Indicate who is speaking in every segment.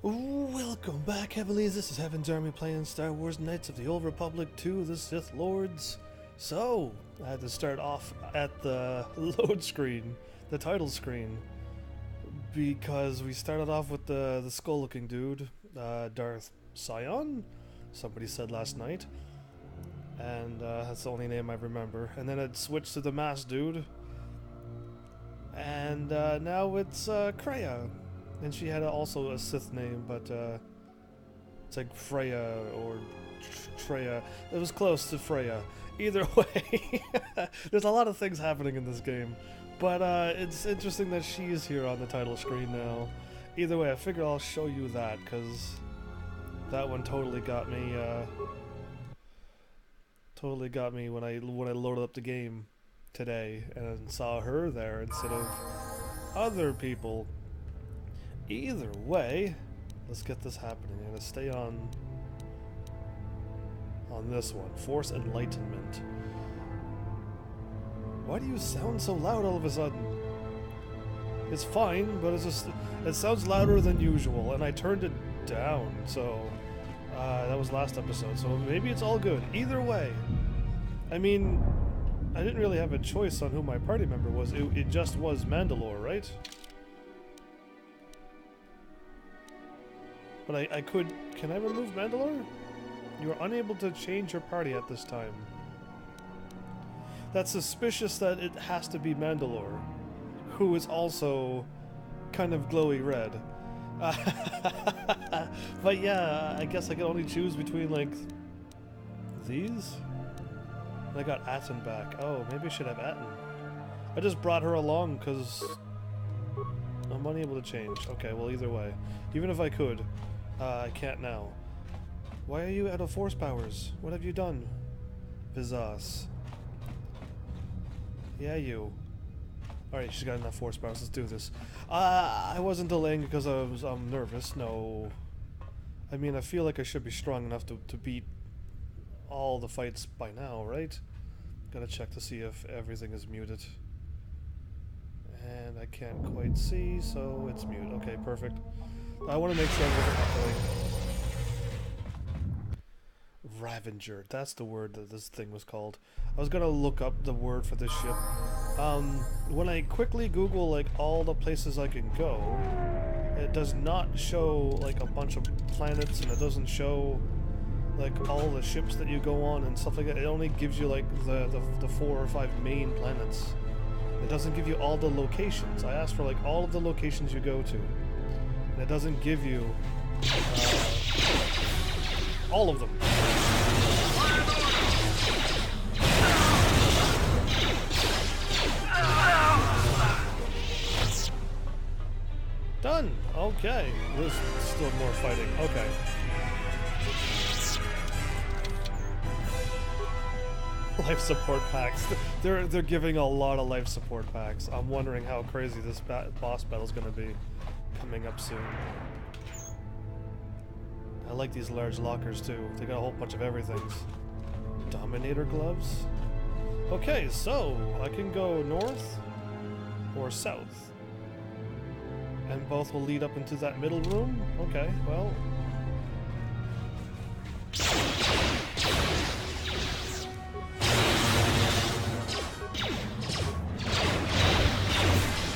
Speaker 1: Welcome back, Heavenlies. This is Heaven's Army playing Star Wars Knights of the Old Republic 2, the Sith Lords. So, I had to start off at the load screen, the title screen, because we started off with the skull-looking dude, Darth Sion, somebody said last night, and that's the only name I remember. And then it switched to the masked dude, and now it's Kreia. And she had also a Sith name, but it's like Freya or Treya. It was close to Freya. Either way, there's a lot of things happening in this game. But it's interesting that she is here on the title screen now. Either way, I figure I'll show you that, because that one totally got me. Totally got me when I loaded up the game today and saw her there instead of other people. Either way, let's get this happening. I'm gonna stay on this one. Force Enlightenment. Why do you sound so loud all of a sudden? It's fine, but it sounds louder than usual, and I turned it down, so that was last episode, so maybe it's all good. Either way, I mean, I didn't really have a choice on who my party member was. It just was Mandalore, right? But I could... Can I remove Mandalore? You are unable to change your party at this time. That's suspicious that it has to be Mandalore, who is also kind of glowy red. But yeah, I guess I can only choose between, like, these? And I got Atten back. Oh, maybe I should have Atten. I just brought her along because I'm unable to change. Okay, well, either way. Even if I could... I can't now. Why are you out of force powers? What have you done? Vizas. Yeah, you. Alright, she's got enough force powers. Let's do this. I wasn't delaying because I'm nervous. No. I mean, I feel like I should be strong enough to beat all the fights by now, right? Gotta check to see if everything is muted. And I can't quite see, so it's mute. Okay, perfect. I want to make sure I'm echoing. Ravenger, that's the word that this thing was called. I was gonna look up the word for this ship. When I quickly Google like all the places I can go, it does not show like a bunch of planets, and it doesn't show like all the ships that you go on and stuff like that. It only gives you like the 4 or 5 main planets. It doesn't give you all the locations. I asked for like all of the locations you go to. It doesn't give you all of them. Done. Okay. There's still more fighting. Okay. Life support packs. They're giving a lot of life support packs. I'm wondering how crazy this boss battle is going to be. Coming up soon. I like these large lockers too. They got a whole bunch of everything. Dominator gloves. Okay, so I can go north or south. And both will lead up into that middle room? Okay, well.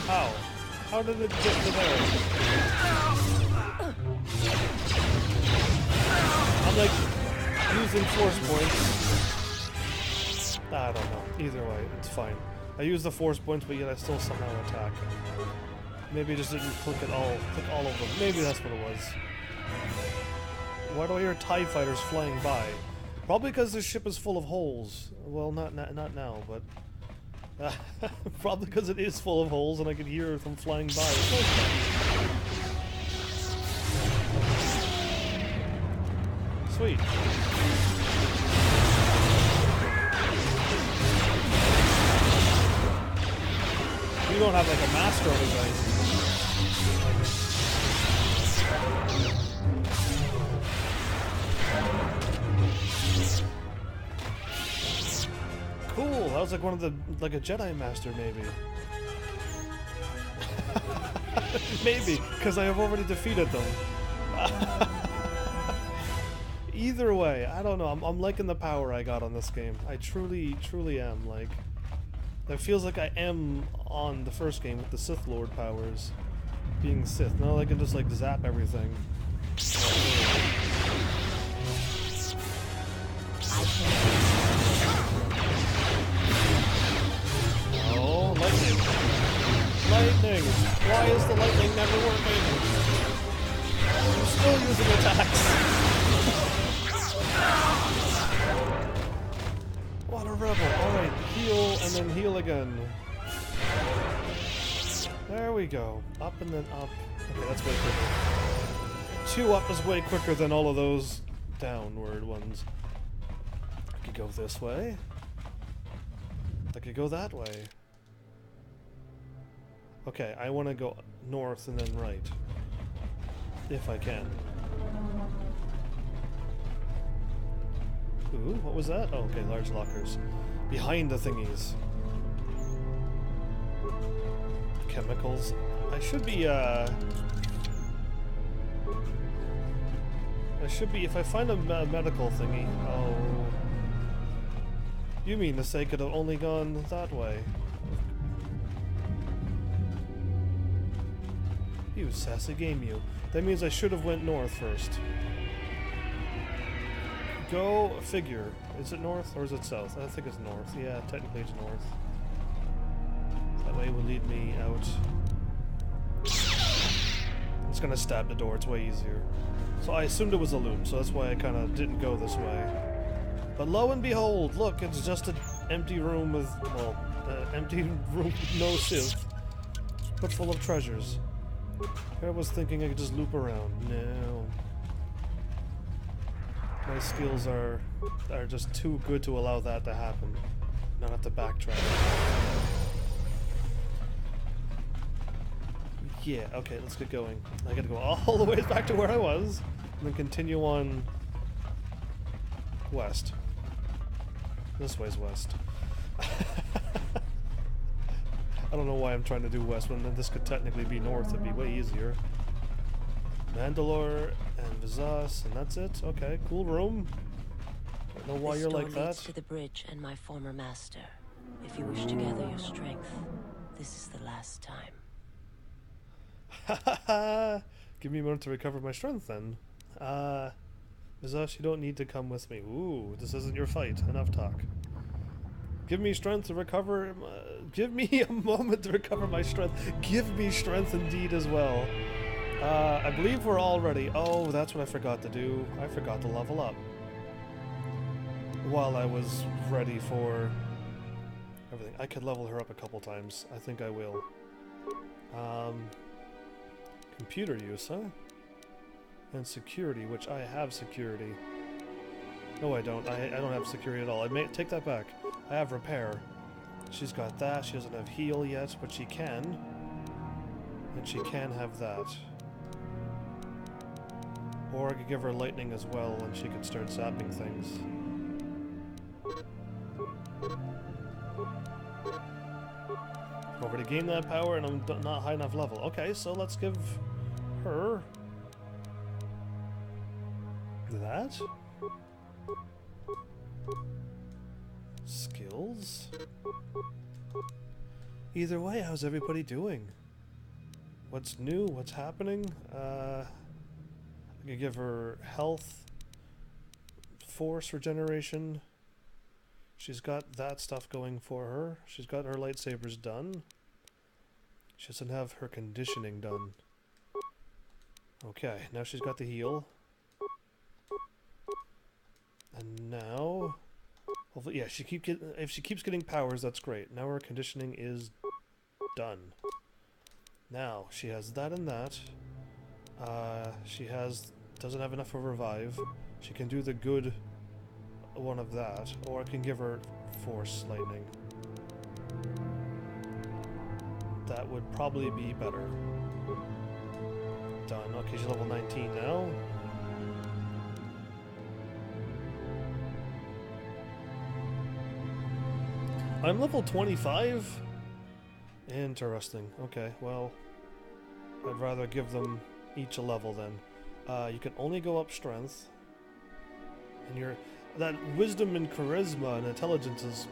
Speaker 1: How? How did it get to there? I'm like using force points. I don't know. Either way, it's fine. I use the force points, but yet I still somehow attack. Maybe I just didn't click all of them. Maybe that's what it was. Why do I hear TIE fighters flying by? Probably because this ship is full of holes. Well, not now, but. Probably because it is full of holes and I can hear them flying by. Sweet. You don't have like a mask or anything. Cool, that was like one of the, like a Jedi Master maybe. Maybe, because I have already defeated them. Either way, I don't know. I'm liking the power I got on this game. I truly, truly am. Like, it feels like I am on the first game with the Sith Lord powers, being Sith. Now I can just like zap everything. Oh, lightning! Lightning! Why is the lightning never working? I'm still using attacks. What a rebel. Alright, heal and then heal again. There we go. Up and then up. Okay, that's way quicker. 2 up is way quicker than all of those downward ones. I could go this way. I could go that way. Okay, I want to go north and then right. If I can. Ooh, what was that? Oh, okay, large lockers. Behind the thingies. Chemicals. I should be, if I find a medical thingy. Oh. You mean to say could have only gone that way? You sassy game, you. That means I should have went north first. Go figure. Is it north or is it south? I think it's north. Yeah, technically it's north. That way it will lead me out. It's gonna stab the door. It's way easier. So I assumed it was a loop, so that's why I kind of didn't go this way. But lo and behold, look, it's just an empty room with, well, empty room with no Sith, but full of treasures. I was thinking I could just loop around. No. My skills are just too good to allow that to happen. Not have to backtrack. Yeah, okay, let's get going. I gotta go all the way back to where I was, and then continue on west. This way's west. I don't know why I'm trying to do west when this could technically be north. It'd be way easier. Mandalore and Vizas, and that's it. Okay, cool room. Don't know why you're like that.
Speaker 2: This door leads to the bridge and my former master. If you wish to gather your strength, this is the last time.
Speaker 1: Ha ha ha! Give me a moment to recover my strength then. Vizas, you don't need to come with me. Ooh, this isn't your fight. Enough talk. Give me strength to recover. Give me a moment to recover my strength. Give me strength indeed as well. I believe we're all ready. Oh, that's what I forgot to do. I forgot to level up. While I was ready for everything. I could level her up a couple times. I think I will. Computer use, huh? And security, which I have security. No, I don't. I don't have security at all. I may take that back. I have repair. She's got that. She doesn't have heal yet, but she can. And she can have that. Or I could give her lightning as well, and she could start zapping things. Over to gain that power, and I'm not high enough level. Okay, so let's give her that. Skills. Either way, how's everybody doing? What's new? What's happening? I could give her health, force regeneration. She's got that stuff going for her. She's got her lightsabers done. She doesn't have her conditioning done. Okay, now she's got the heal. And now, hopefully, yeah, if she keeps getting powers, that's great. Now her conditioning is done. Now she has that and that. She doesn't have enough of revive. She can do the good one of that, or I can give her force lightning. That would probably be better. Done. Okay, she's level 19 now. I'm level 25? Interesting. Okay, well, I'd rather give them each a level then. You can only go up strength. And that wisdom and charisma and intelligence is...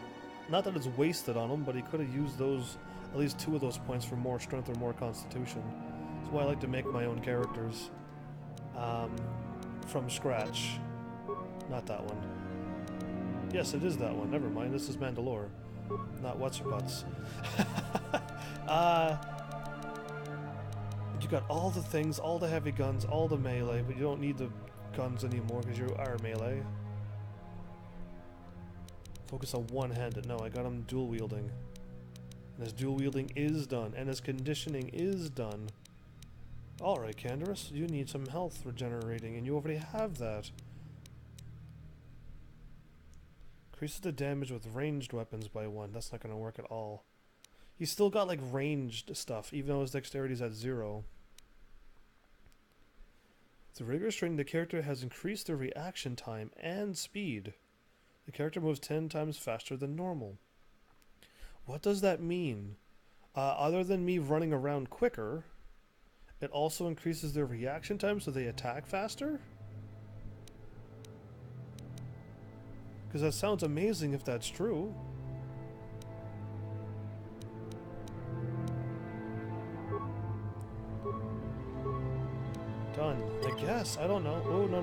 Speaker 1: Not that it's wasted on him, but he could have used those... At least 2 of those points for more strength or more constitution. That's why I like to make my own characters. From scratch. Not that one. Yes, it is that one. Never mind. This is Mandalore. Not what's-her-butts. You got all the things, all the heavy guns, all the melee, but you don't need the guns anymore because you are melee. Focus on one-handed. No, I got him dual-wielding. And his dual-wielding is done, and his conditioning is done. Alright, Canderous, you need some health regenerating, and you already have that. Increases the damage with ranged weapons by 1. That's not going to work at all. He's still got, like, ranged stuff, even though his dexterity's at 0. Through rigorous training, the character has increased their reaction time and speed. The character moves 10 times faster than normal. What does that mean? Other than me running around quicker, it also increases their reaction time so they attack faster? Because that sounds amazing if that's true. Done. I guess. I don't know. Oh, no,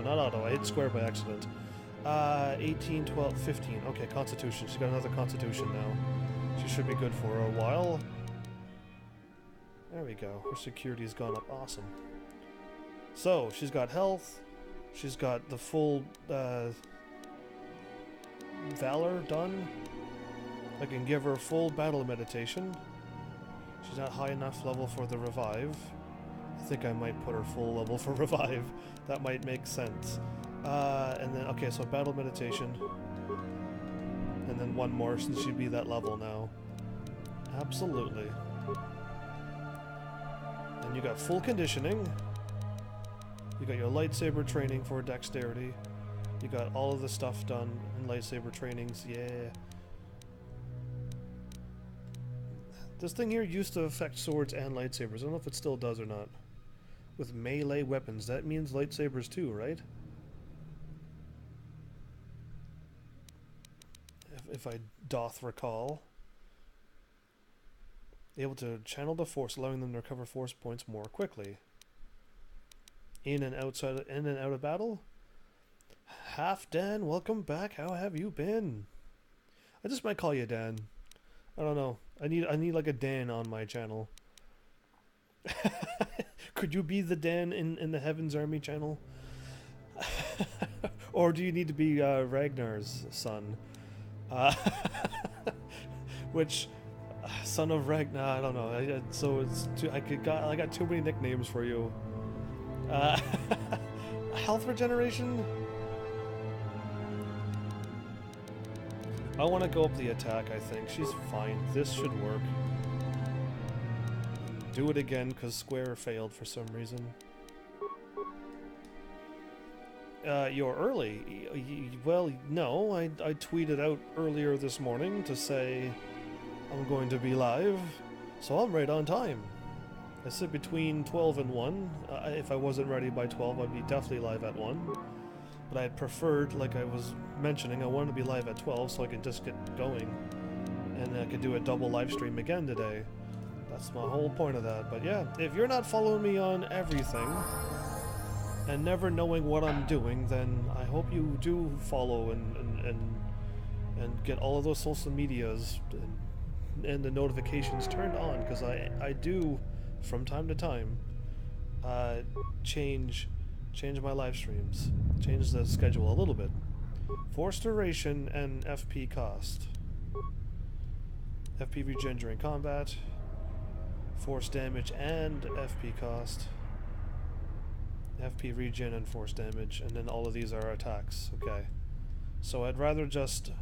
Speaker 1: not auto. I hit square by accident. 18, 12, 15. Okay, Constitution. She's got another Constitution now. She should be good for a while. There we go. Her security's gone up. Awesome. So, she's got health. She's got the full, Valor done. I can give her full battle meditation. She's not high enough level for the revive. I think I might put her full level for revive. That might make sense. And then, okay, so battle meditation. And then one more since she'd be that level now. Absolutely. And you got full conditioning. You got your lightsaber training for dexterity. You got all of the stuff done in lightsaber trainings, yeah. This thing here used to affect swords and lightsabers. I don't know if it still does or not. With melee weapons, that means lightsabers too, right? If I doth recall. Able to channel the force, allowing them to recover force points more quickly. In and out of battle? Half Dan, welcome back. How have you been? I just might call you Dan. I don't know. I need like a Dan on my channel. Could you be the Dan in the Heaven's Army channel? Or do you need to be Ragnar's son? Which son of Ragnar? I don't know. So it's I got too many nicknames for you. Health regeneration. I want to go up the attack. I think she's fine. This should work. Do it again because square failed for some reason. You're early. Well, no, I tweeted out earlier this morning to say I'm going to be live, so I'm right on time. I said between 12 and 1. If I wasn't ready by 12, I'd be definitely live at 1. But I had preferred, like I was mentioning, I wanted to be live at 12 so I could just get going. And I could do a double live stream again today. That's my whole point of that. But yeah, if you're not following me on everything, and never knowing what I'm doing, then I hope you do follow and get all of those social medias and the notifications turned on, because I do, from time to time, change my live streams. Change the schedule a little bit. Force duration and FP cost. FP regen during combat. Force damage and FP cost. FP regen and force damage, and then all of these are attacks. Okay. So I'd rather just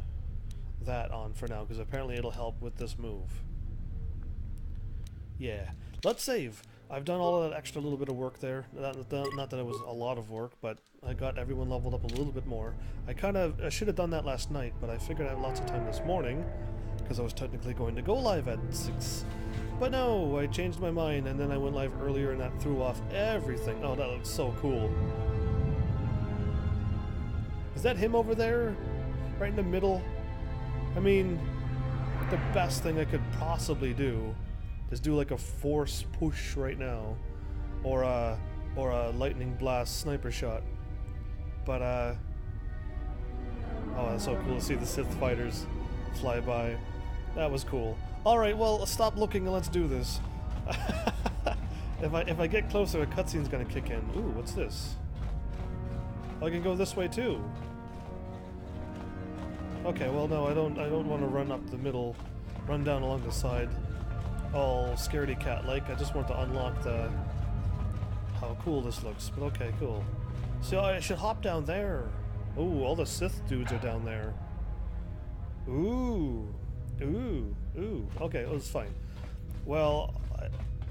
Speaker 1: that on for now, because apparently it'll help with this move. Yeah. Let's save. I've done all of that extra little bit of work there. Not that it was a lot of work, but I got everyone leveled up a little bit more. I should have done that last night, but I figured I had lots of time this morning, because I was technically going to go live at 6. But no, I changed my mind and then I went live earlier and that threw off everything. Oh, that looks so cool. Is that him over there? Right in the middle? I mean, the best thing I could possibly do is do like a force push right now. Or a lightning blast sniper shot. But, oh, that's so cool to see the Sith fighters fly by. That was cool. Alright, well, stop looking and let's do this. If I get closer, a cutscene's gonna kick in. Ooh, what's this? I can go this way too. Okay, well no, I don't want to run up the middle, run down along the side, all scaredy cat like. I just want to unlock the how cool this looks. But okay, cool. So I should hop down there. Ooh, all the Sith dudes are down there. Ooh. Ooh. Ooh. Okay, well, it's fine. Well,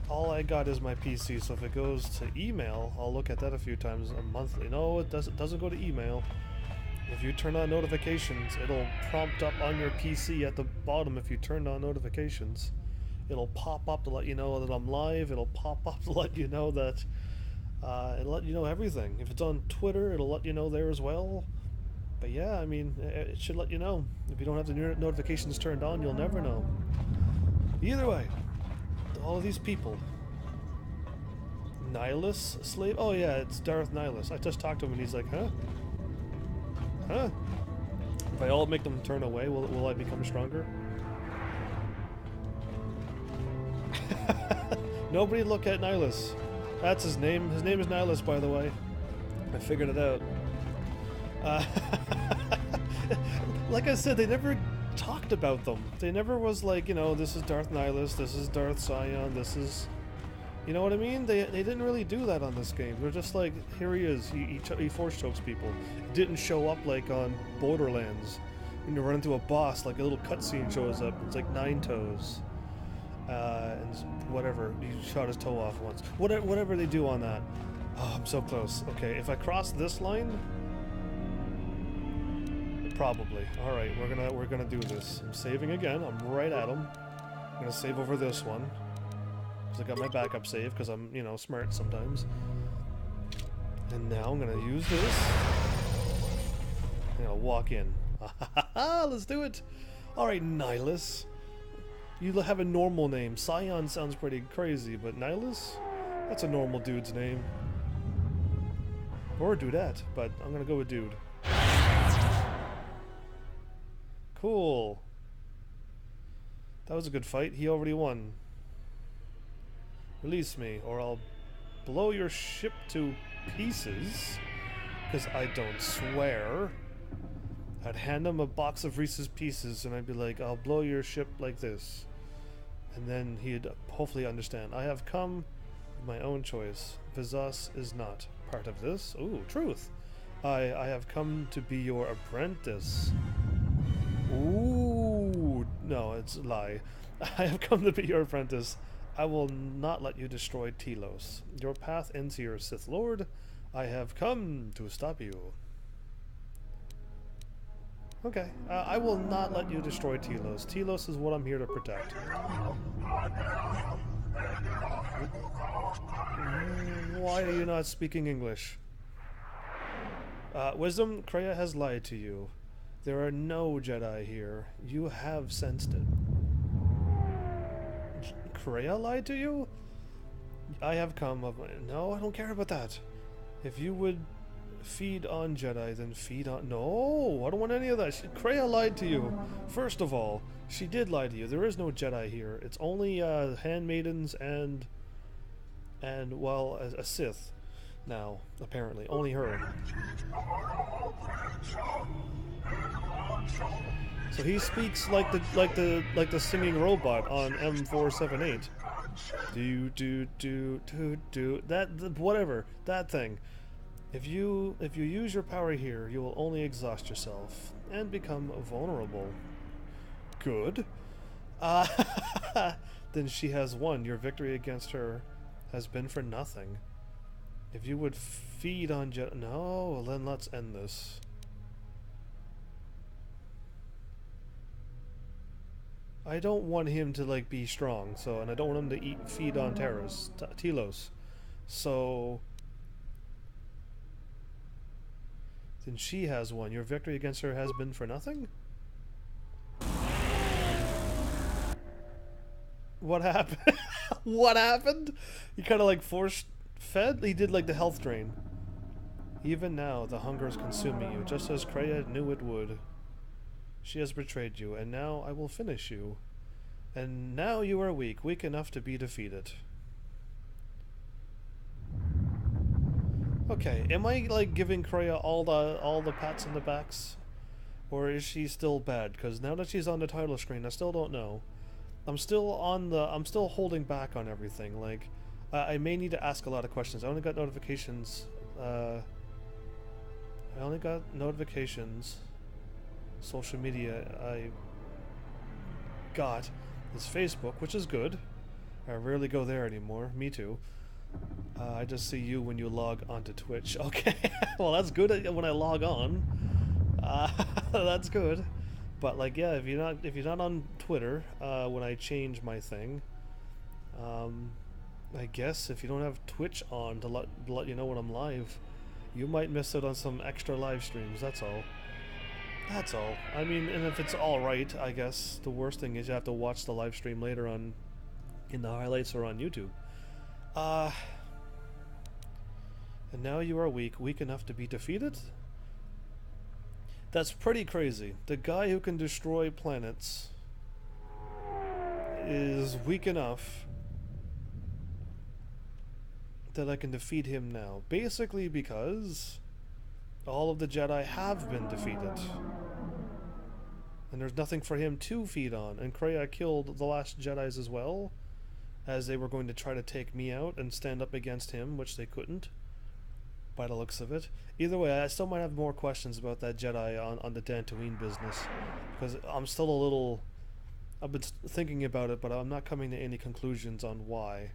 Speaker 1: all I got is my PC, so if it goes to email, I'll look at that a few times a monthly. No, it doesn't go to email. If you turn on notifications, it'll prompt up on your PC at the bottom if you turned on notifications. It'll pop up to let you know that I'm live. It'll pop up to let you know that it'll let you know everything. If it's on Twitter, it'll let you know there as well. But yeah, I mean, it should let you know. If you don't have the notifications turned on, you'll never know. Either way, all of these people. Nihilus slave? Oh yeah, it's Darth Nihilus. I just talked to him and he's like, huh? Huh? If I all make them turn away, will I become stronger? Nobody look at Nihilus. That's his name. His name is Nihilus, by the way. I figured it out. Like I said, they never talked about them. They never was like, you know, this is Darth Nihilus, this is Darth Sion, this is... You know what I mean? They didn't really do that on this game. They're just like, here he is, he force chokes people. It didn't show up like on Borderlands. When you run into a boss, like a little cutscene shows up, it's like 9 toes. And whatever, he shot his toe off once. Whatever they do on that. Oh, I'm so close. Okay, if I cross this line... Probably. Alright, we're gonna do this. I'm saving again, I'm right at him. I'm gonna save over this one. Because I got my backup save, because I'm, you know, smart sometimes. And now I'm gonna use this. I'm gonna walk in. Let's do it! Alright, Nihilus. You have a normal name. Sion sounds pretty crazy, but Nihilus? That's a normal dude's name. Or a dudette, but I'm gonna go with dude. Cool. That was a good fight. He already won. Release me, or I'll blow your ship to pieces. Because I don't swear. I'd hand him a box of Reese's Pieces, and I'd be like, I'll blow your ship like this. And then he'd hopefully understand. I have come of my own choice. Vizas is not part of this. Ooh, truth. I have come to be your apprentice. Ooh, no, it's a lie. I have come to be your apprentice. I will not let you destroy Telos. Your path ends here, Sith Lord. I have come to stop you. Okay, I will not let you destroy Telos. Telos is what I'm here to protect. Why are you not speaking English? Wisdom, Kreia has lied to you. There are no Jedi here. You have sensed it. Kreia lied to you? I have come of... No, I don't care about that. If you would feed on Jedi, then feed on... No, I don't want any of that. Kreia lied to you. First of all, she did lie to you. There is no Jedi here. It's only handmaidens and well, a Sith. Now, apparently, only her. So he speaks like the singing robot on M478. Do that whatever that thing. If you use your power here, you will only exhaust yourself and become vulnerable. Good. Then she has won. Your victory against her has been for nothing. If you would feed on Jedi... No, well then let's end this. I don't want him to like be strong, so, and I don't want him to feed on Telos. So then she has one. Your victory against her has been for nothing? What happened? What happened? He kind of like force fed? He did like the health drain. Even now, the hunger is consuming you, just as Kreia knew it would. She has betrayed you, and now I will finish you. And now you are weak enough to be defeated. Okay, am I like giving Kreia all the pats on the backs? Or is she still bad? Because now that she's on the title screen, I still don't know. I'm still holding back on everything. Like, I may need to ask a lot of questions. I only got notifications. Social media I got is Facebook, which is good. I rarely go there anymore. Me too. I just see you when you log onto Twitch. Okay, well that's good when I log on. That's good. But like, yeah, if you're not on Twitter when I change my thing, I guess if you don't have Twitch on to let you know when I'm live, you might miss out on some extra live streams. That's all. That's all. I mean, and if it's alright, I guess the worst thing is you have to watch the live stream later on in the highlights or on YouTube. And now you are weak enough to be defeated? That's pretty crazy. The guy who can destroy planets is weak enough that I can defeat him now. Basically because all of the Jedi have been defeated. And there's nothing for him to feed on. And Kreia killed the last Jedis as well, as they were going to try to take me out and stand up against him, which they couldn't, by the looks of it. Either way, I still might have more questions about that Jedi on the Dantooine business, because I'm still a little... I've been thinking about it, but I'm not coming to any conclusions on why.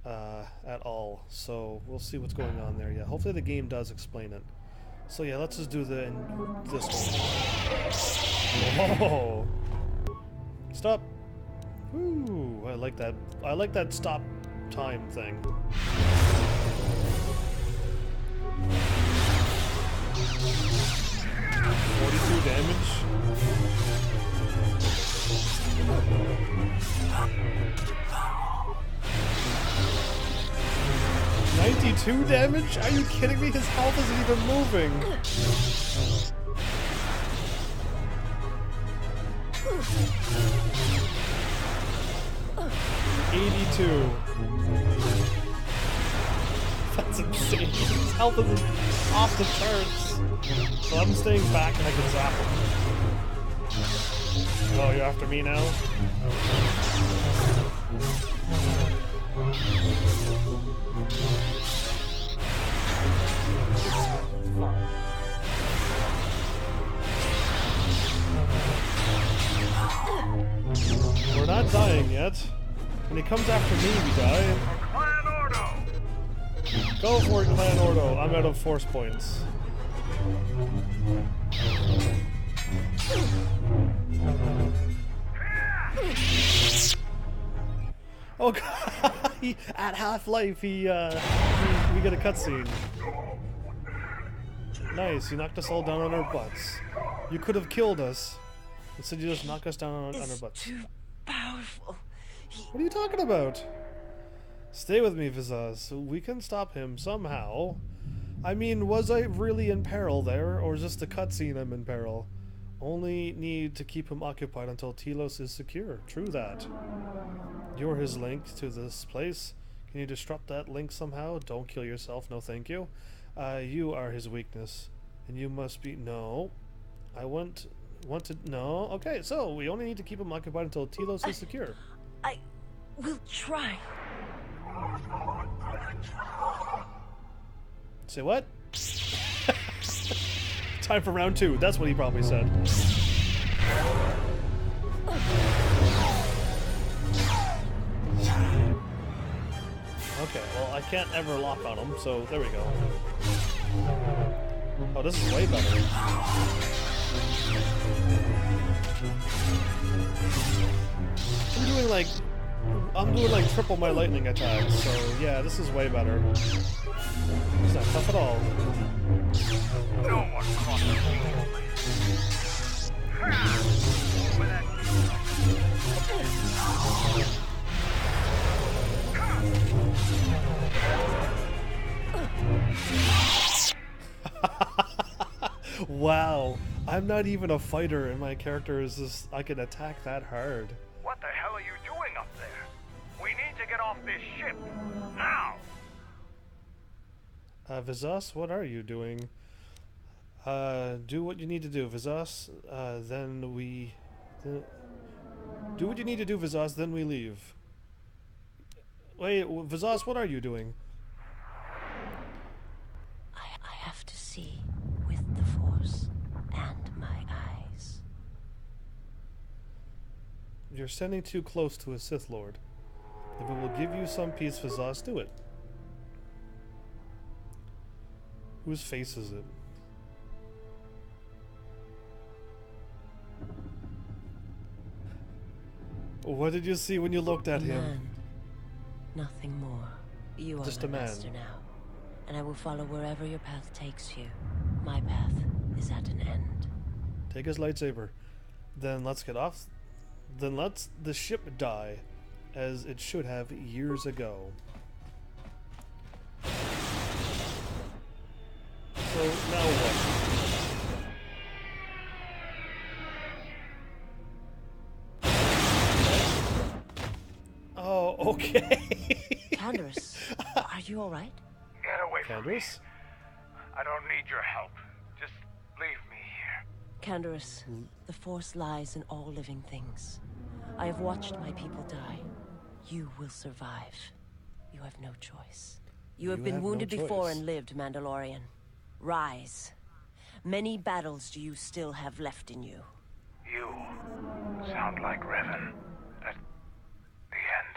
Speaker 1: At all. So, we'll see what's going on there. Yeah, hopefully the game does explain it. So yeah, let's just do this one. Whoa! Stop! Ooh, I like that. I like that stop time thing. 42 damage. 92 damage? Are you kidding me? His health isn't even moving. That's insane. His health is off the charts. So I'm staying back and I can zap him. Oh, you're after me now? We're not dying yet. When he comes after me, we die.
Speaker 3: Clan Ordo!
Speaker 1: Go for it, Clan Ordo. I'm out of force points. Oh god! At half-life, we get a cutscene. Nice, you knocked us all down on our butts. You could have killed us. Instead, you just knock us down on our butts.
Speaker 2: Too powerful.
Speaker 1: What are you talking about? Stay with me, Vizaz. We can stop him somehow. I mean, was I really in peril there, or is this the cutscene I'm in peril? Only need to keep him occupied until Telos is secure. True that. You're his link to this place. Can you disrupt that link somehow? Don't kill yourself, no thank you. You are his weakness. And you must be... No. I want to... No. Okay, so we only need to keep him occupied until Telos is secure.
Speaker 2: I will try.
Speaker 1: Say what? Time for round 2. That's what he probably said. Okay, well, I can't ever lock on him, so there we go. Oh, this is way better. I'm doing like triple my lightning attacks, so yeah, this is way better. It's not tough at all.
Speaker 3: No one crosses
Speaker 1: Wow, I'm not even a fighter, and my character is just, I can attack that hard.
Speaker 3: What the hell are you doing up there? We need to get off this ship now.
Speaker 1: Vizas, what are you doing? Do what you need to do, Vizas. Do what you need to do, Vizas, then we leave. Wait, Vizas, what are you doing?
Speaker 2: I have to see with the Force and my eyes.
Speaker 1: You're standing too close to a Sith Lord. If it will give you some peace, Vizas, do it. Whose face is it? What did you see when you looked at him?
Speaker 2: Man, nothing more. You are
Speaker 1: Just
Speaker 2: my
Speaker 1: a man.
Speaker 2: master now, and I will follow wherever your path takes you. My path is at an end.
Speaker 1: Take his lightsaber. Then let's get off. Then let's the ship die, as it should have years ago. So now what? Oh, okay.
Speaker 2: Candace, are you all right?
Speaker 3: Get away from me.
Speaker 1: Candace?
Speaker 3: I don't need your help. Just leave me here.
Speaker 2: Candace, the Force lies in all living things. I have watched my people die. You will survive. You have no choice. You have been wounded before and lived, Mandalorian. Rise. Many battles do you still have left in you.
Speaker 3: You sound like Revan at the end.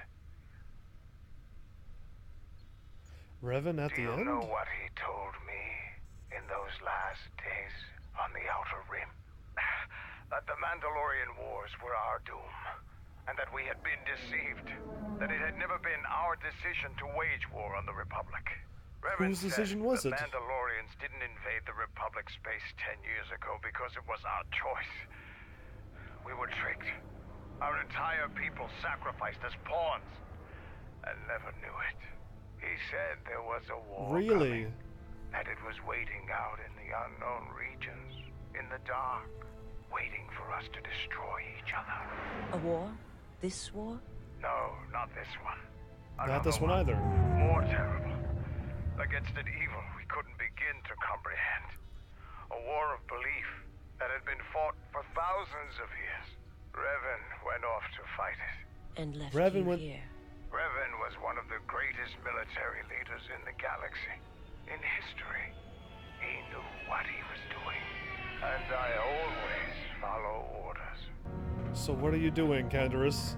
Speaker 1: Revan at
Speaker 3: Do
Speaker 1: the
Speaker 3: you
Speaker 1: end?
Speaker 3: know what he told me in those last days on the Outer Rim? That the Mandalorian Wars were our doom, and that we had been deceived. That it had never been our decision to wage war on the Republic. Revan
Speaker 1: Whose decision was
Speaker 3: said
Speaker 1: it?
Speaker 3: the Mandalorians didn't invade the Republic space 10 years ago because it was our choice. We were tricked. Our entire people sacrificed as pawns, and never knew it. He said there was a war
Speaker 1: Really?
Speaker 3: coming, that it was waiting out in the unknown regions, in the dark, waiting for us to destroy each other.
Speaker 2: A war? This war?
Speaker 3: No, not this one.
Speaker 1: Not this one
Speaker 3: Another
Speaker 1: either.
Speaker 3: More terrible. Against an evil we couldn't begin to comprehend. A war of belief that had been fought for thousands of years. Revan went off to fight it.
Speaker 2: And left
Speaker 1: Revan
Speaker 2: you
Speaker 1: went-
Speaker 2: here.
Speaker 3: Revan was one of the greatest military leaders in the galaxy. In history. He knew what he was doing. And I always follow orders.
Speaker 1: So what are you doing, Candace?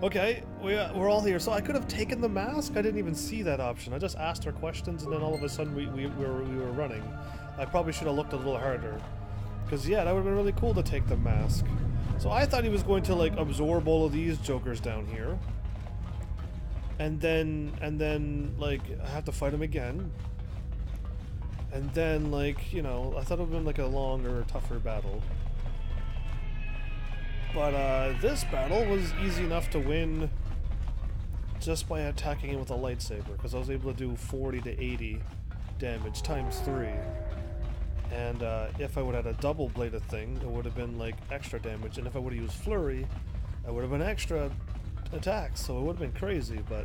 Speaker 1: Okay, we're all here. So I could have taken the mask? I didn't even see that option. I just asked her questions, and then all of a sudden we were running. I probably should have looked a little harder. Because, yeah, that would have been really cool to take the mask. So I thought he was going to, like, absorb all of these jokers down here. And then, like, I have to fight him again. And then, like, you know, I thought it would have been, like, a longer, tougher battle. But this battle was easy enough to win just by attacking him with a lightsaber, because I was able to do 40 to 80 damage times 3. And if I would have had a double bladed thing, it would have been like extra damage. And if I would have used flurry, it would have been extra attacks. So it would have been crazy. But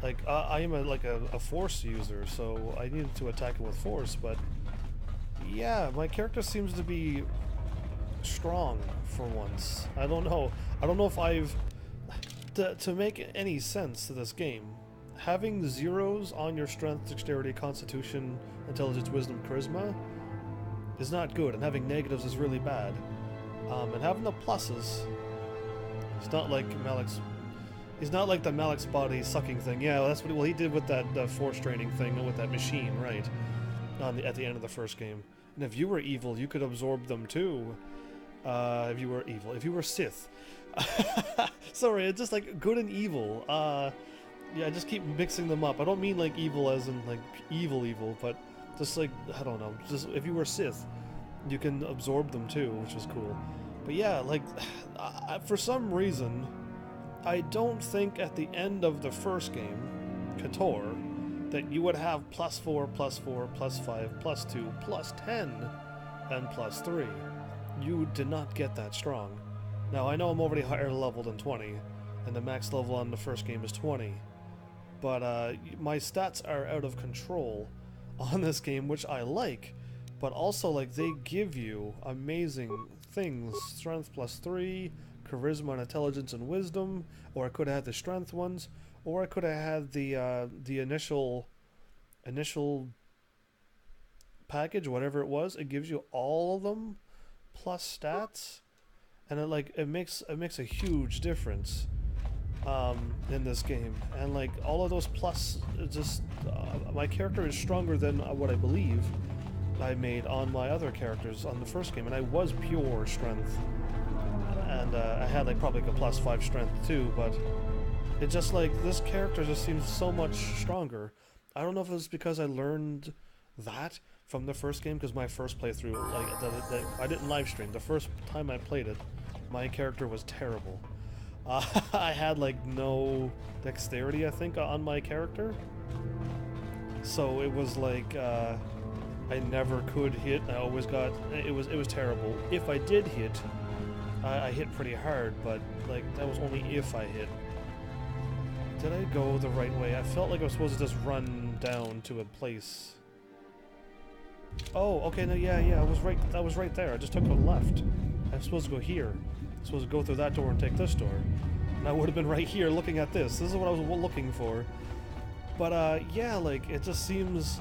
Speaker 1: like I am a force user, so I needed to attack it with force. But yeah, my character seems to be strong for once. I don't know if I've to make any sense to this game, having zeros on your strength, dexterity, constitution, intelligence, wisdom, charisma is not good, and having negatives is really bad. And having the pluses, it's not like Malik's. He's not like the Malik's body sucking thing. Yeah, well, that's what he did with that force training thing with that machine, right? At the end of the first game. And if you were evil, you could absorb them too. If you were evil. If you were Sith. Sorry, it's just like good and evil. Yeah, I just keep mixing them up. I don't mean like evil as in like evil, but just like, I don't know, just if you were Sith, you can absorb them too, which is cool. But yeah, like, for some reason, I don't think at the end of the first game, KOTOR, that you would have +4, +4, +5, +2, +10, and +3. You did not get that strong. Now, I know I'm already higher level than 20, and the max level on the first game is 20, but my stats are out of control on this game, which I like, but also, like, they give you amazing things. Strength +3, charisma and intelligence and wisdom, or I could have had the strength ones, or I could have had the initial package, whatever it was. It gives you all of them plus stats, and it makes a huge difference in this game. And like all of those plus, just my character is stronger than what I believe I made on my other characters on the first game, and I was pure strength, and I had like probably like a +5 strength too, but it just like this character just seems so much stronger. I don't know if it's because I learned that from the first game, because my first playthrough, like I didn't live stream. The first time I played it, my character was terrible. I had like no dexterity, I think, on my character, so it was like I never could hit. I always got it was terrible. If I did hit, I hit pretty hard, but like that was only if I hit. Did I go the right way? I felt like I was supposed to just run down to a place. Oh, okay, no, yeah, I was right. That was right there. I just took a left. I'm supposed to go here. I'm supposed to go through that door and take this door. And I would have been right here looking at this. This is what I was looking for. But yeah, like it seems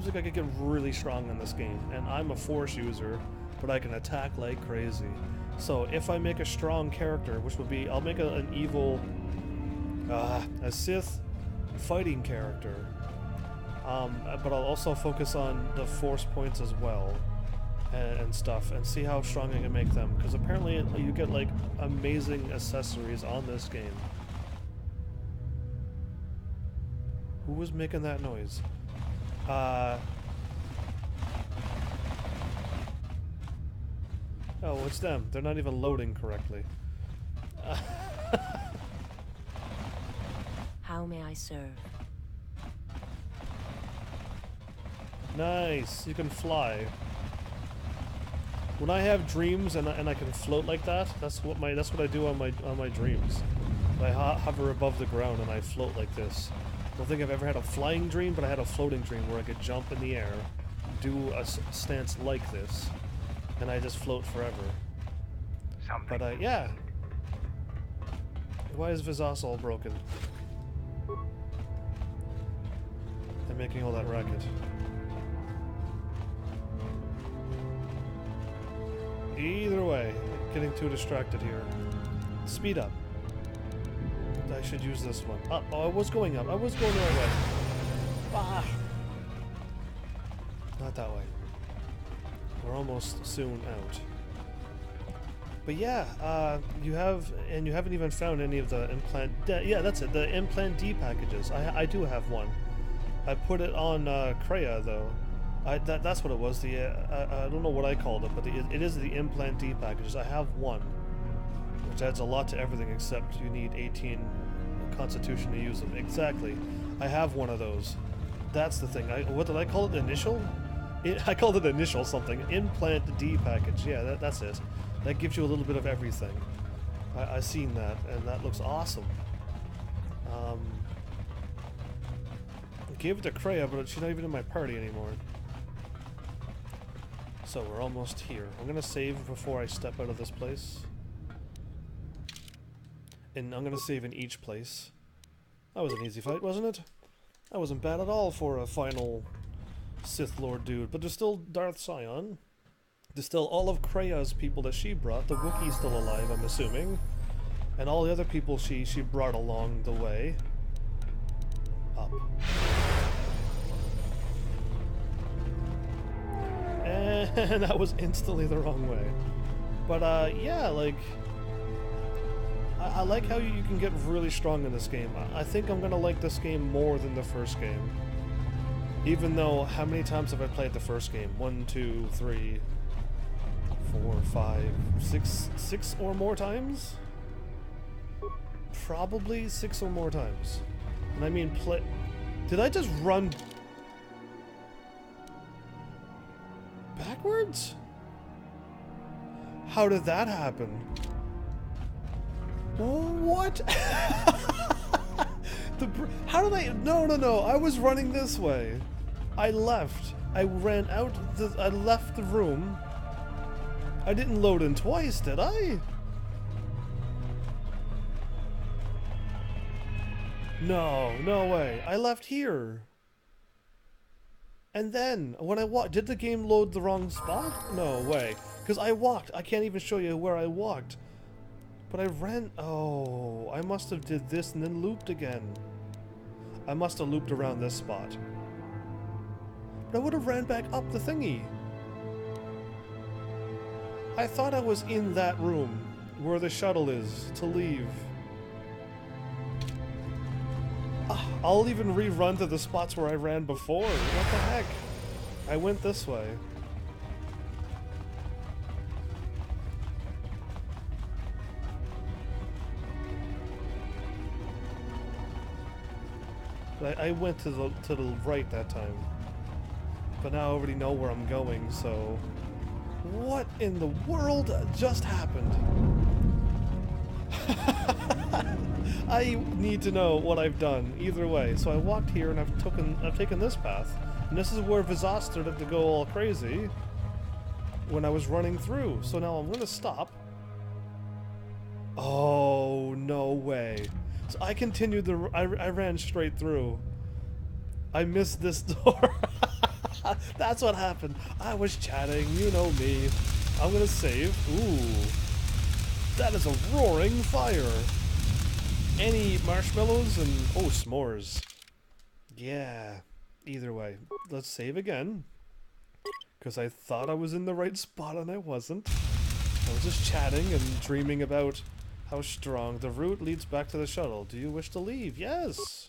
Speaker 1: like I could get really strong in this game. And I'm a Force user, but I can attack like crazy. So if I make a strong character, which would be, I'll make an evil, a Sith fighting character. But I'll also focus on the Force points as well, and stuff, and see how strong I can make them. Because apparently you get like amazing accessories on this game. Who was making that noise? Oh, it's them. They're not even loading correctly.
Speaker 2: How may I serve?
Speaker 1: Nice. You can fly. When I have dreams and I can float like that, that's what I do on my dreams. I hover above the ground and I float like this. I don't think I've ever had a flying dream, but I had a floating dream where I could jump in the air, do a stance like this, and I just float forever. But yeah. Why is Vizas all broken? I'm making all that racket. Either way, getting too distracted here. Speed up. I should use this one. Oh, I was going up. I was going the right way. Ah! Not that way. We're almost soon out. But yeah, you haven't even found any of the implant. Yeah, that's it. The implant D packages. I do have one. I put it on Kreia though. That's what it was. I don't know what I called it, but it is the implant D packages. I have one, which adds a lot to everything except you need 18 Constitution to use them. Exactly. I have one of those. That's the thing. What did I call it? Initial? I called it initial something. Implant D package. Yeah, that's it. That gives you a little bit of everything. I've seen that, and that looks awesome. I gave it to Kreia, but she's not even in my party anymore. So we're almost here. I'm gonna save before I step out of this place. And I'm gonna save in each place. That was an easy fight, wasn't it? That wasn't bad at all for a final Sith Lord dude. But there's still Darth Sion. There's still all of Kreia's people that she brought. The Wookiee's still alive, I'm assuming. And all the other people she brought along the way. Up. And that was instantly the wrong way. But yeah, like I like how you can get really strong in this game. I think I'm gonna like this game more than the first game. Even though, how many times have I played the first game? 1, 2, 3, 4, 5, 6 or more times? Probably 6 or more times. And I mean play... Did I just run... backwards? How did that happen? What? How did I... No. I was running this way. I left. I ran out. I left the room. I didn't load in twice, did I? No way. I left here. And then, when I walked, did the game load the wrong spot? No way. Because I walked. I can't even show you where I walked. But I ran... Oh, I must have did this and then looped again. I must have looped around this spot. But I would have ran back up the thingy. I thought I was in that room where the shuttle is to leave. I'll even rerun to the spots where I ran before. What the heck? I went this way. I went to the right that time. But now I already know where I'm going, so... What in the world just happened? I need to know what I've done, either way. So I walked here and I've taken this path. And this is where Vizas started to go all crazy when I was running through. So now I'm gonna stop. Oh, no way. So I continued I ran straight through. I missed this door. That's what happened. I was chatting, you know me. I'm gonna save. Ooh. That is a roaring fire. Any marshmallows and... Oh, s'mores. Yeah. Either way. Let's save again. Because I thought I was in the right spot and I wasn't. I was just chatting and dreaming about how strong the route leads back to the shuttle. Do you wish to leave? Yes!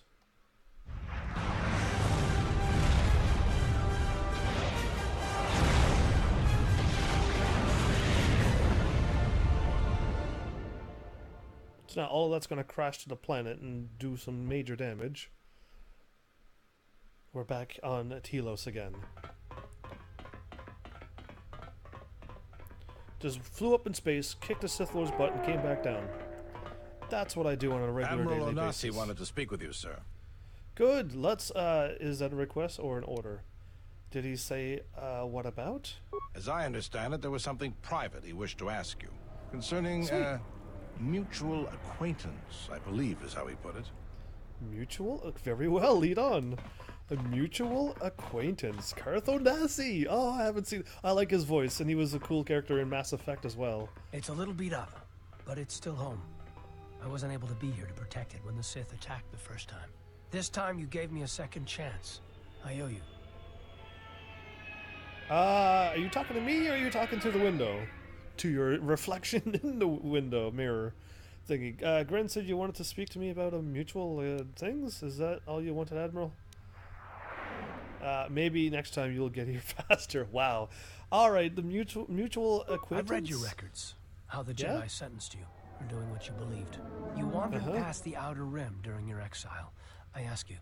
Speaker 1: So now all of that's going to crash to the planet and do some major damage. We're back on Telos again. Just flew up in space, kicked the Sith Lord's butt, and came back down. That's what I do on a regular
Speaker 4: Admiral
Speaker 1: daily
Speaker 4: Onasi
Speaker 1: basis.
Speaker 4: wanted to speak with you, sir.
Speaker 1: Good. Let's, is that a request or an order? Did he say, what about?
Speaker 4: As I understand it, there was something private he wished to ask you. Concerning,
Speaker 1: Sweet.
Speaker 4: Mutual acquaintance, I believe is how he put it.
Speaker 1: Mutual? Very well, lead on. A mutual acquaintance. Karth Onasi! Oh, I haven't seen... I like his voice, and he was a cool character in Mass Effect as well.
Speaker 5: It's a little beat up, but it's still home. I wasn't able to be here to protect it when the Sith attacked the first time. This time you gave me a second chance. I owe you.
Speaker 1: Are you talking to me, or are you talking to the window? To your reflection in the window mirror thingy. Gren said you wanted to speak to me about a mutual things? Is that all you wanted, Admiral? Maybe next time you'll get here faster. Wow. Alright, the mutual acquaintance.
Speaker 5: I've read your records. How the Jedi sentenced you for doing what you believed. You wandered past the Outer Rim during your exile. I ask you,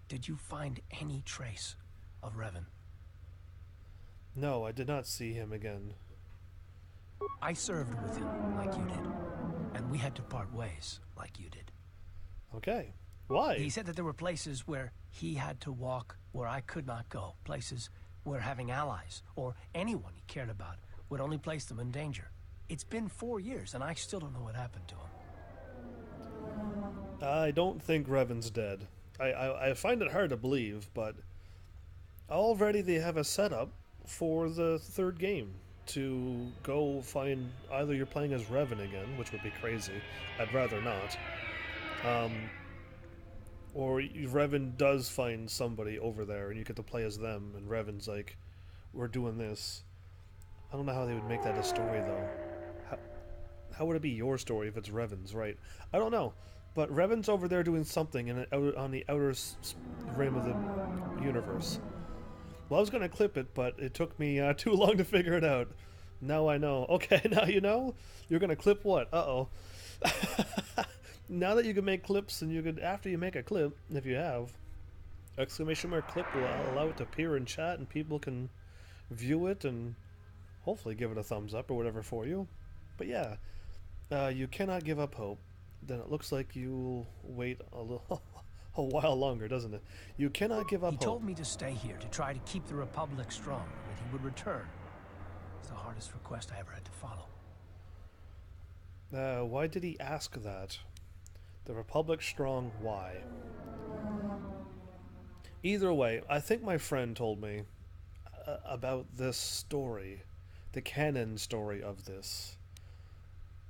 Speaker 5: did you find any trace of Revan?
Speaker 1: No, I did not see him again.
Speaker 5: I served with him like you did. And we had to part ways like you did.
Speaker 1: Okay. Why?
Speaker 5: He said that there were places where he had to walk where I could not go. Places where having allies, or anyone he cared about, would only place them in danger. It's been 4 years, and I still don't know what happened to him.
Speaker 1: I don't think Revan's dead. I find it hard to believe, but already they have a setup for the third game to go find... Either you're playing as Revan again, which would be crazy. I'd rather not. Or Revan does find somebody over there, and you get to play as them, and Revan's like, we're doing this. I don't know how they would make that a story, though. How would it be your story if it's Revan's, right? I don't know. But Revan's over there doing something on the outer rim of the universe. Well, I was going to clip it, but it took me too long to figure it out. Now I know. Okay, now you know? You're going to clip what? Uh-oh. Now that you can make clips, and you could, after you make a clip, if you have, exclamation mark clip will allow it to appear in chat, and people can view it and hopefully give it a thumbs up or whatever for you. But yeah, you cannot give up hope. Then it looks like you'll wait a little, a while longer, doesn't it? You cannot give up hope.
Speaker 5: He told me to stay here to try to keep the Republic strong, and that he would return. It's the hardest request I ever had to follow.
Speaker 1: Why did he ask that? The Republic strong, why? Either way, I think my friend told me about this story, the canon story of this.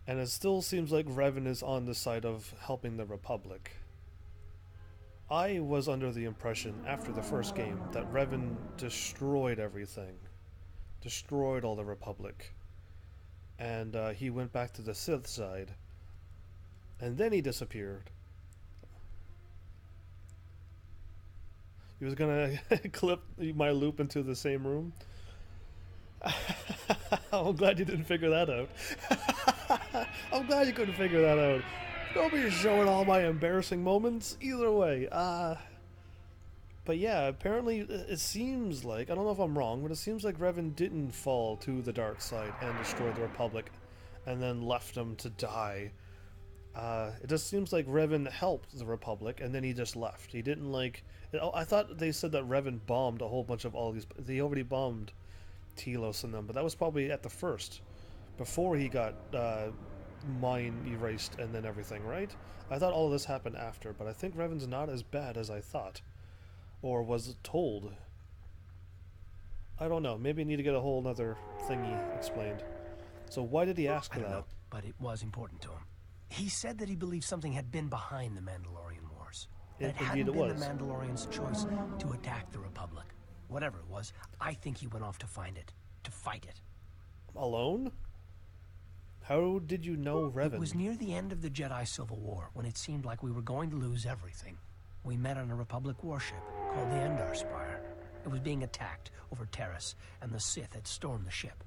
Speaker 1: And it still seems like Revan is on the side of helping the Republic. I was under the impression, after the first game, that Revan destroyed everything. Destroyed all the Republic. And he went back to the Sith side. And then he disappeared. He was gonna clip my loop into the same room. I'm glad you didn't figure that out. I'm glad you couldn't figure that out. Don't be showing all my embarrassing moments. Either way. But yeah, apparently it seems like, I don't know if I'm wrong, but it seems like Revan didn't fall to the dark side and destroy the Republic and then left them to die. It just seems like Revan helped the Republic and then he just left. He didn't like... I thought they said that Revan bombed a whole bunch of all these... They already bombed Telos and them, but that was probably at the first. Before he got mind erased and then everything, right? I thought all of this happened after, but I think Revan's not as bad as I thought. Or was told. I don't know. Maybe I need to get a whole other thingy explained. So why did he ask
Speaker 5: I don't
Speaker 1: that?
Speaker 5: know, but it was important to him. He said that he believed something had been behind the Mandalorian Wars. That it hadn't been the Mandalorians' choice to attack the Republic. Whatever it was, I think he went off to find it. To fight it.
Speaker 1: Alone? How did you know Revan?
Speaker 5: It was near the end of the Jedi Civil War, when it seemed like we were going to lose everything. We met on a Republic warship called the Endar Spire. It was being attacked over Terrace, and the Sith had stormed the ship.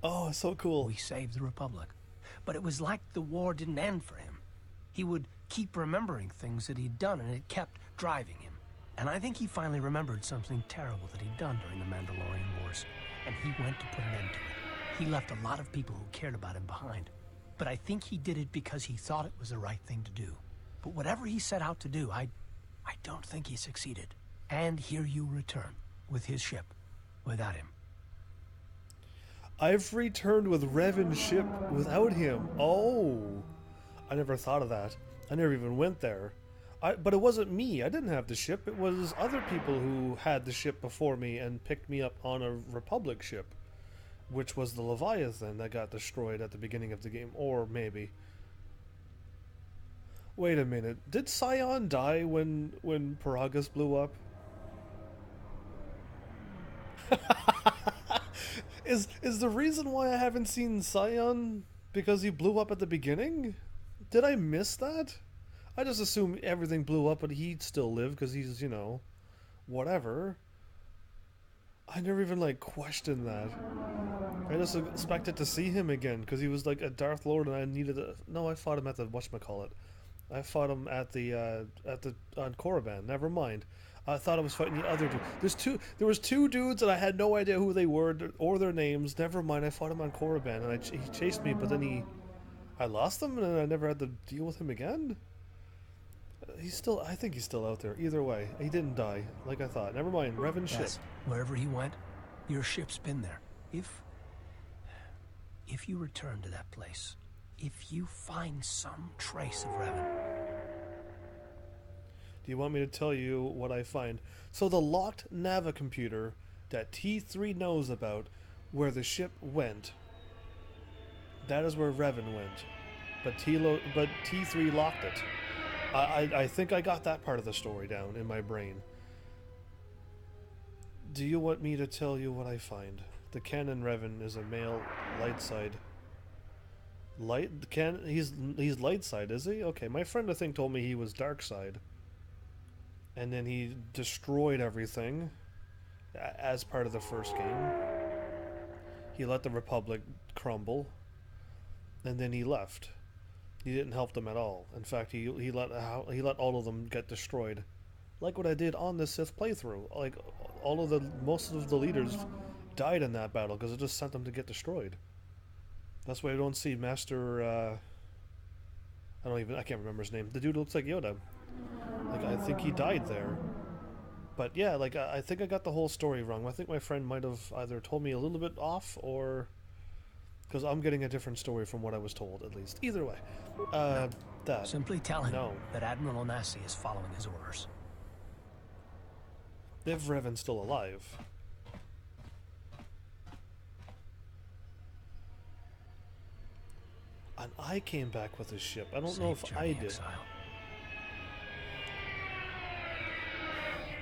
Speaker 1: Oh, so cool.
Speaker 5: We saved the Republic. But it was like the war didn't end for him. He would keep remembering things that he'd done, and it kept driving him. And I think he finally remembered something terrible that he'd done during the Mandalorian Wars, and he went to put an end to it. He left a lot of people who cared about him behind. But I think he did it because he thought it was the right thing to do. But whatever he set out to do, I don't think he succeeded. And here you return, with his ship, without him.
Speaker 1: I've returned with Revan's ship without him. Oh, I never thought of that. I never even went there. But it wasn't me. I didn't have the ship. It was other people who had the ship before me and picked me up on a Republic ship, which was the Leviathan that got destroyed at the beginning of the game. Or maybe. Wait a minute. Did Scion die when Paragus blew up? Is the reason why I haven't seen Scion because he blew up at the beginning? Did I miss that? I just assumed everything blew up but he'd still live because he's, you know, whatever. I never even, like, questioned that. I just expected to see him again because he was, like, a Darth Lord and I needed to... No, I fought him at the... whatchamacallit. I fought him at the on Korriban. Never mind. I thought I was fighting the other dude. There was two dudes and I had no idea who they were or their names. Never mind. I fought him on Korriban and he chased me, but then I lost him and I never had to deal with him again. I think he's still out there. Either way, he didn't die like I thought. Never mind. Revan's ship.
Speaker 5: Wherever he went, your ship's been there. If you return to that place, if you find some trace of Revan.
Speaker 1: Do you want me to tell you what I find? So the locked Nava computer that T3 knows about, where the ship went, that is where Revan went. But T3 locked it. I think I got that part of the story down in my brain. Do you want me to tell you what I find? The canon Revan is a male light side. He's light side, is he? Okay, my friend I think told me he was dark side. And then he destroyed everything as part of the first game. He let the Republic crumble, and then he left. He didn't help them at all. In fact, he let all of them get destroyed, like what I did on the Sith playthrough. Like most of the leaders died in that battle because it just sent them to get destroyed. That's why I don't see Master. I can't remember his name. The dude looks like Yoda. Like I think he died there. But yeah, like I think I got the whole story wrong. I think my friend might have either told me a little bit off, or because I'm getting a different story from what I was told, at least. Either way, that
Speaker 5: simply tell him that Admiral Onassi is following his orders.
Speaker 1: If Revan's still alive. And I came back with his ship. I don't know if I did.
Speaker 5: Exile.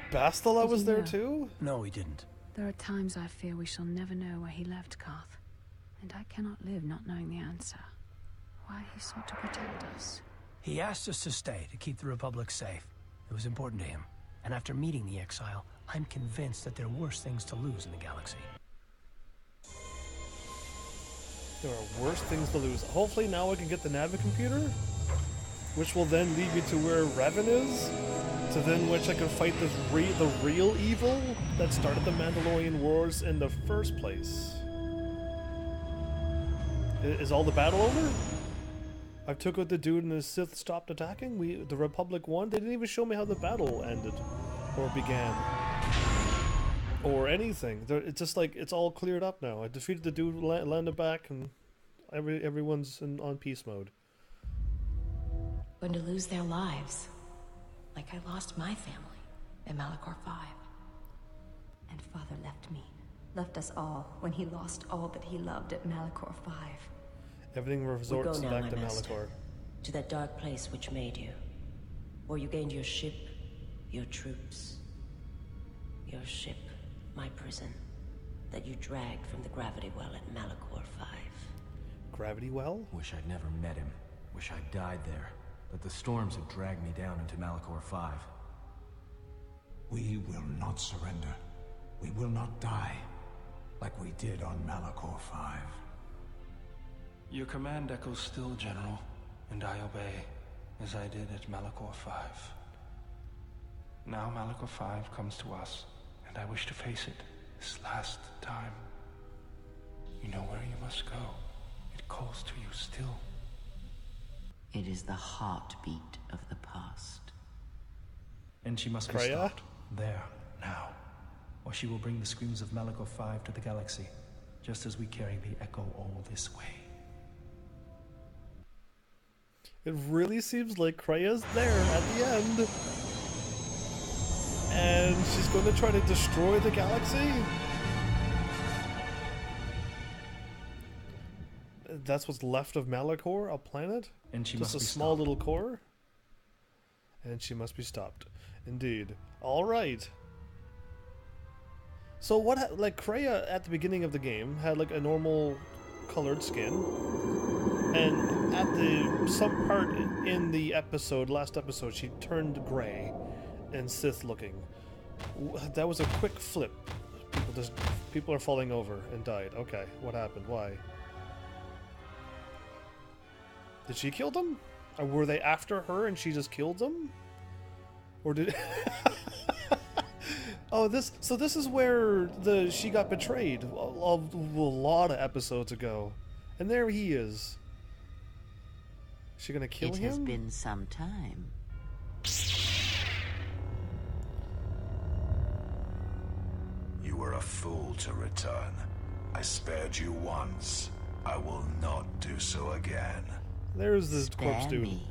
Speaker 1: Bastila was there too?
Speaker 5: No, he didn't.
Speaker 6: There are times I fear we shall never know where he left Karth. And I cannot live not knowing the answer. Why he sought to protect us.
Speaker 5: He asked us to stay to keep the Republic safe. It was important to him. And after meeting the exile, I'm convinced that there are worse things to lose in the galaxy.
Speaker 1: There are worse things to lose. Hopefully now I can get the Navicomputer, which will then lead me to where Revan is, to then which I can fight the real evil that started the Mandalorian Wars in the first place. Is all the battle over? I took out the dude and the Sith stopped attacking. The Republic won. They didn't even show me how the battle ended or began or anything. It's just like it's all cleared up now. I defeated the dude, landed back, and everyone's on peace mode.
Speaker 2: Going to lose their lives, like I lost my family in Malachor 5.
Speaker 7: And Father left us all when he lost all that he loved at Malachor 5.
Speaker 1: Everything resorts
Speaker 2: now,
Speaker 1: back to
Speaker 2: master,
Speaker 1: Malachor.
Speaker 2: to that dark place which made you, where you gained your ship, your troops, your ship, my prison, that you dragged from the gravity well at Malachor 5.
Speaker 1: Gravity well?
Speaker 8: Wish I'd never met him. Wish I'd died there. But the storms have dragged me down into Malachor 5.
Speaker 9: We will not surrender. We will not die, like we did on Malachor 5.
Speaker 10: Your command echoes still, General, and I obey, as I did at Malachor 5. Now Malachor 5 comes to us, and I wish to face it this last time. You know where you must go. It calls to you still.
Speaker 11: It is the heartbeat of the past.
Speaker 8: And she must be stopped there, now, or she will bring the screams of Malachor 5 to the galaxy, just as we carry the echo all this way.
Speaker 1: It really seems like Krea's there at the end. And she's going to try to destroy the galaxy? That's what's left of Malachor, a planet?
Speaker 8: And she
Speaker 1: just
Speaker 8: must
Speaker 1: a
Speaker 8: be
Speaker 1: small
Speaker 8: stopped.
Speaker 1: little core? And she must be stopped. Indeed. Alright. So what, like Kreia at the beginning of the game had like a normal colored skin. And at some part in the last episode, she turned gray and Sith looking. That was a quick flip. People are falling over and died. Okay, what happened? Why? Did she kill them? Or were they after her and she just killed them? Or did... Oh, this is where she got betrayed a lot of episodes ago. And there he is. Is she gonna kill him?
Speaker 11: It has been some time.
Speaker 12: You were a fool to return. I spared you once. I will not do so again.
Speaker 1: There's this corpse dude.
Speaker 11: Me?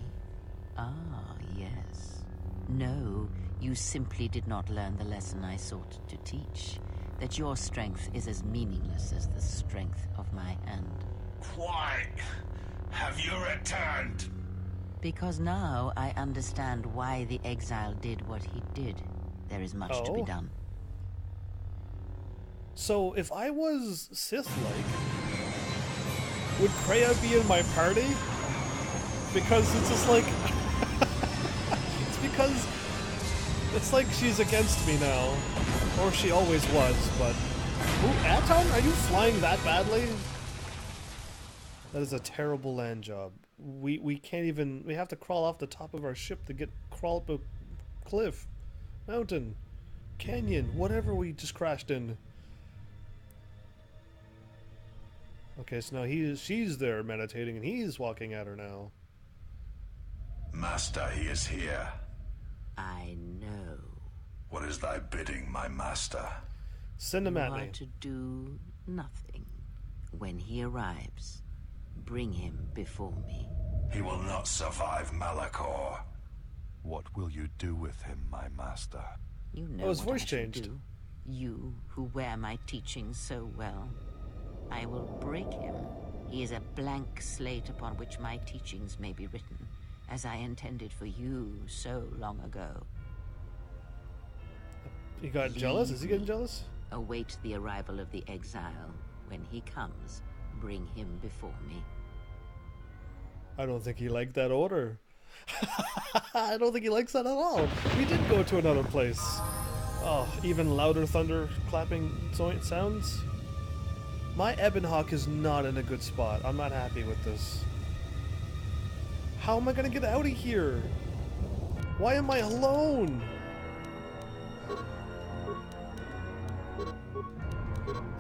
Speaker 11: Ah, yes. No, you simply did not learn the lesson I sought to teach. That your strength is as meaningless as the strength of my hand.
Speaker 12: Why have you returned?
Speaker 11: Because now I understand why the exile did what he did. There is much to be done.
Speaker 1: So if I was Sith-like, Would Kreia be in my party? Because it's just like... it's because... It's like she's against me now. Or she always was, but... Ooh, Aton? Are you flying that badly? That is a terrible land job. We can't even... We have to crawl off the top of our ship to crawl up a cliff. Mountain. Canyon. Whatever we just crashed in. Okay, so now she's there meditating and he's walking at her now.
Speaker 12: Master, he is here.
Speaker 11: I know.
Speaker 12: What is thy bidding, my master?
Speaker 1: Send him at me.
Speaker 11: You are to do nothing. When he arrives, bring him before me.
Speaker 12: He will not survive Malachor.
Speaker 13: What will you do with him, my master?
Speaker 11: You know
Speaker 1: his
Speaker 11: what
Speaker 1: voice
Speaker 11: I shall
Speaker 1: changed.
Speaker 11: do. You who wear my teachings so well. I will break him. He is a blank slate upon which my teachings may be written, as I intended for you so long ago.
Speaker 1: He got jealous? Is he getting jealous?
Speaker 11: Await the arrival of the exile. When he comes, bring him before me.
Speaker 1: I don't think he liked that order. I don't think he likes that at all. We did go to another place. Oh, even louder thunder clapping sounds. My Ebonhawk is not in a good spot. I'm not happy with this. How am I gonna get out of here? Why am I alone?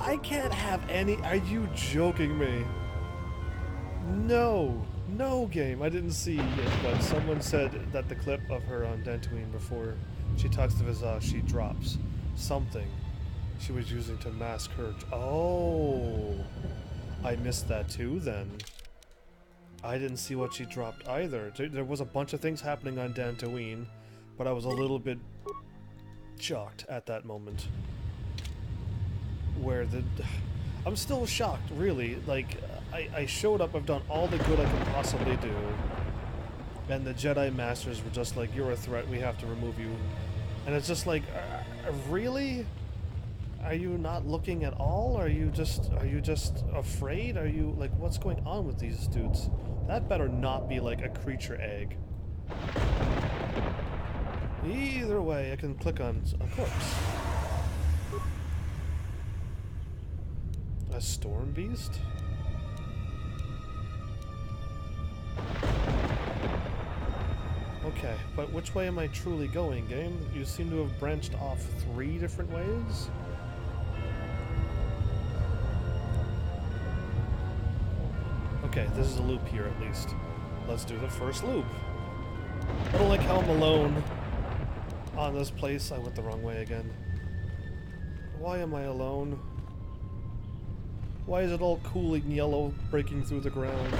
Speaker 1: I can't have any... Are you joking me? No. No, game. I didn't see it, but someone said that the clip of her on Dantooine before she talks to Vizah, she drops something she was using to mask her... Oh. I missed that too, then. I didn't see what she dropped either. There was a bunch of things happening on Dantooine, but I was a little bit shocked at that moment. Where the... I'm still shocked, really. Like, I showed up, I've done all the good I could possibly do, and the Jedi Masters were just like, you're a threat, we have to remove you. And it's just like, really? Are you not looking at all? Are you just afraid? Are you, like, what's going on with these dudes? That better not be like a creature egg. Either way, I can click on a corpse. A storm beast? Okay, but which way am I truly going, game? You seem to have branched off 3 different ways? Okay, this is a loop here at least. Let's do the first loop. I don't like how I'm alone on this place. I went the wrong way again. Why am I alone? Why is it all cooling yellow breaking through the ground?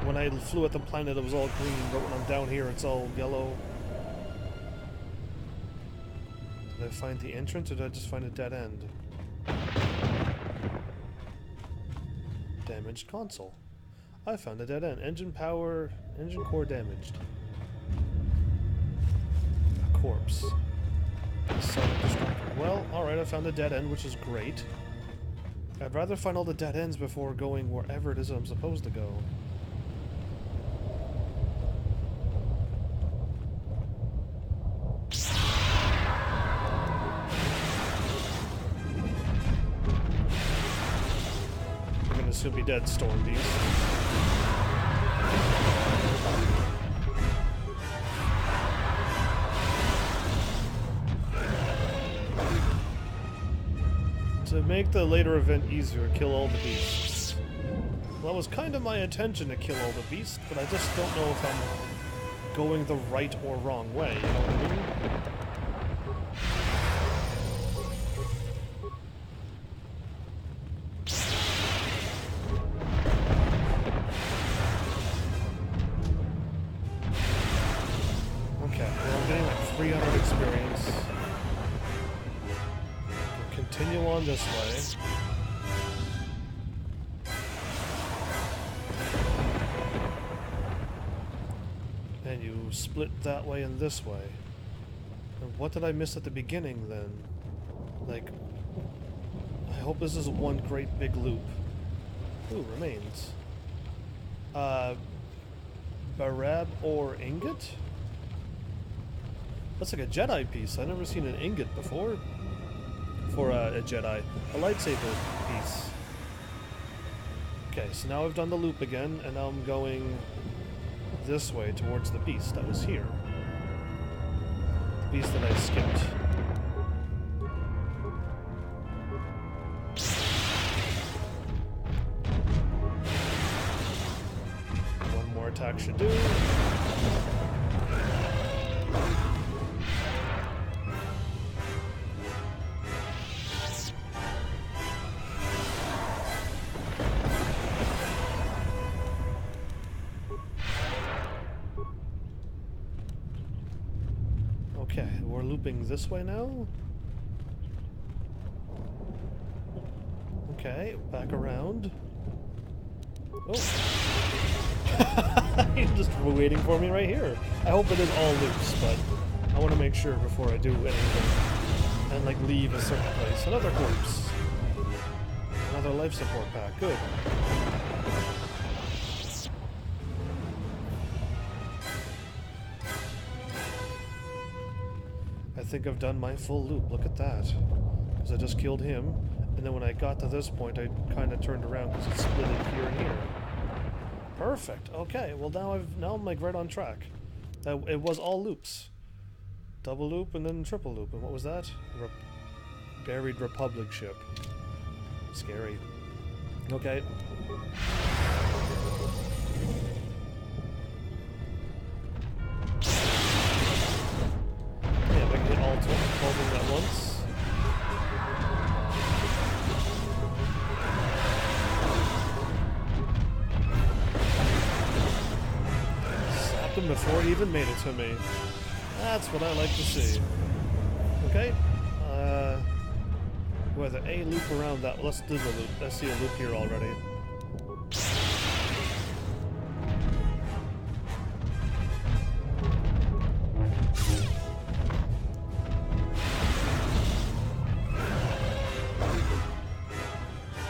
Speaker 1: When I flew at the planet it was all green, but when I'm down here it's all yellow. Did I find the entrance or did I just find a dead end? Damaged console. I found a dead end. Engine core damaged. A corpse. Well, alright, I found a dead end, which is great. I'd rather find all the dead ends before going wherever it is I'm supposed to go. You're gonna soon be dead, Storm Beast. To make the later event easier, kill all the beasts. Well, that was kind of my intention to kill all the beasts, but I just don't know if I'm going the right or wrong way, you know what I mean? Okay, well, I'm getting like 300 experience. Continue on this way. And you split that way and this way. And what did I miss at the beginning then? Like, I hope this is one great big loop. Ooh, remains. Barab or ingot? That's like a Jedi piece. I've never seen an ingot before. For a Jedi. A lightsaber piece. Okay, so now I've done the loop again, and now I'm going this way towards the beast that was here. The beast that I skipped. One more attack should do. Okay, we're looping this way now. Okay, back around. Oh. He's just waiting for me right here. I hope it is all loops, but I want to make sure before I do anything. And like leave a certain place. Another corpse. Another life support pack. Good. I think I've done my full loop. Look at that. Because I just killed him. And then when I got to this point, I kind of turned around because it split it here and here. Perfect. Okay. Well, now I'm like right on track. It was all loops. Double loop and then triple loop. And what was that? Buried Republic ship. Scary. Okay. Yeah, we can hit all 12 of them at once. Him before he even made it to me. That's what I like to see. Okay. Whether a loop around that. Let's do the loop. I see a loop here already.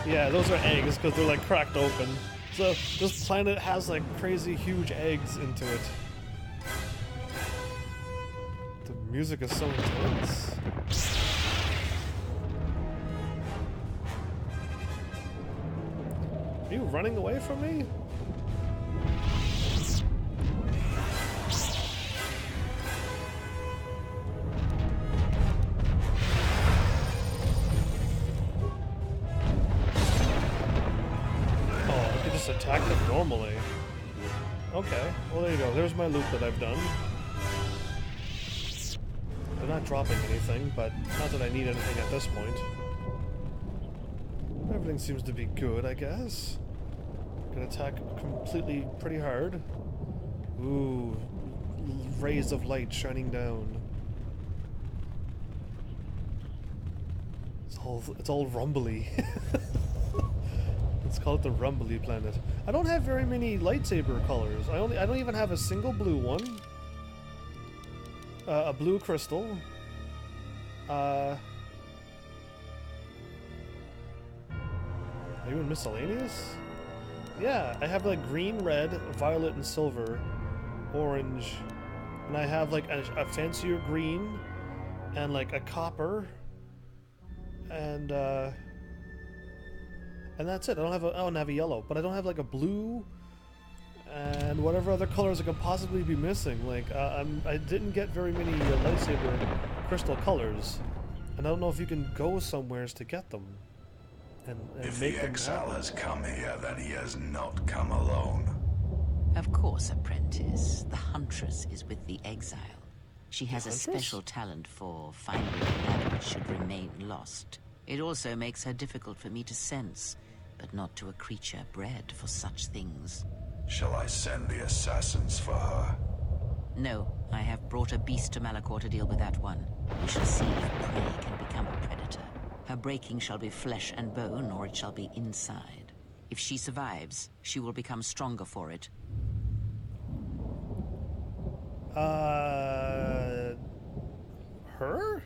Speaker 1: Yeah, those are eggs because they're like cracked open. So this planet has like crazy huge eggs into it. The music is so intense. Are you running away from me? Attack them normally. Okay, well there you go. There's my loop that I've done. They're not dropping anything, but not that I need anything at this point. Everything seems to be good, I guess. Can attack completely pretty hard. Ooh, rays of light shining down. It's all rumbly. Let's call it the Rumbly planet. I don't have very many lightsaber colors. I don't even have a single blue one. A blue crystal. Are you in miscellaneous? Yeah, I have like green, red, violet, and silver, orange, and I have like a fancier green, and like a copper, and that's it. I don't have a yellow, but I don't have like a blue and whatever other colors I could possibly be missing. Like I didn't get very many lightsaber crystal colors, and I don't know if you can go somewheres to get them. And
Speaker 12: if
Speaker 1: make
Speaker 12: the
Speaker 1: them
Speaker 12: exile has come here, then he has not come alone.
Speaker 11: Of course, apprentice. The Huntress is with the exile. She has a special talent for finding that which should remain lost. It also makes her difficult for me to sense, but not to a creature bred for such things.
Speaker 12: Shall I send the assassins for her?
Speaker 11: No, I have brought a beast to Malachor to deal with that one. We shall see if prey can become a predator. Her breaking shall be flesh and bone, or it shall be inside. If she survives, she will become stronger for it.
Speaker 1: Her?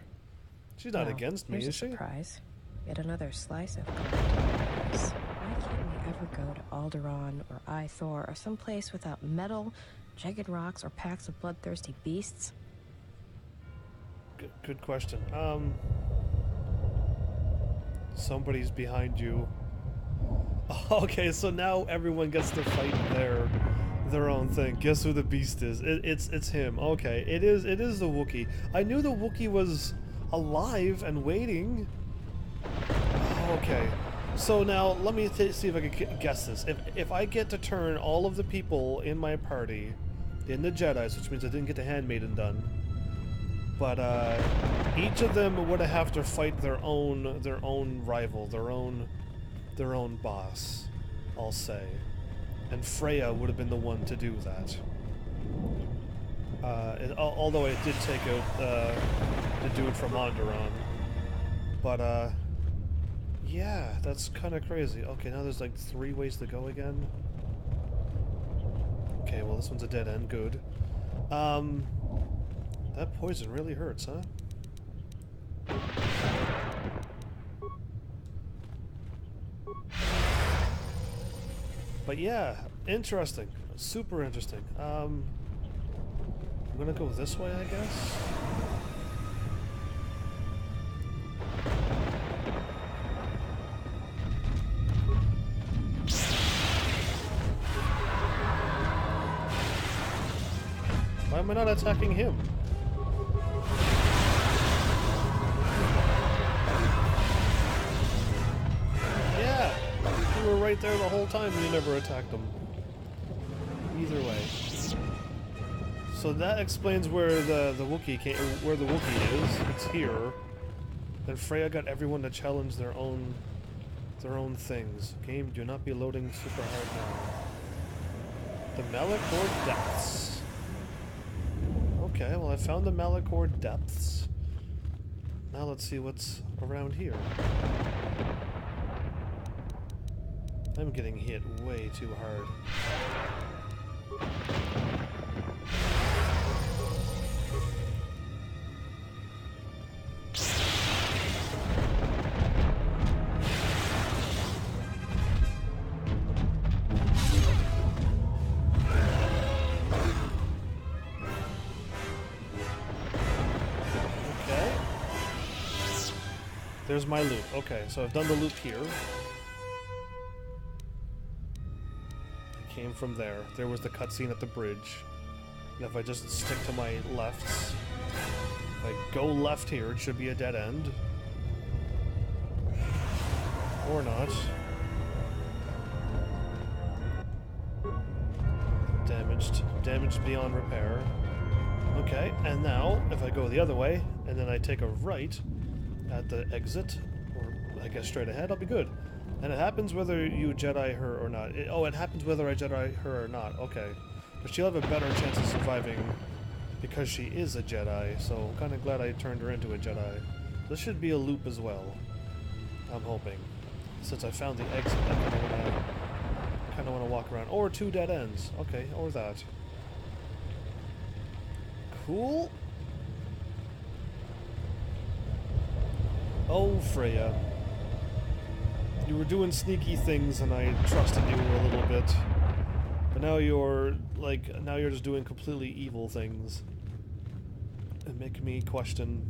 Speaker 1: She's not against me,
Speaker 14: here's
Speaker 1: is she?
Speaker 14: Surprise. Yet another slice of gold. Why can't we ever go to Alderaan or Ithor or someplace without metal, jagged rocks, or packs of bloodthirsty beasts?
Speaker 1: Good question. Somebody's behind you. Okay, so now everyone gets to fight their own thing. Guess who the beast is? It's him. Okay, it is the Wookiee. I knew the Wookiee was alive and waiting. Okay, so now let me see if I can guess this. If I get to turn all of the people in my party into Jedis, which means I didn't get the Handmaiden done, but each of them would have to fight their own rival, their own boss, I'll say. And Freya would have been the one to do that. Although it did take out the dude from Alderaan. But yeah, that's kind of crazy. Okay, now there's like 3 ways to go again. Okay, well this one's a dead end. Good. That poison really hurts, huh? But yeah, interesting. Super interesting. I'm gonna go this way, I guess. Why am I not attacking him? Yeah, you were right there the whole time and you never attacked him. Either way. So that explains where the Wookiee came, where the Wookiee is. It's here. Then Freya got everyone to challenge their own things. Game, do not be loading super hard now. The Malachor Depths. Okay, well I found the Malachor Depths. Now let's see what's around here. I'm getting hit way too hard. There's my loop. Okay, so I've done the loop here. I came from there. There was the cutscene at the bridge. And if I just stick to my lefts, if I go left here, it should be a dead end. Or not. Damaged beyond repair. Okay, and now, if I go the other way, and then I take a right at the exit, or I guess straight ahead, I'll be good. And it happens whether you Jedi her or not. It happens whether I Jedi her or not. Okay. But she'll have a better chance of surviving because she is a Jedi, so I'm kind of glad I turned her into a Jedi. This should be a loop as well, I'm hoping. Since I found the exit, I kind of want to walk around. Or 2 dead ends. Okay, or that. Cool. Oh, Freya. You were doing sneaky things and I trusted you a little bit. But now you're, just doing completely evil things. And make me question.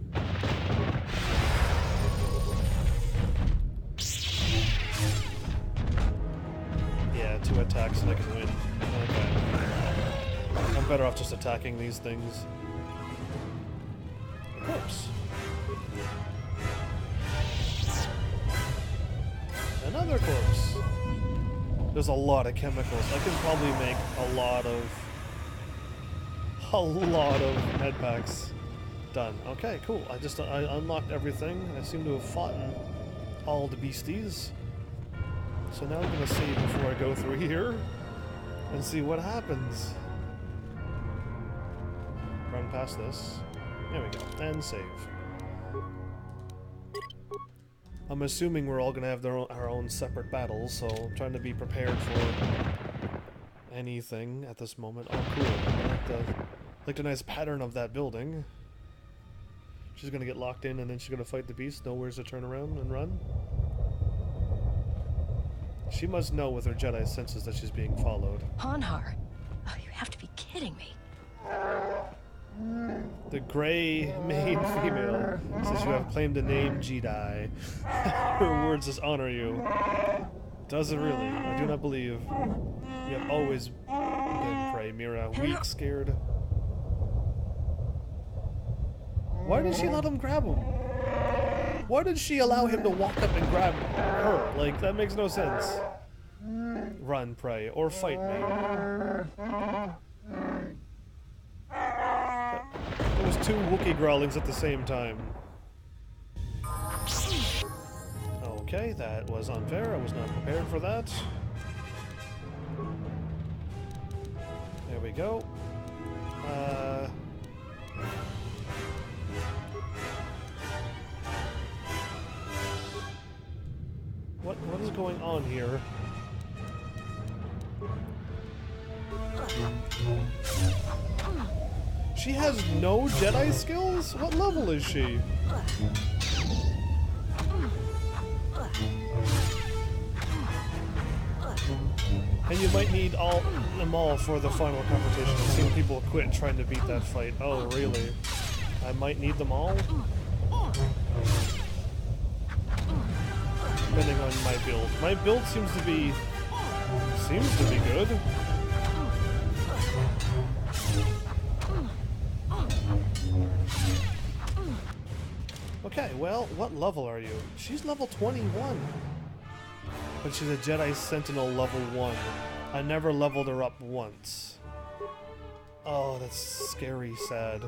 Speaker 1: Yeah, 2 attacks and I can win. Okay. I'm better off just attacking these things. Of course. Another corpse. There's a lot of chemicals. I can probably make a lot of med packs done. Okay, cool. I unlocked everything. I seem to have fought all the beasties. So now I'm gonna save before I go through here and see what happens. Run past this. There we go. And save. I'm assuming we're all gonna have our own separate battles, so I'm trying to be prepared for anything at this moment. Oh, cool. I like the nice pattern of that building. She's gonna get locked in and then she's gonna fight the beast. Nowhere's to turn around and run. She must know with her Jedi senses that she's being followed.
Speaker 14: Hanhar? Oh, you have to be kidding me.
Speaker 1: The gray main female says you have claimed the name Jedi. Her words dishonor you. Does it really? I do not believe. You have always been prey, Mira. Weak, scared. Why did she let him grab him? Why did she allow him to walk up and grab her? Like, that makes no sense. Run, prey, or fight me. There was 2 Wookiee growlings at the same time. Okay, that was unfair. I was not prepared for that. There we go. What is going on here? She has no Jedi skills? What level is she? And you might need them all for the final confrontation. I've seen people quit trying to beat that fight. Oh, really? I might need them all? Depending on my build. My build seems to be good. Okay, well, what level are you? She's level 21. But she's a Jedi Sentinel level 1. I never leveled her up once. Oh, that's scary sad.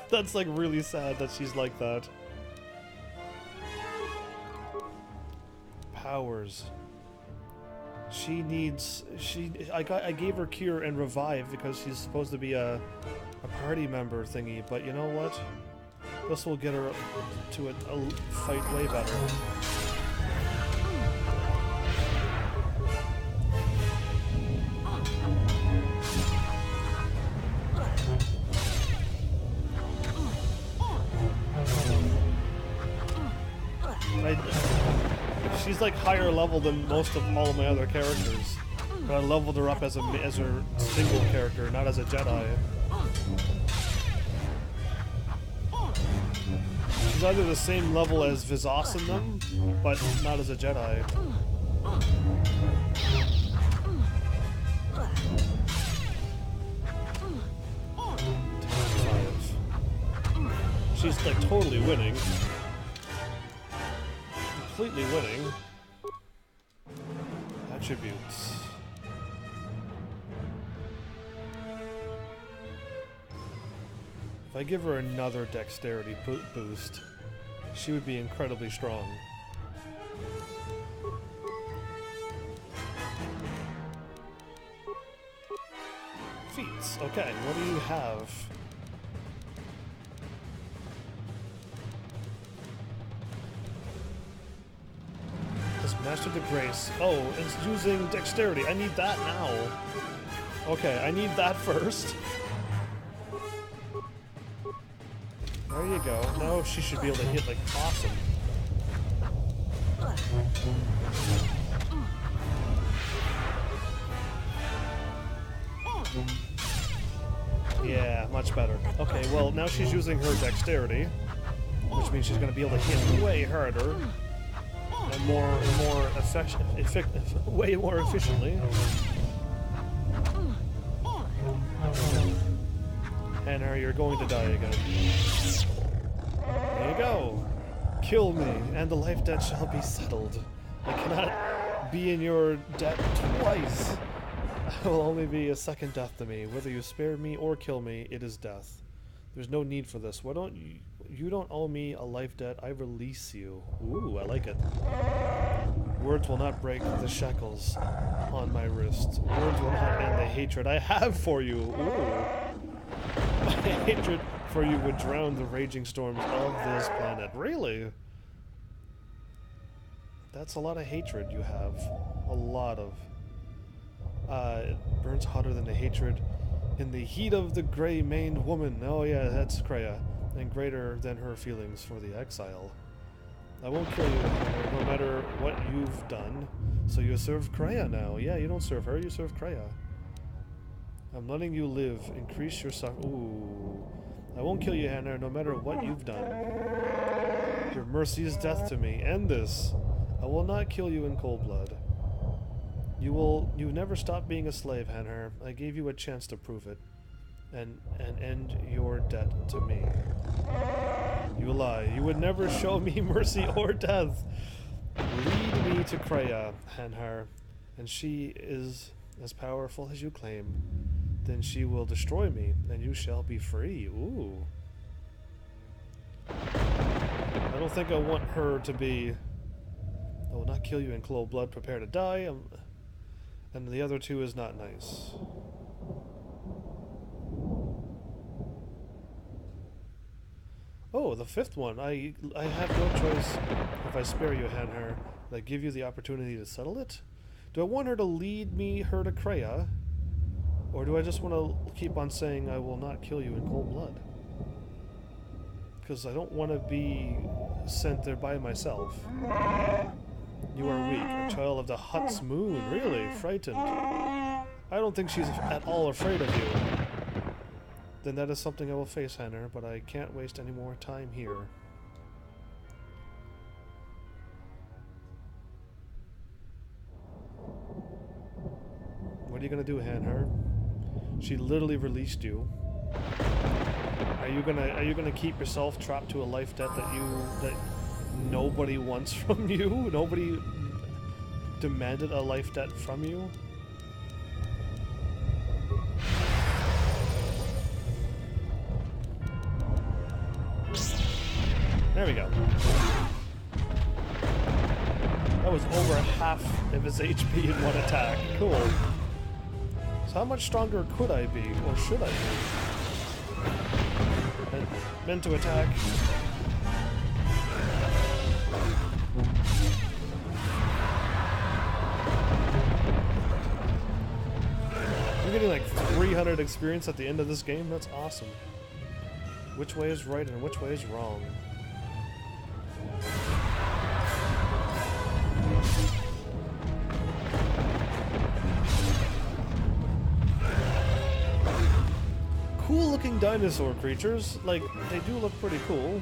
Speaker 1: That's like really sad that she's like that. Powers. I gave her Cure and Revive because she's supposed to be a party member thingy, but you know what? This will get her to a fight way better. She's like higher level than most of all of my other characters, but I leveled her up as her single character, not as a Jedi. She's either the same level as Vizas in them, but not as a Jedi. She's like totally winning. Completely winning. Attributes. If I give her another dexterity boost, she would be incredibly strong. Feats. Okay, what do you have? Master the Grace. Oh, it's using dexterity. I need that now. Okay, I need that first. There you go. Now she should be able to hit like awesome. Yeah, much better. Okay, well now she's using her dexterity, which means she's going to be able to hit way harder. And way more efficiently. And you're going to die again. There you go. Kill me, and the life debt shall be settled. I cannot be in your debt twice. I will only be a second death to me. Whether you spare me or kill me, it is death. There's no need for this. Why don't you... You don't owe me a life debt. I release you. Ooh, I like it. Words will not break the shackles on my wrist. Words will not end the hatred I have for you. Ooh. My hatred for you would drown the raging storms of this planet. Really? That's a lot of hatred you have. A lot of. It burns hotter than the hatred in the heat of the gray-maned woman. Oh yeah, that's Kreia. And greater than her feelings for the exile. I won't kill you, no matter what you've done. So you serve Kreia now. Yeah, you don't serve her, you serve Kreia. I'm letting you live. Increase your suffering. Ooh. I won't kill you, Hannah, no matter what you've done. Your mercy is death to me. End this. I will not kill you in cold blood. You never stop being a slave, Hannah. I gave you a chance to prove it. And end your debt to me. You lie. You would never show me mercy or death. Lead me to Kreia, Hannah, and she is as powerful as you claim. Then she will destroy me, and you shall be free. Ooh. I don't think I want her to be... I will not kill you in cold blood. Prepare to die. And the other two is not nice. Oh, the fifth one. I have no choice if I spare you, Hannah. I give you the opportunity to settle it? Do I want her to lead her to Kreia? Or do I just want to keep on saying I will not kill you in cold blood? Because I don't want to be sent there by myself. You are weak, a child of the Hutt's moon. Really? Frightened. I don't think she's at all afraid of you. Then that is something I will face, Hannah, but I can't waste any more time here. What are you gonna do, Hannah? She literally released you. Are you gonna keep yourself trapped to a life debt that nobody wants from you? Nobody demanded a life debt from you? There we go. That was over half of his HP in one attack. Cool. So how much stronger could I be, or should I be? And meant to attack. I'm getting like 300 experience at the end of this game. That's awesome. Which way is right and which way is wrong? Cool looking dinosaur creatures. Like, they do look pretty cool.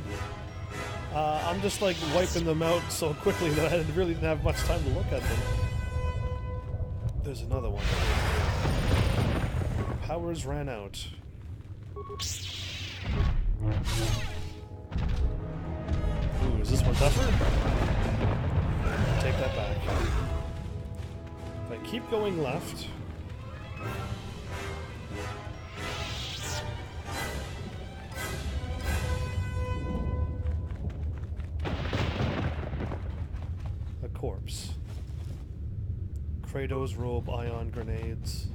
Speaker 1: I'm just like wiping them out so quickly that I really didn't have much time to look at them. There's another one. Powers ran out. Ooh, is this one tougher? Take that back. If I keep going left... A corpse. Kratos robe, ion grenades.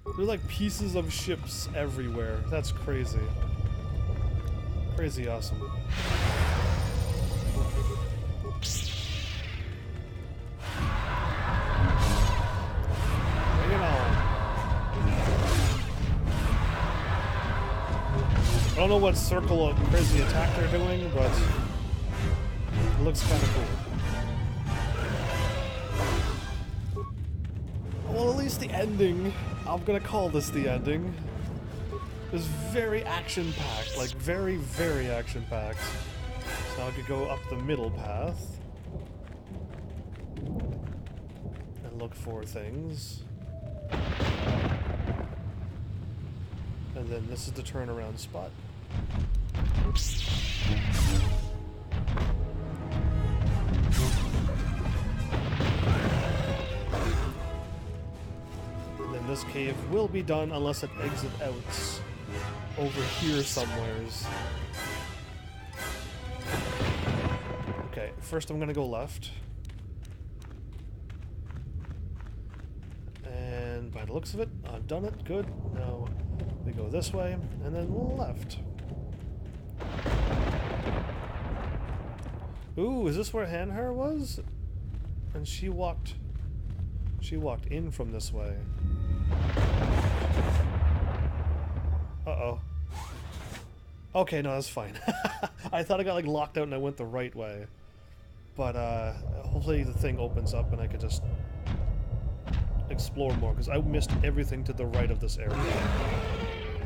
Speaker 1: There are like pieces of ships everywhere. That's crazy. Crazy awesome. Bring it on. I don't know what circle of crazy attack they're doing, but it looks kind of cool. Well, at least the ending. I'm gonna call this the ending. It was very action-packed, like very, very action-packed. So now I could go up the middle path and look for things. And then this is the turnaround spot. This cave will be done unless it exit out over here somewheres. Okay, first I'm gonna go left. And by the looks of it, I've done it. Good. Now we go this way and then left. Ooh, is this where Hanhar was? And she walked in from this way. Uh-oh. Okay, no, that's fine. I thought I got like locked out and I went the right way. But hopefully the thing opens up and I could just explore more, because I missed everything to the right of this area.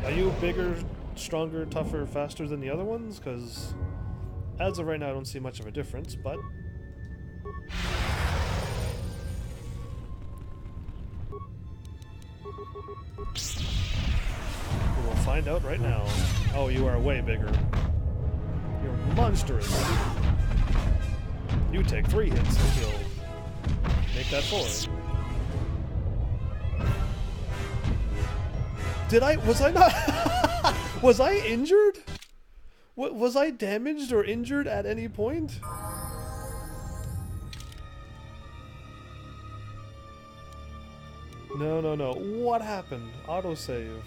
Speaker 1: Are you bigger, stronger, tougher, faster than the other ones? Because as of right now I don't see much of a difference, but... we'll find out right now. Oh, you are way bigger. You're monstrous. You take 3 hits to kill. Make that 4. Was I not... was I injured? Was I damaged or injured at any point? No. What happened? Autosave.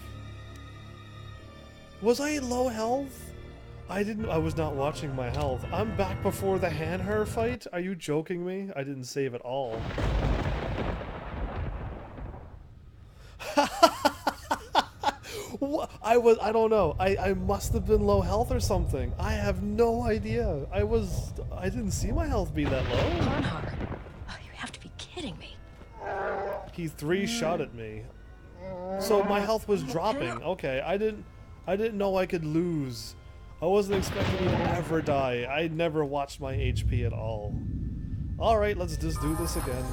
Speaker 1: Was I low health? I was not watching my health. I'm back before the Hanher fight? Are you joking me? I didn't save at all. I don't know. I must have been low health or something. I have no idea. I didn't see my health be that low.
Speaker 14: Hanher. Oh, you have to be kidding me.
Speaker 1: He 3-shot at me. So my health was dropping. Okay, I didn't know I could lose. I wasn't expecting to ever die. I never watched my HP at all. Alright, let's just do this again.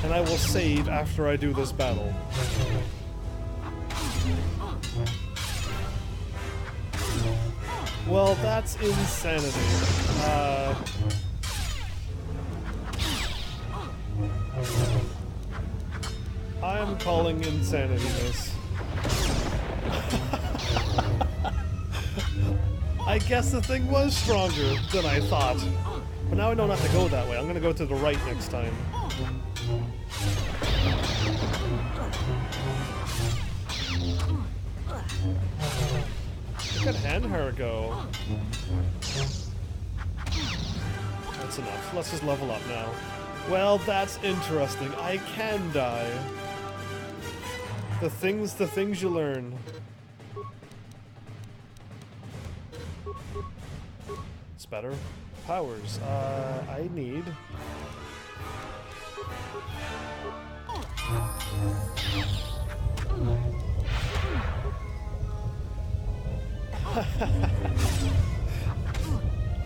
Speaker 1: And I will save after I do this battle. Well, that's insanity. I am calling insanity this. I guess the thing was stronger than I thought. But now I don't have to go that way. I'm gonna go to the right next time. Look at Hanher go. That's enough. Let's just level up now. Well, that's interesting. I can die. The things you learn. It's better. Powers. I need...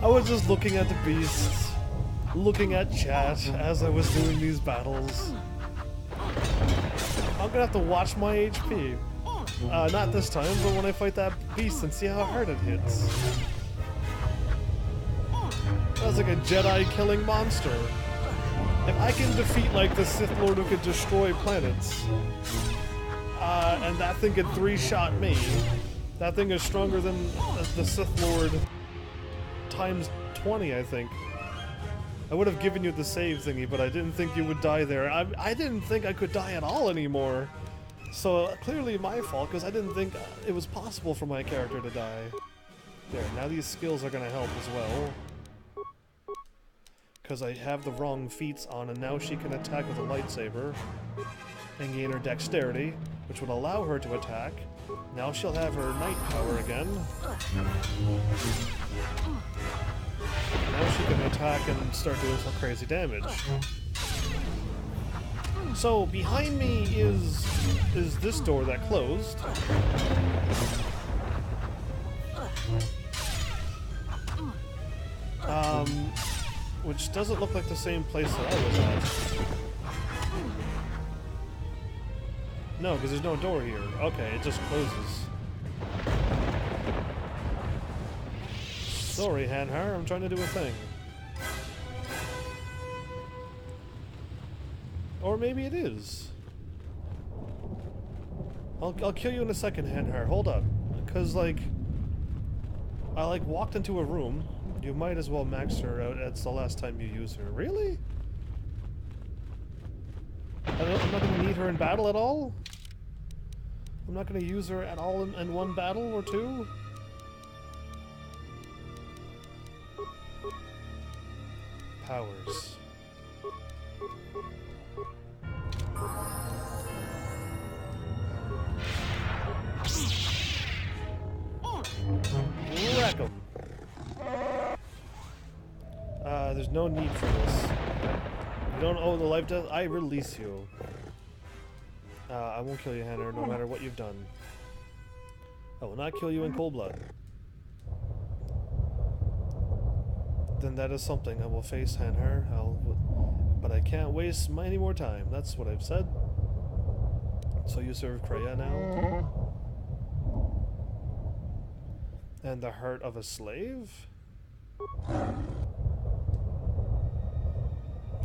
Speaker 1: I was just looking at the beasts, looking at chat as I was doing these battles. I'm gonna have to watch my HP. Not this time, but when I fight that beast and see how hard it hits. That's like a Jedi killing monster. If I can defeat like the Sith Lord who could destroy planets, and that thing could 3-shot me, that thing is stronger than the Sith Lord times 20, I think. I would have given you the save thingy, but I didn't think you would die there. I didn't think I could die at all anymore. So clearly my fault, because I didn't think it was possible for my character to die. There, now these skills are going to help as well. Because I have the wrong feats on, and now she can attack with a lightsaber and gain her dexterity, which would allow her to attack. Now she'll have her night power again. Now she can attack and start doing some crazy damage. So behind me is this door that closed. Which doesn't look like the same place that I was at. No, because there's no door here. Okay, it just closes. Sorry, Hanher, I'm trying to do a thing. Or maybe it is. I'll kill you in a second, Hanher. Hold up. Because, like... I, like, walked into a room. You might as well max her out. It's the last time you use her. Really? I'm not going to need her in battle at all? I'm not going to use her at all in one battle or two? Powers. no need for this. You don't owe the life death. I release you. I won't kill you, Hannah, no matter what you've done. I will not kill you in cold blood. Then that is something I will face, Hannah. But I can't waste any more time. That's what I've said. So you serve Kreia now? And the heart of a slave?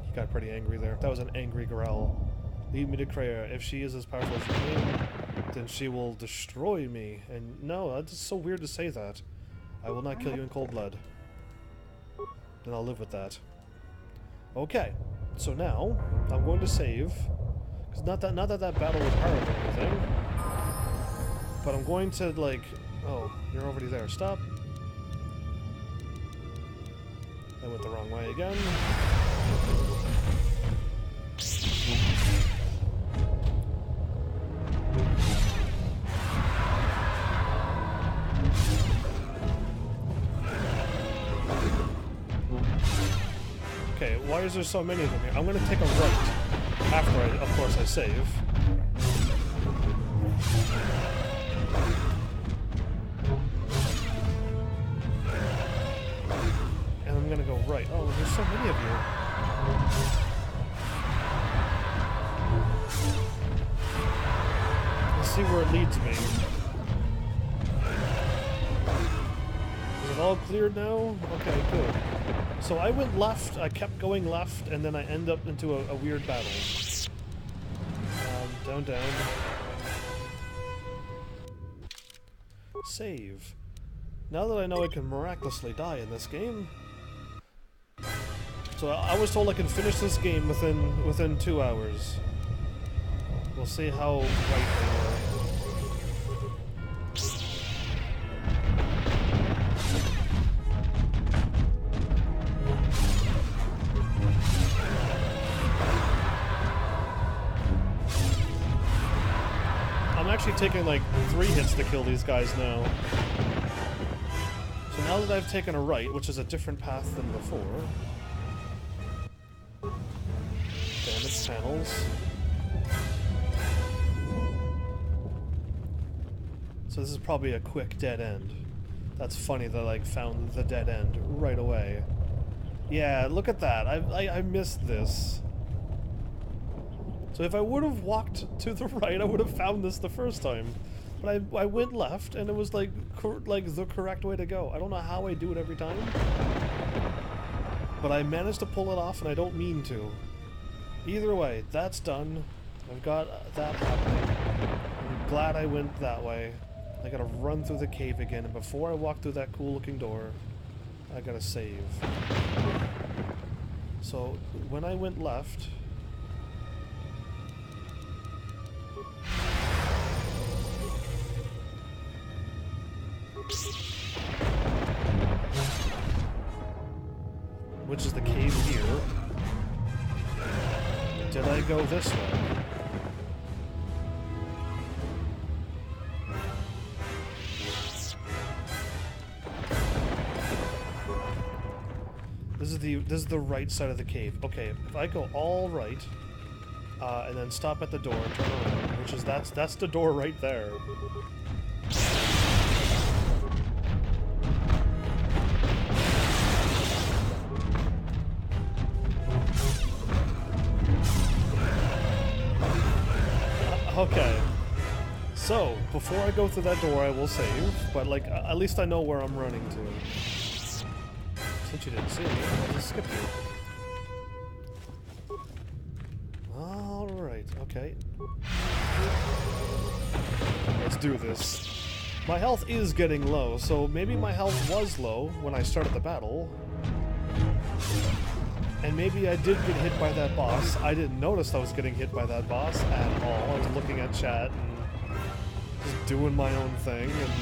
Speaker 1: He got pretty angry there. That was an angry growl. Lead me to Kreia. If she is as powerful as you claim, then she will destroy me. And no, that's so weird to say that. I will not kill you in cold blood. Then I'll live with that. Okay, so now I'm going to save. Cause not that that battle was hard or anything. But I'm going to like. Oh, you're already there. Stop. I went the wrong way again. Okay, why is there so many of them here? I'm gonna take a right after of course, I save. And I'm gonna go right. Oh, there's so many of you. Let's see where it leads me. Is it all cleared now? Okay, good. So I went left, I kept going left, and then I end up into a weird battle. Down, down. Save. Now that I know I can miraculously die in this game. So I was told I can finish this game within 2 hours. We'll see how right they were. Actually taking like 3 hits to kill these guys now. So now that I've taken a right, which is a different path than before. Damaged panels. So this is probably a quick dead end. That's funny that I like found the dead end right away. Yeah, look at that. I missed this. So if I would have walked to the right, I would have found this the first time. But I went left, and it was like the correct way to go. I don't know how I do it every time. But I managed to pull it off, and I don't mean to. Either way, that's done. I've got that happening. I'm glad I went that way. I gotta run through the cave again, and before I walk through that cool-looking door, I gotta save. So when I went left... which is the cave here. Did I go this way? This is the right side of the cave. Okay, if I go all right, and then stop at the door and turn around, which is that's the door right there. Okay, so before I go through that door I will save, but like at least I know where I'm running to. Since you didn't see me, I'll just skip you. Alright, okay. Let's do this. My health is getting low, so maybe my health was low when I started the battle. And maybe I did get hit by that boss. I didn't notice I was getting hit by that boss at all. I was looking at chat and just doing my own thing and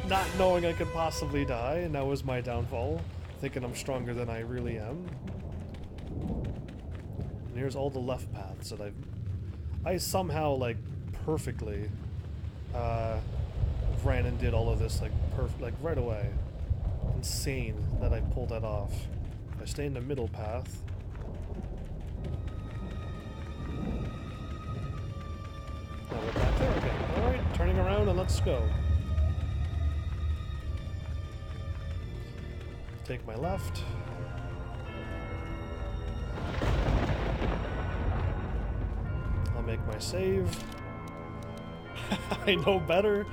Speaker 1: not knowing I could possibly die, and that was my downfall. Thinking I'm stronger than I really am. And here's all the left paths that I somehow like perfectly ran and did all of this like right away. insane that I pulled that off. If I stay in the middle path. Now we're back there again. Alright, turning around and let's go. Take my left. I'll make my save. I know better.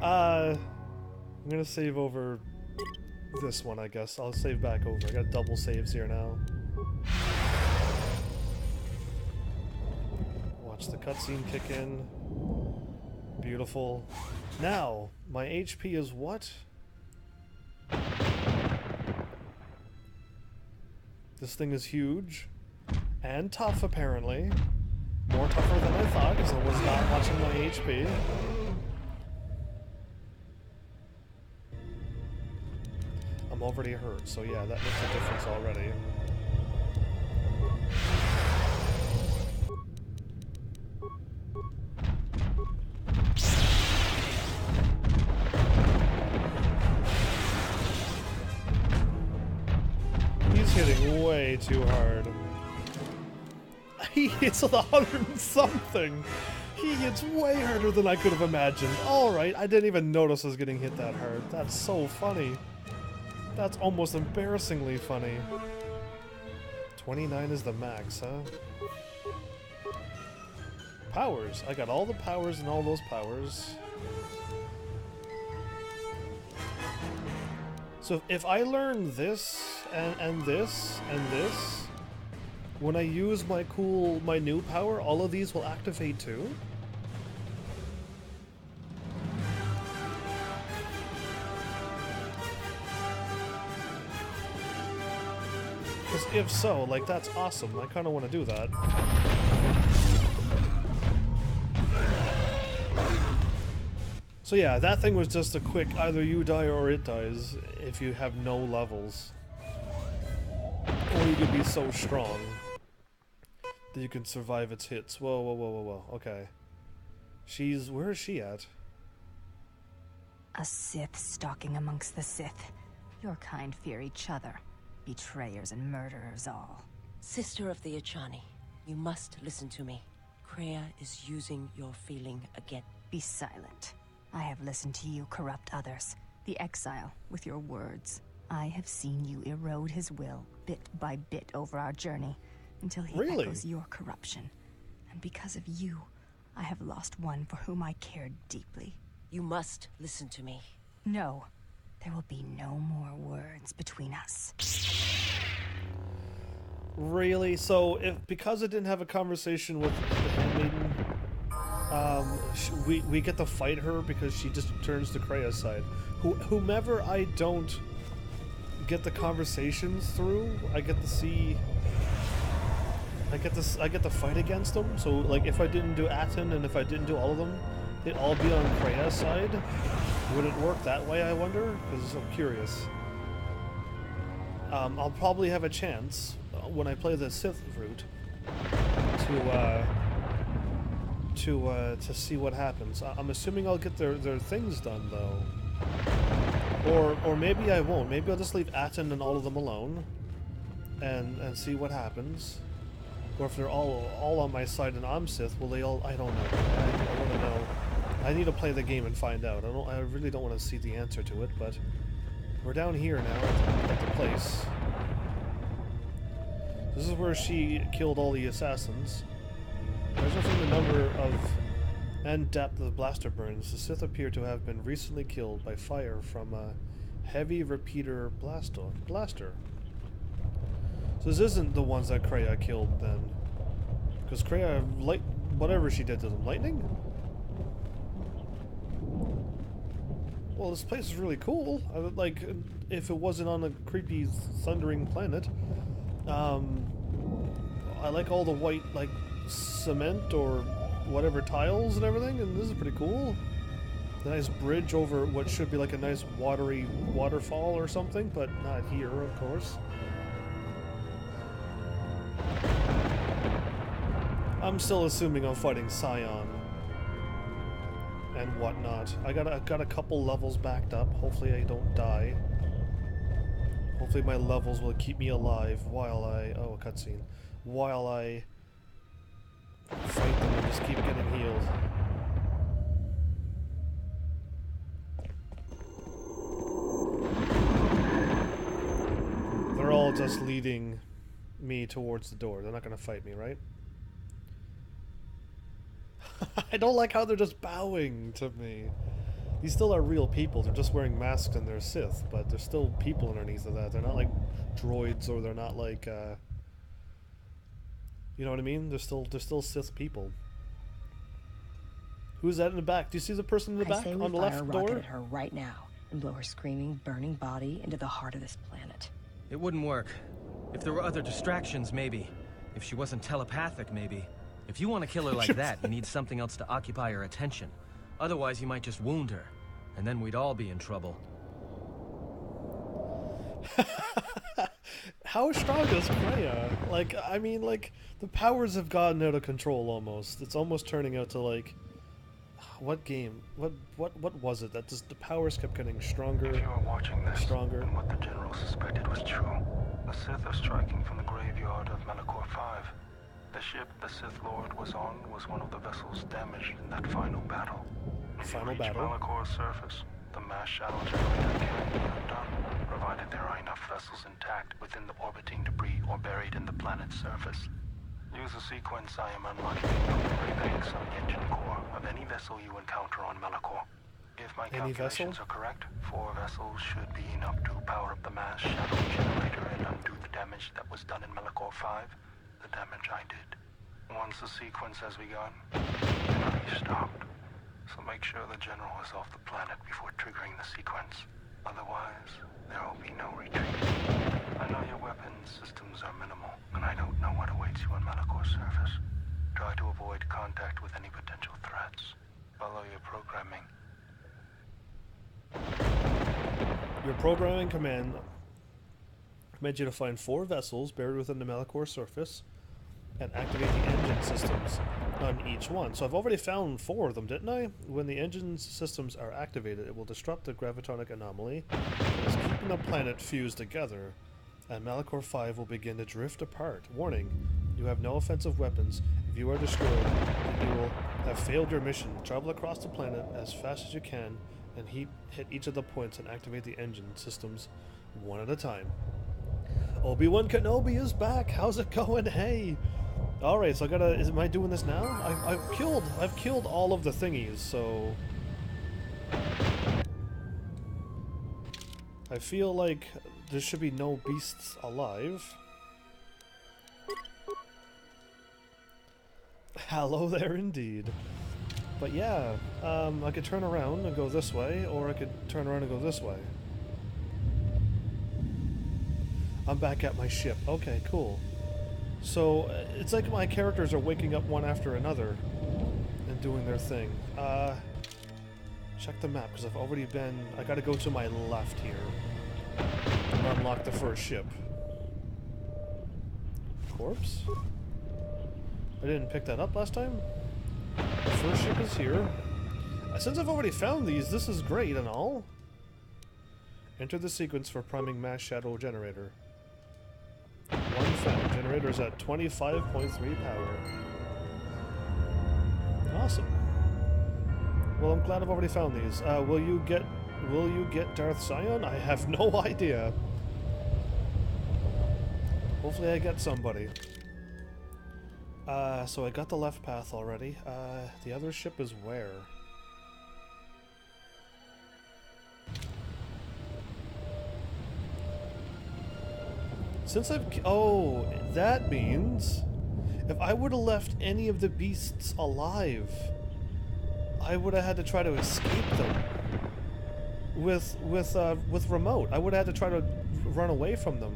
Speaker 1: I'm gonna save over this one, I guess. I'll save back over. I got double saves here now. Watch the cutscene kick in. Beautiful. Now, my HP is what? This thing is huge. And tough, apparently. More tougher than I thought, because I was not watching my HP. I'm already hurt, so yeah, that makes a difference already. He's hitting way too hard. He hits with 100 and something. He hits way harder than I could have imagined. Alright, I didn't even notice I was getting hit that hard. That's so funny. That's almost embarrassingly funny. 29 is the max, huh? Powers. I got all the powers and all those powers. So if I learn this, and this, and this, when I use my new power, all of these will activate too? Because if so, like, that's awesome. I kind of want to do that. So yeah, that thing was just a quick, either you die or it dies if you have no levels. Or you could be so strong that you can survive its hits. Whoa, whoa, whoa, whoa, whoa. Okay. Where is she at?
Speaker 7: A Sith stalking amongst the Sith. Your kind fear each other. Betrayers and murderers all.
Speaker 2: Sister of the Achani, you must listen to me. Kreia is using your feeling again.
Speaker 7: Be silent. I have listened to you corrupt others. The exile, with your words. I have seen you erode his will, bit by bit over our journey, until he echoes your corruption. And because of you, I have lost one for whom I cared deeply.
Speaker 2: You must listen to me.
Speaker 7: No. There will be no more words between us.
Speaker 1: Really? So, because I didn't have a conversation with the handmaiden, we get to fight her because she just turns to Kreia's side. Whomever I don't get the conversations through, I get to see. I get to fight against them. So, like, if I didn't do Aten and if I didn't do all of them, they'd all be on Kreia's side. Would it work that way, I wonder? Because I'm curious. I'll probably have a chance when I play the Sith route to see what happens. I'm assuming I'll get their things done though, or maybe I won't. Maybe I'll just leave Aten and all of them alone, and see what happens. Or if they're all on my side and I'm Sith, will they all? I don't know. I want to know. I need to play the game and find out. I really don't want to see the answer to it, but we're down here now at the place. This is where she killed all the assassins. Measuring the number of and depth of blaster burns, the Sith appear to have been recently killed by fire from a heavy repeater blaster. So this isn't the ones that Kreia killed then, because Kreia whatever she did to them, lightning. Well, this place is really cool. I would like if it wasn't on a creepy thundering planet. I like all the white like cement or whatever tiles and everything, and this is pretty cool. The nice bridge over what should be like a nice watery waterfall or something, but not here, of course. I'm still assuming I'm fighting Scion and whatnot. I got a couple levels backed up. Hopefully I don't die. Hopefully my levels will keep me alive while I... Oh, a cutscene. While I fight them and just keep getting healed. They're all just leading me towards the door. They're not going to fight me, right? I don't like how they're just bowing to me. These still are real people. They're just wearing masks and they're Sith, but there's still people underneath of that. They're not like droids, or they're not like, you know what I mean? They're still Sith people. Who's that in the back? Do you see the person in the back on the left door?
Speaker 14: I say we fire a rocket at her right now and blow her screaming, burning body into the heart of this planet.
Speaker 15: It wouldn't work. If there were other distractions, maybe. If she wasn't telepathic, maybe. If you want to kill her like that, you need something else to occupy her attention. Otherwise, you might just wound her, and then we'd all be in trouble.
Speaker 1: How strong is Freya? Like, I mean, like, the powers have gotten out of control almost. It's almost turning out to, like... What game? What was it? That just, the powers kept getting stronger,
Speaker 10: if you are watching this,
Speaker 1: stronger.
Speaker 10: And what the General suspected was true. The Sith are striking from the graveyard of Malachor 5. The ship the Sith Lord was on was one of the vessels damaged in that final battle. If you reach Malachor's surface, the mass shadow generator can be undone, provided there are enough vessels intact within the orbiting debris or buried in the planet's surface. Use the sequence I am unlocking from the memory banks on the engine core of any vessel you encounter on Malachor. If my calculations are correct, 4 vessels should be enough to power up the mass shadow generator and undo the damage that was done in Malachor 5. The damage I did. Once the sequence has begun, it cannot be stopped. So make sure the General is off the planet before triggering the sequence. Otherwise, there will be no retreat. I know your weapons systems are minimal, and I don't know what awaits you on Malachor's surface. Try to avoid contact with any potential threats. Follow your programming.
Speaker 1: Your programming command commands you to find 4 vessels buried within the Malachor surface and activate the engine systems on each one. So I've already found 4 of them, didn't I? When the engine systems are activated, it will disrupt the gravitonic anomaly that is keeping the planet fused together, and Malachor 5 will begin to drift apart. Warning, you have no offensive weapons. If you are destroyed, then you will have failed your mission. Travel across the planet as fast as you can and hit each of the points and activate the engine systems one at a time. Obi-Wan Kenobi is back. How's it going? Hey. All right, so I gotta. Am I doing this now? I've killed all of the thingies, so I feel like there should be no beasts alive. Hello there, indeed. But yeah, I could turn around and go this way, or I could turn around and go this way. I'm back at my ship. Okay, cool. So, it's like my characters are waking up one after another and doing their thing. Check the map, because I've already been... I gotta go to my left here and unlock the first ship. Corpse? I didn't pick that up last time? The first ship is here. Since I've already found these, this is great and all. Enter the sequence for priming mass shadow generator. 1 found. Generator is at 25.3 power. Awesome. Well, I'm glad I've already found these. Will you get Darth Sion? I have no idea. Hopefully I get somebody. So I got the left path already. The other ship is where? Since I've... Oh, that means if I would have left any of the beasts alive, I would have had to try to escape them with remote. I would have had to try to run away from them.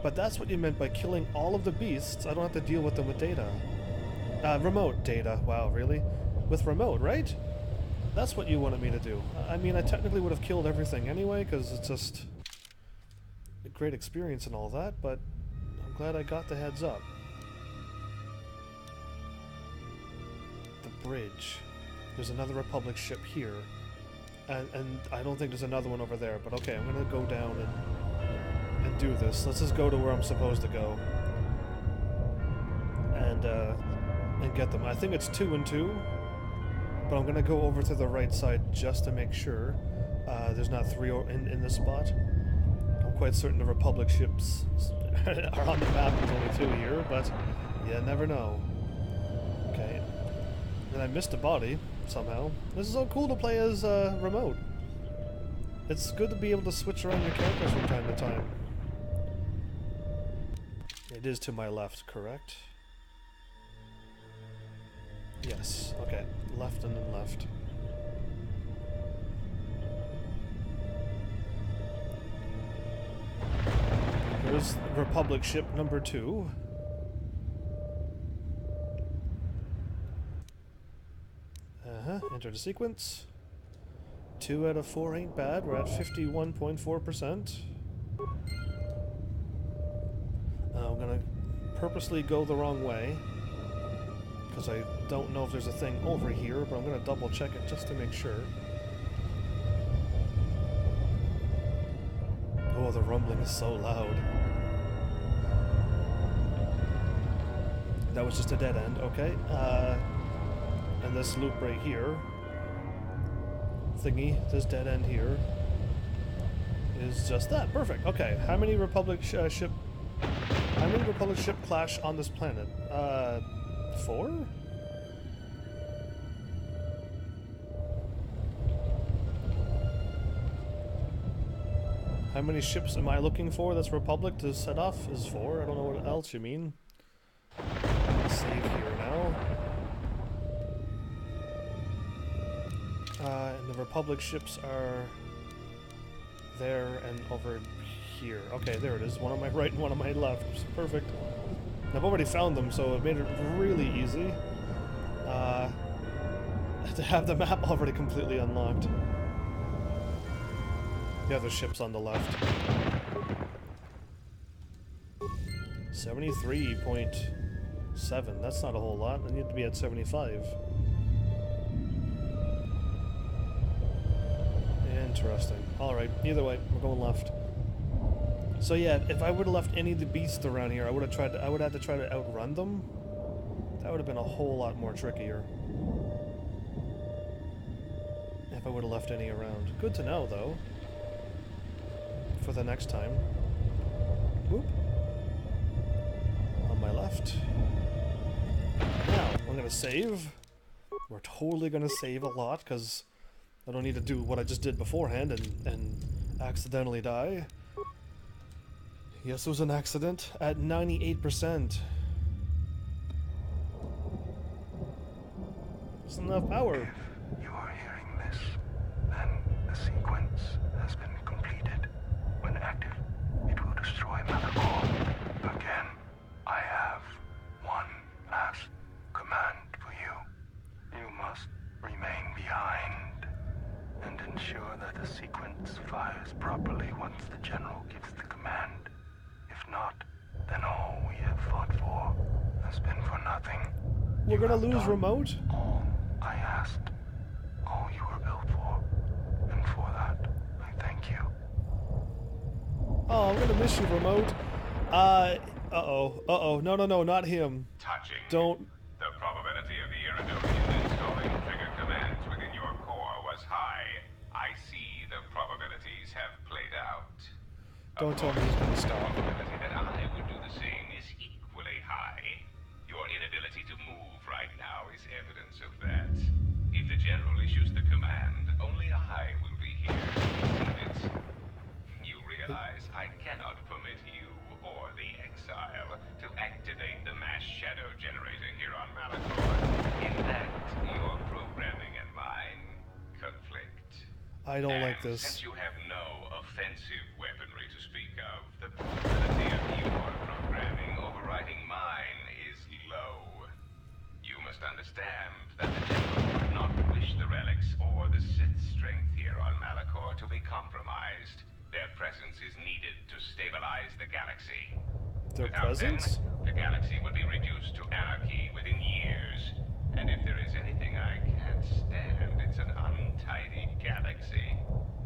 Speaker 1: But that's what you meant by killing all of the beasts. I don't have to deal with them with data. Remote data. Wow, really? With remote, right? That's what you wanted me to do. I mean, I technically would have killed everything anyway, because it's just a great experience and all that, but I'm glad I got the heads up. The bridge. There's another Republic ship here. And I don't think there's another one over there, but okay, I'm gonna go down and and do this. Let's just go to where I'm supposed to go. And get them. I think it's 2 and 2, but I'm gonna go over to the right side just to make sure there's not 3 in this spot. I'm quite certain the Republic ships are on the map. There's only 2 here, but you never know. Okay. And I missed a body somehow. This is so cool to play as remote. It's good to be able to switch around your characters from time to time. It is to my left, correct? Yes. Okay. Left and then left. Here's Republic ship number 2. Enter the sequence. 2 out of 4 ain't bad. We're at 51.4%. I'm gonna purposely go the wrong way, because I don't know if there's a thing over here, but I'm gonna double check it just to make sure. Oh, the rumbling is so loud. That was just a dead end, okay. And this loop right here, thingy, this dead end here, is just that. Perfect. Okay, how many Republic ship clash on this planet? 4? How many ships am I looking for that's Republic to set off? Is 4? I don't know what else you mean. Save here now. And the Republic ships are there and over here. Okay, there it is. One on my right and one on my left. Perfect. I've already found them, so it made it really easy to have the map already completely unlocked. The other ship's on the left. 73.7. That's not a whole lot. I need to be at 75. Interesting. Alright, either way, we're going left. So yeah, if I would have left any of the beasts around here, I would have had to try to outrun them. That would have been a whole lot more trickier. If I would have left any around. Good to know, though. For the next time. Whoop. On my left. Now, I'm gonna save. We're totally gonna save a lot, because I don't need to do what I just did beforehand and accidentally die. Yes, it was an accident at 98%. There's enough power.
Speaker 3: If you are hearing this, then the sequence has been completed. When active, it will destroy Malachor. Again, I have one last command for you. You must remain behind and ensure that the sequence fires properly once the General gives the command. If not, then all we have fought for has been for nothing.
Speaker 1: We're gonna lose remote?
Speaker 3: All I asked, all you were built for, and for that, I thank you.
Speaker 1: Oh, I'm gonna miss you, remote. Uh-oh, no, not him.
Speaker 16: Touching.
Speaker 1: Don't.
Speaker 16: The probability of the Iridonian installing trigger commands within your core was high. I see the probabilities have played out.
Speaker 1: Don't tell me he's gonna stop.
Speaker 16: The probability that I would do the same is equally high. Your inability to move right now is evidence of that. If the General issues the command, only I will be here to receive it. You realize I cannot permit you or the Exile to activate the mass shadow generator here on Malachor. In that, your programming and mine conflict.
Speaker 1: I don't like this.
Speaker 16: Since you have no offensive weaponry to speak of, the probability of your programming overriding mine is low. You must understand that the General would not wish the relics or the Sith strength here on Malachor to be compromised. Their presence is needed to stabilize the galaxy.
Speaker 1: Their
Speaker 16: Without
Speaker 1: presence?
Speaker 16: them, the galaxy would be reduced to anarchy within years. And if there is anything I can't stand, it's an untidy galaxy.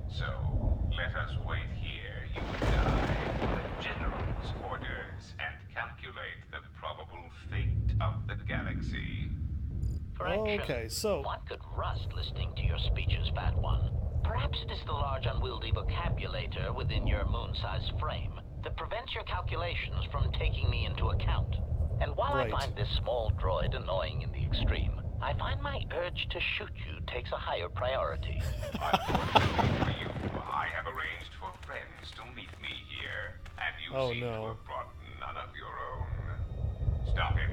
Speaker 16: So, let us wait here, you and I, for the
Speaker 1: Okay, so
Speaker 17: one could rust listening to your speeches, Fat One. Perhaps it is the large unwieldy vocabulator within your moon-sized frame that prevents your calculations from taking me into account. And while I find this small droid annoying in the extreme, I find my urge to shoot you takes a higher priority.
Speaker 16: Unfortunately for you, I have arranged for friends to meet me here, and you seem to have brought none of your own. Stop him.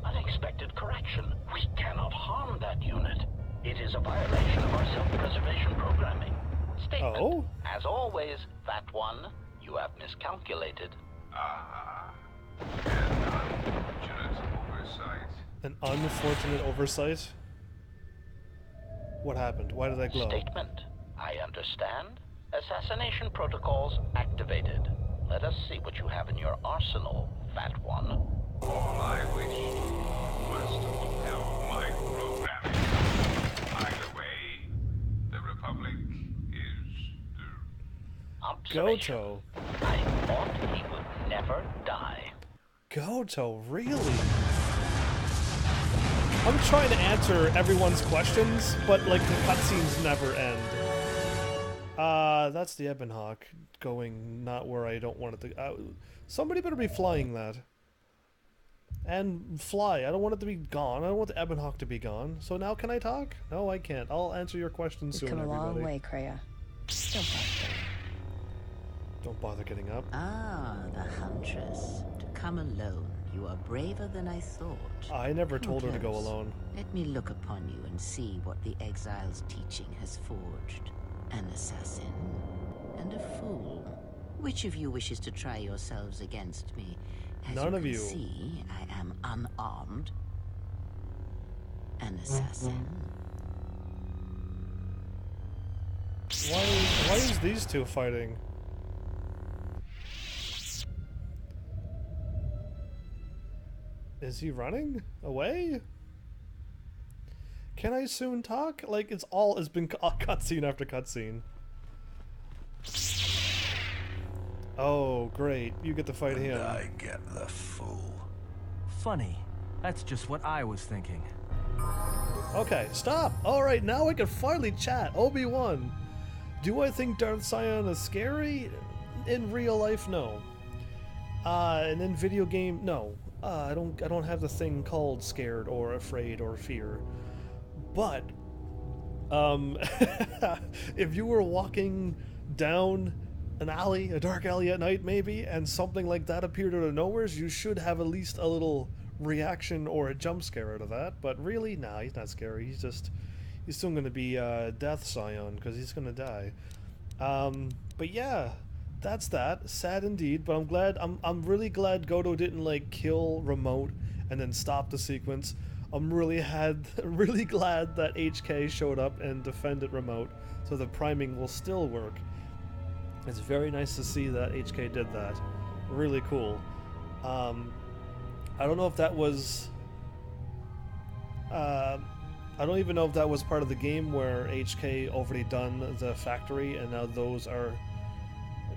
Speaker 17: Unexpected correction. We cannot harm that unit. It is a violation of our self-preservation programming. Statement. As always, Fat One, you have miscalculated.
Speaker 1: An unfortunate oversight? What happened? Why did I glow?
Speaker 17: Statement. I understand. Assassination protocols activated. Let us see what you have in your arsenal, Fat One.
Speaker 16: All I wish was to fulfill my programming. Either way, the Republic is
Speaker 1: Goto.
Speaker 17: I thought he would never die.
Speaker 1: Goto, really? I'm trying to answer everyone's questions, but like the cutscenes never end. That's the Ebonhawk going not where I don't want it to. Somebody better be flying that. And fly. I don't want it to be gone. I don't want the Ebonhawk to be gone. So now can I talk? No, I can't. I'll answer your questions soon, everybody.
Speaker 14: You've come a long way, Kreia.
Speaker 1: Don't bother getting up.
Speaker 11: Ah, the Huntress. To come alone. You are braver than I thought.
Speaker 1: I never told her to go alone.
Speaker 11: Let me look upon you and see what the exile's teaching has forged. An assassin and a fool. Which of you wishes to try yourselves against me? As
Speaker 1: None of
Speaker 11: you
Speaker 1: you.
Speaker 11: can see, I am unarmed. An assassin.
Speaker 1: Why is these two fighting? Is he running away? Can I soon talk? Like, it's been cutscene after cutscene. Oh, great. You get to fight him.
Speaker 12: I get the fool.
Speaker 15: Funny. That's just what I was thinking.
Speaker 1: Okay, stop! Alright, now I can finally chat. Obi-Wan. Do I think Darth Sion is scary? In real life, no. And in video game, no. I don't have the thing called scared or afraid or fear. But if you were walking down an alley, a dark alley at night maybe, and something like that appeared out of nowhere, you should have at least a little reaction or a jump scare out of that. But really, nah, he's not scary. He's still gonna be Death Scion because he's gonna die. But yeah. That's that. Sad indeed, but I'm really glad Goto didn't like kill Remote and then stop the sequence. I'm really glad that HK showed up and defended Remote, so the priming will still work. It's very nice to see that HK did that. Really cool. I don't know if that was I don't even know if that was part of the game where HK already done the factory and now those are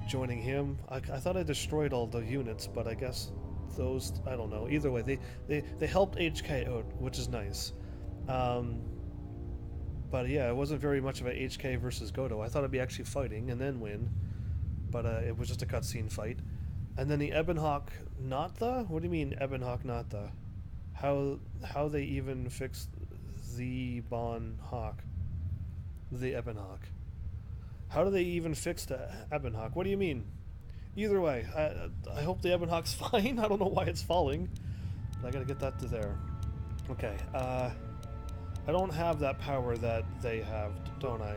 Speaker 1: joining him. I thought I destroyed all the units, but I guess those, I don't know. Either way, they helped HK out, which is nice. But yeah, it wasn't very much of a HK versus Goto. I thought I'd be actually fighting and then win, but it was just a cutscene fight. And then the Ebonhawk not the? What do you mean Ebonhawk not the? How they even fixed the Bon Hawk? The Ebonhawk. How do they even fix the Ebonhawk? What do you mean? Either way, I hope the Ebonhawk's fine. I don't know why it's falling. But I gotta get that to there. Okay, I don't have that power that they have, don't I?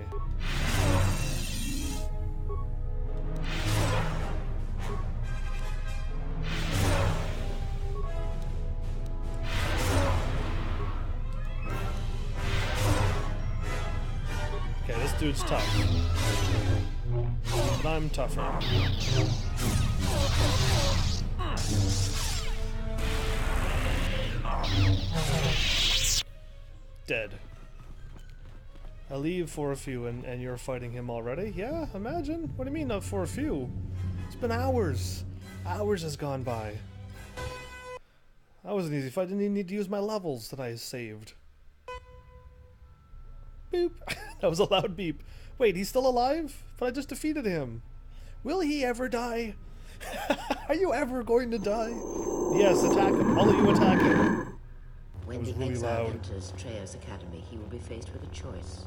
Speaker 1: Okay, this dude's tough. But I'm tougher. Dead. I leave for a few and you're fighting him already? Yeah, imagine. What do you mean not for a few? It's been hours. Hours has gone by. That was an easy fight. I didn't even need to use my levels that I saved. Boop. That was a loud beep. Wait, he's still alive? But I just defeated him. Will he ever die? Are you ever going to die? Yes, attack him. All of you attack him.
Speaker 11: When the exile enters Treya's academy, he will be faced with a choice.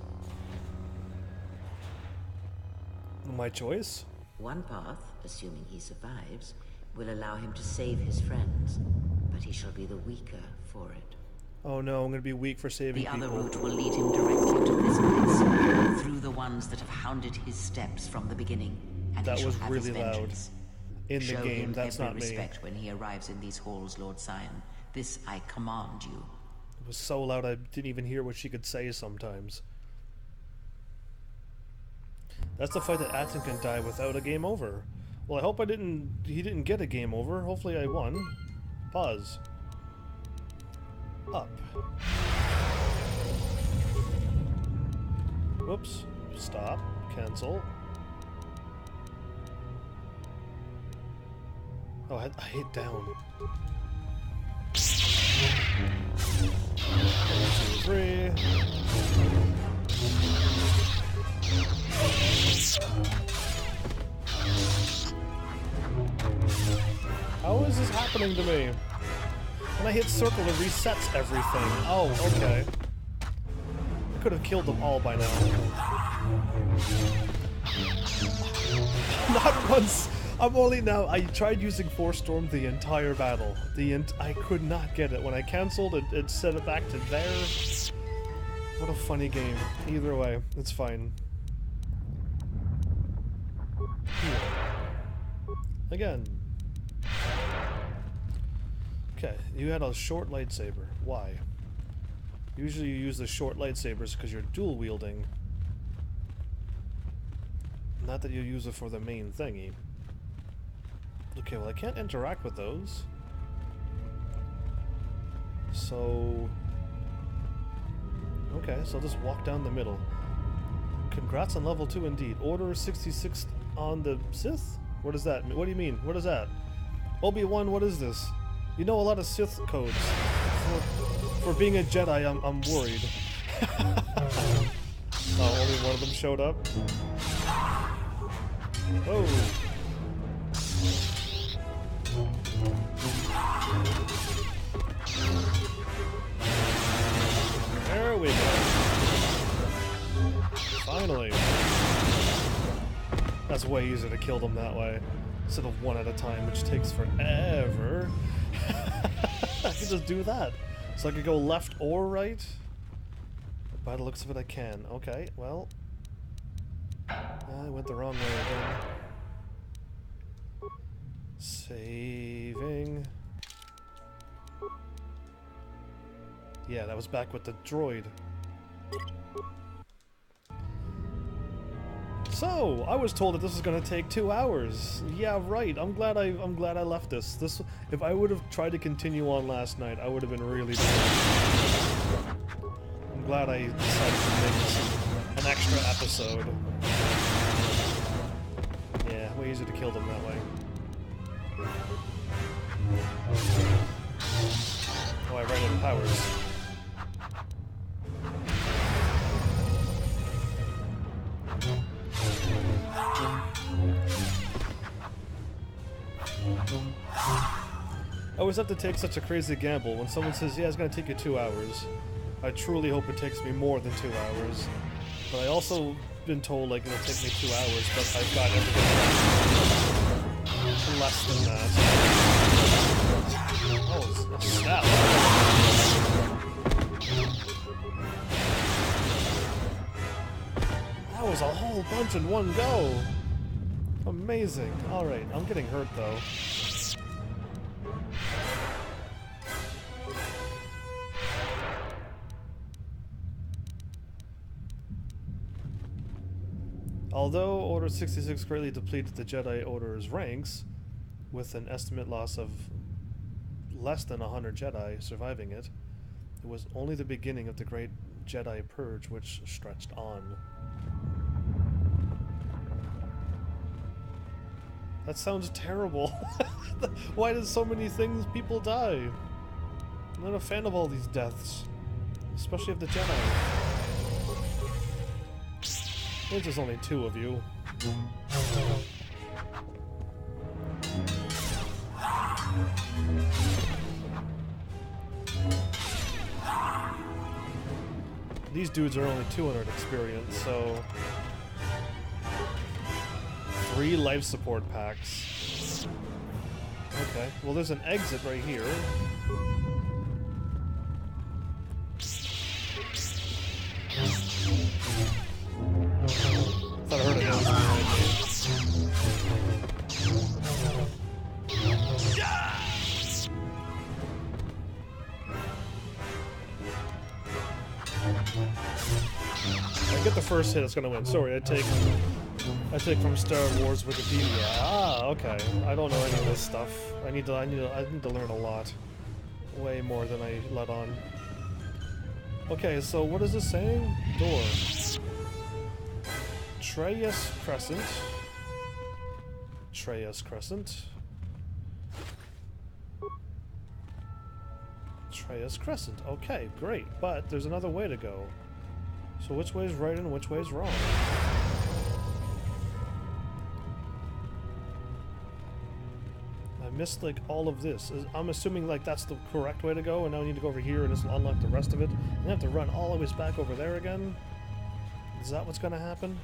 Speaker 1: My choice?
Speaker 11: One path, assuming he survives, will allow him to save his friends, but he shall be the weaker for it.
Speaker 1: Oh no, I'm gonna be weak for saving people.
Speaker 11: The other route will lead him directly to this place, through the ones that have hounded his steps from the beginning, and
Speaker 1: that
Speaker 11: he
Speaker 1: was
Speaker 11: shall have
Speaker 1: really
Speaker 11: his
Speaker 1: loud.
Speaker 11: vengeance.
Speaker 1: In the
Speaker 11: Show
Speaker 1: game,
Speaker 11: him
Speaker 1: that's
Speaker 11: every
Speaker 1: not me.
Speaker 11: respect when he arrives in these halls, Lord Scion. This I command you.
Speaker 1: It was so loud I didn't even hear what she could say sometimes. That's the fight that Atton can die without a game over. Well, I hope he didn't get a game over. Hopefully I won. Pause. Up. Whoops. Stop. Cancel. Oh, I hit down. 1, 2, 3. How is this happening to me? When I hit circle, it resets everything. Oh, okay. I could have killed them all by now. Not once! I'm only now. I tried using Force Storm the entire battle. I could not get it. When I cancelled, it set it back to there. What a funny game. Either way, it's fine. Here. Again. Okay, you had a short lightsaber. Why? Usually you use the short lightsabers because you're dual wielding. Not that you use it for the main thingy. Okay, well I can't interact with those. So... okay, so I'll just walk down the middle. Congrats on level 2 indeed. Order 66 on the Sith? What does that mean? What do you mean? What is that? Obi-Wan, what is this? You know a lot of Sith codes. For being a Jedi, I'm worried. Oh, only one of them showed up? Oh! There we go. Finally. That's way easier to kill them that way. Instead of one at a time, which takes forever. I can just do that. So I could go left or right? By the looks of it, I can. Okay, well. I went the wrong way again. Saving. Yeah, that was back with the droid. So, I was told that this was going to take 2 hours. Yeah, right. I'm glad I left this. If I would have tried to continue on last night, I would have been really bored. I'm glad I decided to make this an extra episode. Yeah, way easier to kill them that way. Oh, I ran out of powers. I always have to take such a crazy gamble. When someone says, yeah, it's going to take you 2 hours, I truly hope it takes me more than 2 hours. But I also been told, like, it'll take me 2 hours, but I've got everything less than that. Oh, snap. That was a whole bunch in one go. Amazing. Alright, I'm getting hurt, though. Although Order 66 greatly depleted the Jedi Order's ranks, with an estimate loss of less than 100 Jedi surviving it, it was only the beginning of the Great Jedi Purge, which stretched on. That sounds terrible. Why did so many people die? I'm not a fan of all these deaths, especially of the Jedi. Since there's only 2 of you. These dudes are only 200 experience, so 3 life support packs. Okay, well there's an exit right here. Thought I heard it. I get the first hit, it's gonna win. Sorry, I take from Star Wars Wikipedia. Ah, okay. I don't know any of this stuff. I need to learn a lot. Way more than I let on. Okay, so what is this saying? Door. Treyas Crescent. Treyas Crescent. Treyas Crescent. Okay, great. But there's another way to go. So which way is right and which way is wrong? I missed like all of this. I'm assuming like that's the correct way to go, and now I need to go over here and just unlock the rest of it. And I have to run all the way back over there again. Is that what's gonna happen?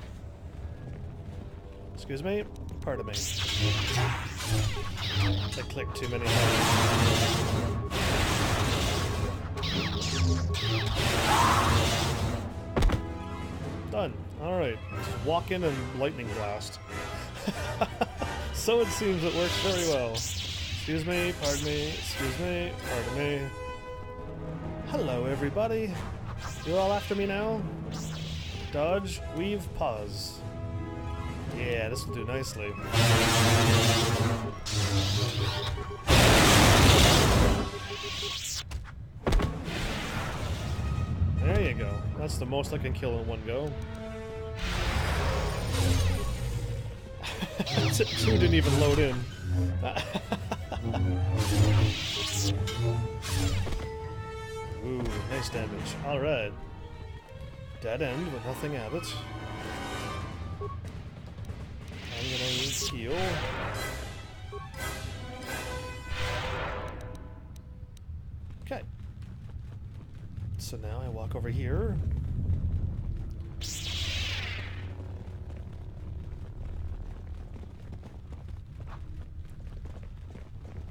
Speaker 1: Excuse me? Pardon me. I clicked too many times. Done. Alright. Just walk in and lightning blast. So it seems it works very well. Excuse me, pardon me, excuse me, pardon me. Hello everybody. You're all after me now? Dodge, weave, pause. Yeah, this will do nicely. There you go. That's the most I can kill in one go. 2 didn't even load in. Ooh, nice damage. Alright. Dead end, but nothing at it. I'm gonna heal. Okay. So now I walk over here.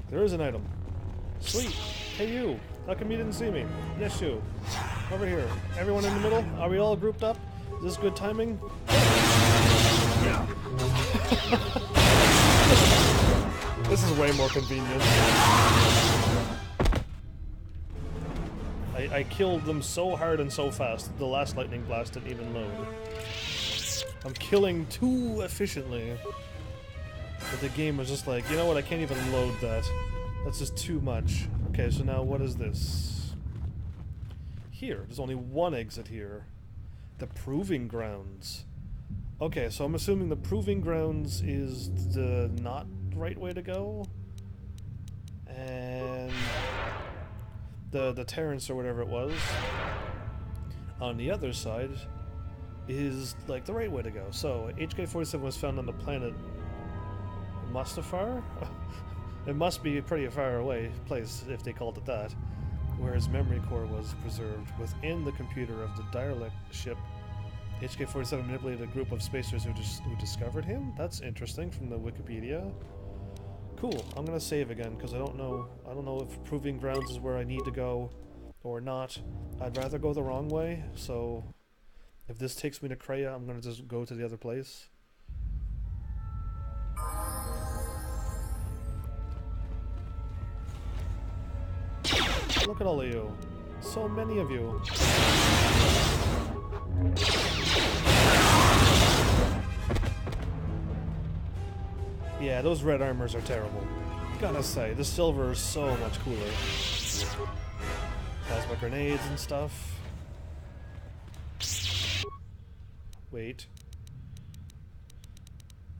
Speaker 1: There is an item. Sweet. Hey you. How come you didn't see me? Yes you. Over here. Everyone in the middle? Are we all grouped up? Is this good timing? Yeah. This is way more convenient. I killed them so hard and so fast, the last lightning blast didn't even load. I'm killing too efficiently. But the game was just like, you know what, I can't even load that. That's just too much. Okay, so now what is this? Here, there's only one exit here. The Proving Grounds. Okay, so I'm assuming the Proving Grounds is the not right way to go? And the Terrence or whatever it was on the other side is like the right way to go. So HK-47 was found on the planet Mustafar? It must be a pretty far away place if they called it that, where his memory core was preserved within the computer of the Dialect ship. HK-47 manipulated a group of spacers who discovered him? That's interesting from the Wikipedia. Cool. I'm gonna save again because I don't know if Proving Grounds is where I need to go or not. I'd rather go the wrong way, so if this takes me to Kreia, I'm gonna just go to the other place. Look at all of you. So many of you. Yeah, those red armors are terrible. Gotta say, the silver is so much cooler. Plasma grenades and stuff. Wait.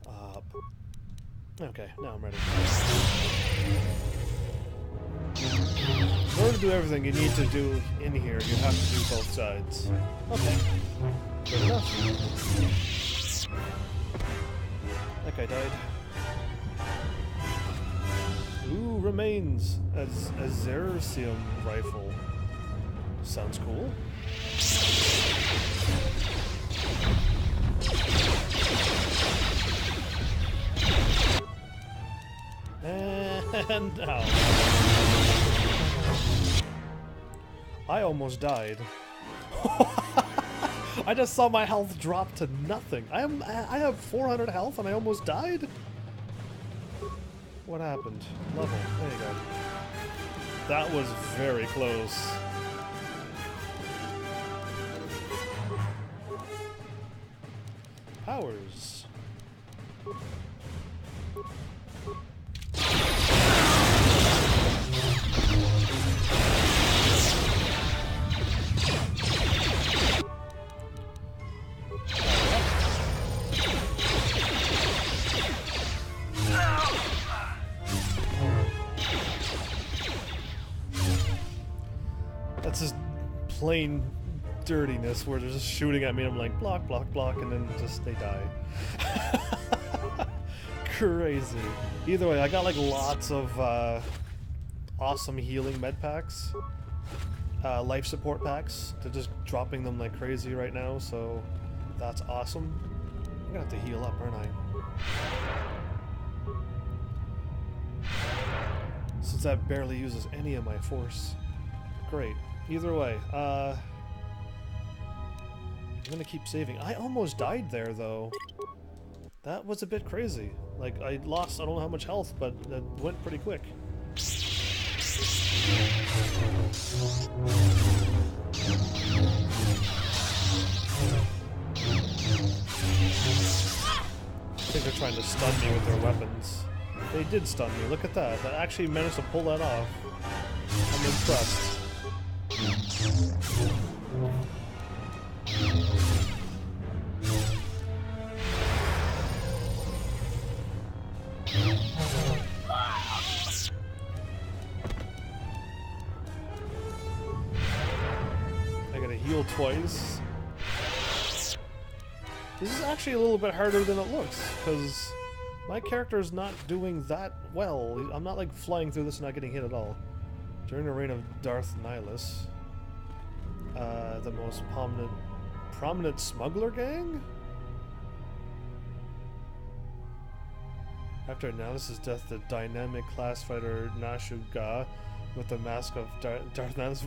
Speaker 1: Up. Okay, now I'm ready. In order to do everything you need to do in here, you have to do both sides. Okay. Good enough. That guy died. Ooh, remains. A Xercium rifle. Sounds cool. And out. I almost died. I just saw my health drop to nothing. I have 400 health and I almost died? What happened? Level. There you go. That was very close. Powers. That's just plain dirtiness where they're just shooting at me and I'm like block, block, block, and then just they die. Crazy. Either way, I got like lots of awesome healing med packs. Life support packs. They're just dropping them like crazy right now, so that's awesome. I'm gonna have to heal up, aren't I? Since that barely uses any of my force. Great. Either way, I'm gonna keep saving. I almost died there, though. That was a bit crazy. Like, I lost, I don't know how much health, but it went pretty quick. I think they're trying to stun me with their weapons. They did stun me, look at that. I actually managed to pull that off. I'm impressed. I gotta heal twice. This is actually a little bit harder than it looks, because my character is not doing that well. I'm not like flying through this and not getting hit at all. During the reign of Darth Nihilus, the most prominent smuggler gang? After Nihilus' death, the dynamic class fighter Nashuga with the mask of Darth Nihilus.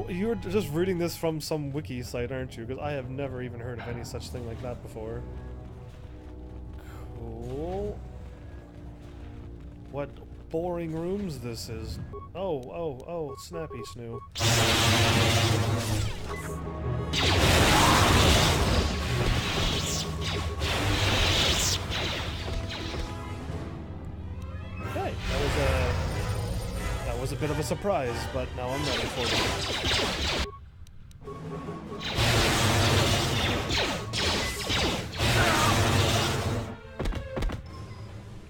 Speaker 1: You're just reading this from some wiki site, aren't you? Because I have never even heard of any such thing like that before. Cool. What boring rooms this is. Oh, Snappy Snoo. Okay, that was a bit of a surprise, but now I'm ready for it.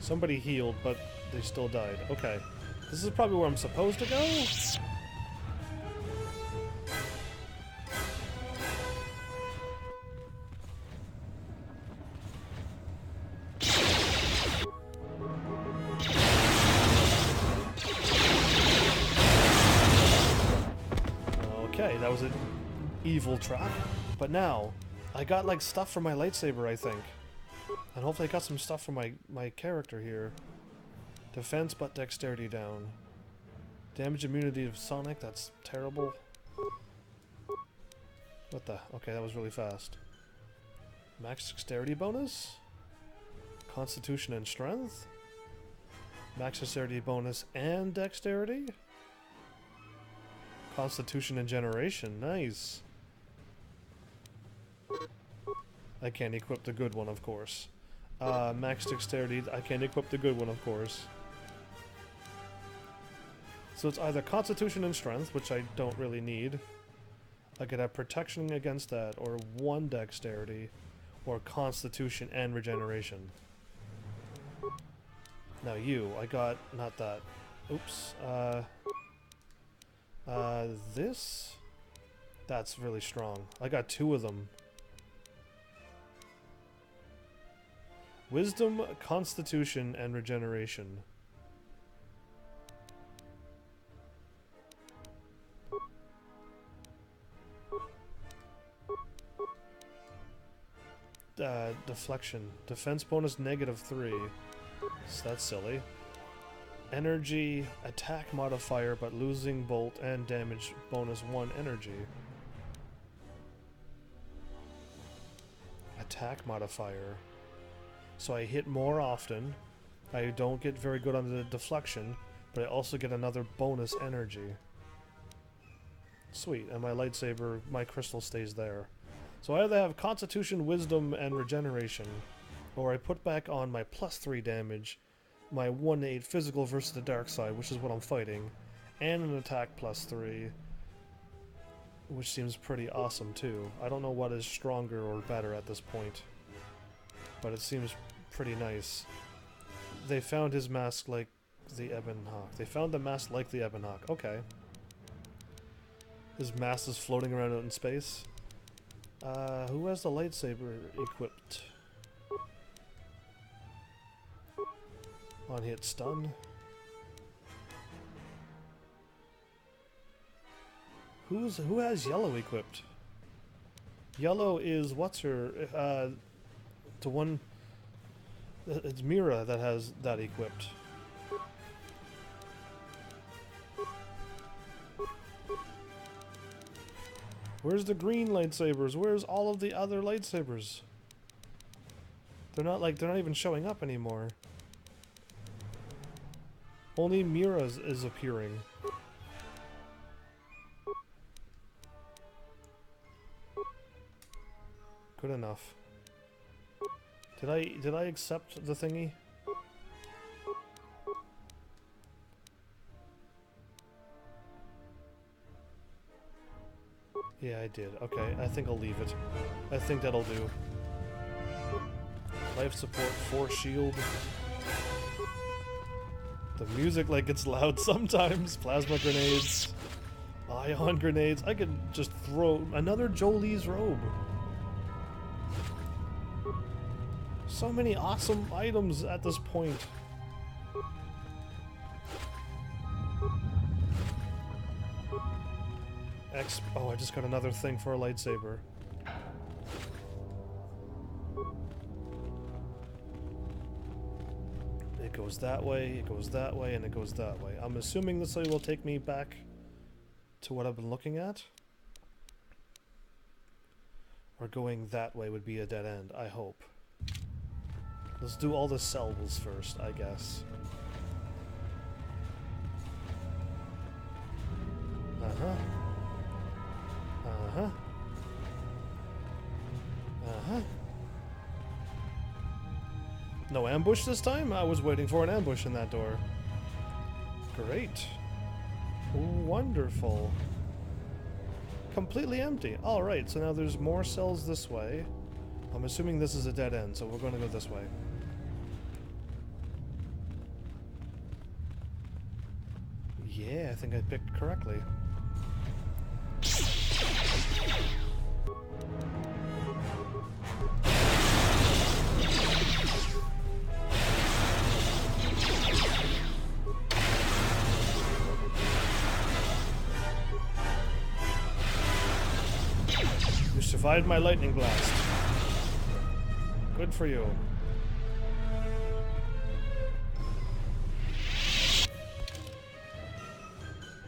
Speaker 1: Somebody healed, but they still died. Okay. This is probably where I'm supposed to go? Okay, that was an evil trap. But now, I got like stuff for my lightsaber, I think. And hopefully I got some stuff for my character here. Defense but dexterity down. Damage immunity of Sonic, that's terrible. What the? Okay, that was really fast. Max dexterity bonus? Constitution and strength? Max dexterity bonus and dexterity? Constitution and generation, nice. I can't equip the good one, of course. Max dexterity, I can't equip the good one, of course. So it's either Constitution and Strength, which I don't really need. I could have Protection against that, or 1 Dexterity, or Constitution and Regeneration. Now you, I got, not that. Oops. This? That's really strong. I got 2 of them. Wisdom, Constitution, and Regeneration. Deflection. Defense bonus -3. So that's silly. Energy, attack modifier, but losing bolt and damage bonus 1 energy. Attack modifier. So I hit more often. I don't get very good on the deflection, but I also get another bonus energy. Sweet, and my lightsaber, my crystal stays there. So I either have Constitution, Wisdom, and Regeneration, or I put back on my +3 damage, my 1-8 physical versus the dark side, which is what I'm fighting, and an attack +3, which seems pretty awesome too. I don't know what is stronger or better at this point, but it seems pretty nice. They found his mask like the Ebon Hawk. They found the mask like the Ebon Hawk. Okay. His mask is floating around out in space. Who has the lightsaber equipped? On hit stun. Who has yellow equipped? Yellow is what's her? The one. It's Mira that has that equipped. Where's the green lightsabers? Where's all of the other lightsabers? They're not even showing up anymore. Only Mira's is appearing. Good enough. Did I accept the thingy? Yeah, I did. Okay, I think I'll leave it. I think that'll do. Life support, force shield. The music gets loud sometimes. Plasma grenades. Ion grenades. I could just throw another Jolie's robe. So many awesome items at this point. Oh, I just got another thing for a lightsaber. It goes that way, it goes that way, and it goes that way. I'm assuming this way will take me back to what I've been looking at. Or going that way would be a dead end, I hope. Let's do all the cells first, I guess. Uh-huh. Uh-huh. Uh-huh. No ambush this time? I was waiting for an ambush in that door. Great. Wonderful. Completely empty. Alright, so now there's more cells this way. I'm assuming this is a dead end, so we're going to go this way. Yeah, I think I picked correctly. You survived my lightning blast. Good for you.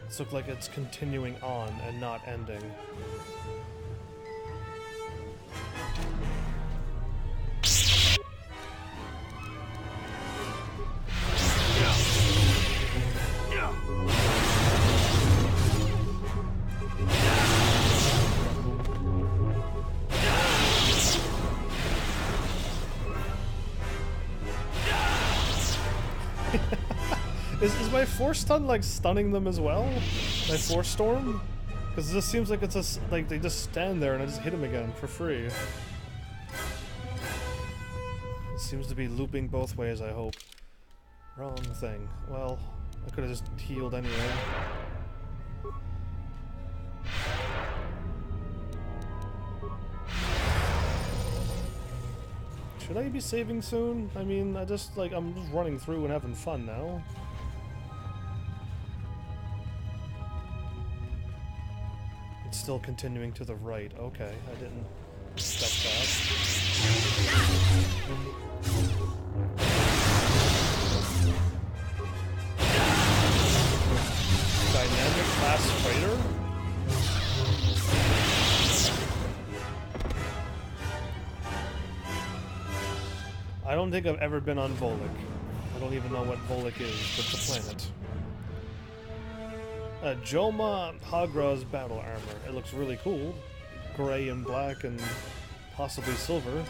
Speaker 1: This looks like it's continuing on and not ending. Is my force stun stunning them as well? My force storm? Because this seems like it's they just stand there and I just hit them again for free. It seems to be looping both ways, I hope. Wrong thing. Well, I could have just healed anyway. Should I be saving soon? I mean, I'm just running through and having fun now. It's still continuing to the right. Okay, I didn't expect that. Dynamic class freighter? I don't think I've ever been on Volek. I don't even know what Volek is, but it's a planet. Joma Hagra's battle armor. It looks really cool. Gray and black and possibly silver.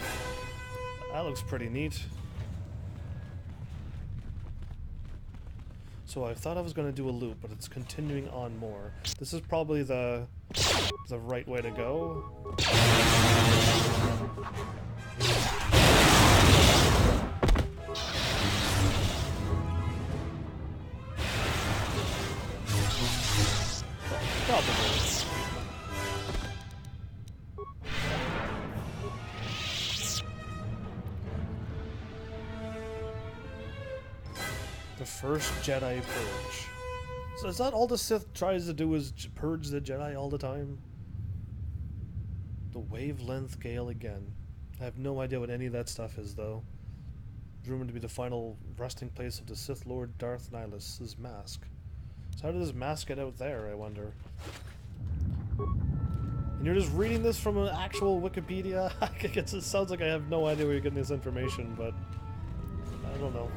Speaker 1: That looks pretty neat. So I thought I was going to do a loop, but it's continuing on more. This is probably the right way to go. Probably. The first Jedi purge. So is that all the Sith tries to do is purge the Jedi all the time? The wavelength gale again. I have no idea what any of that stuff is, though. It's rumored to be the final resting place of the Sith Lord Darth Nihilus' mask. So how did this mask get out there, I wonder? And you're just reading this from an actual Wikipedia? I guess it sounds like I have no idea where you're getting this information, but I don't know.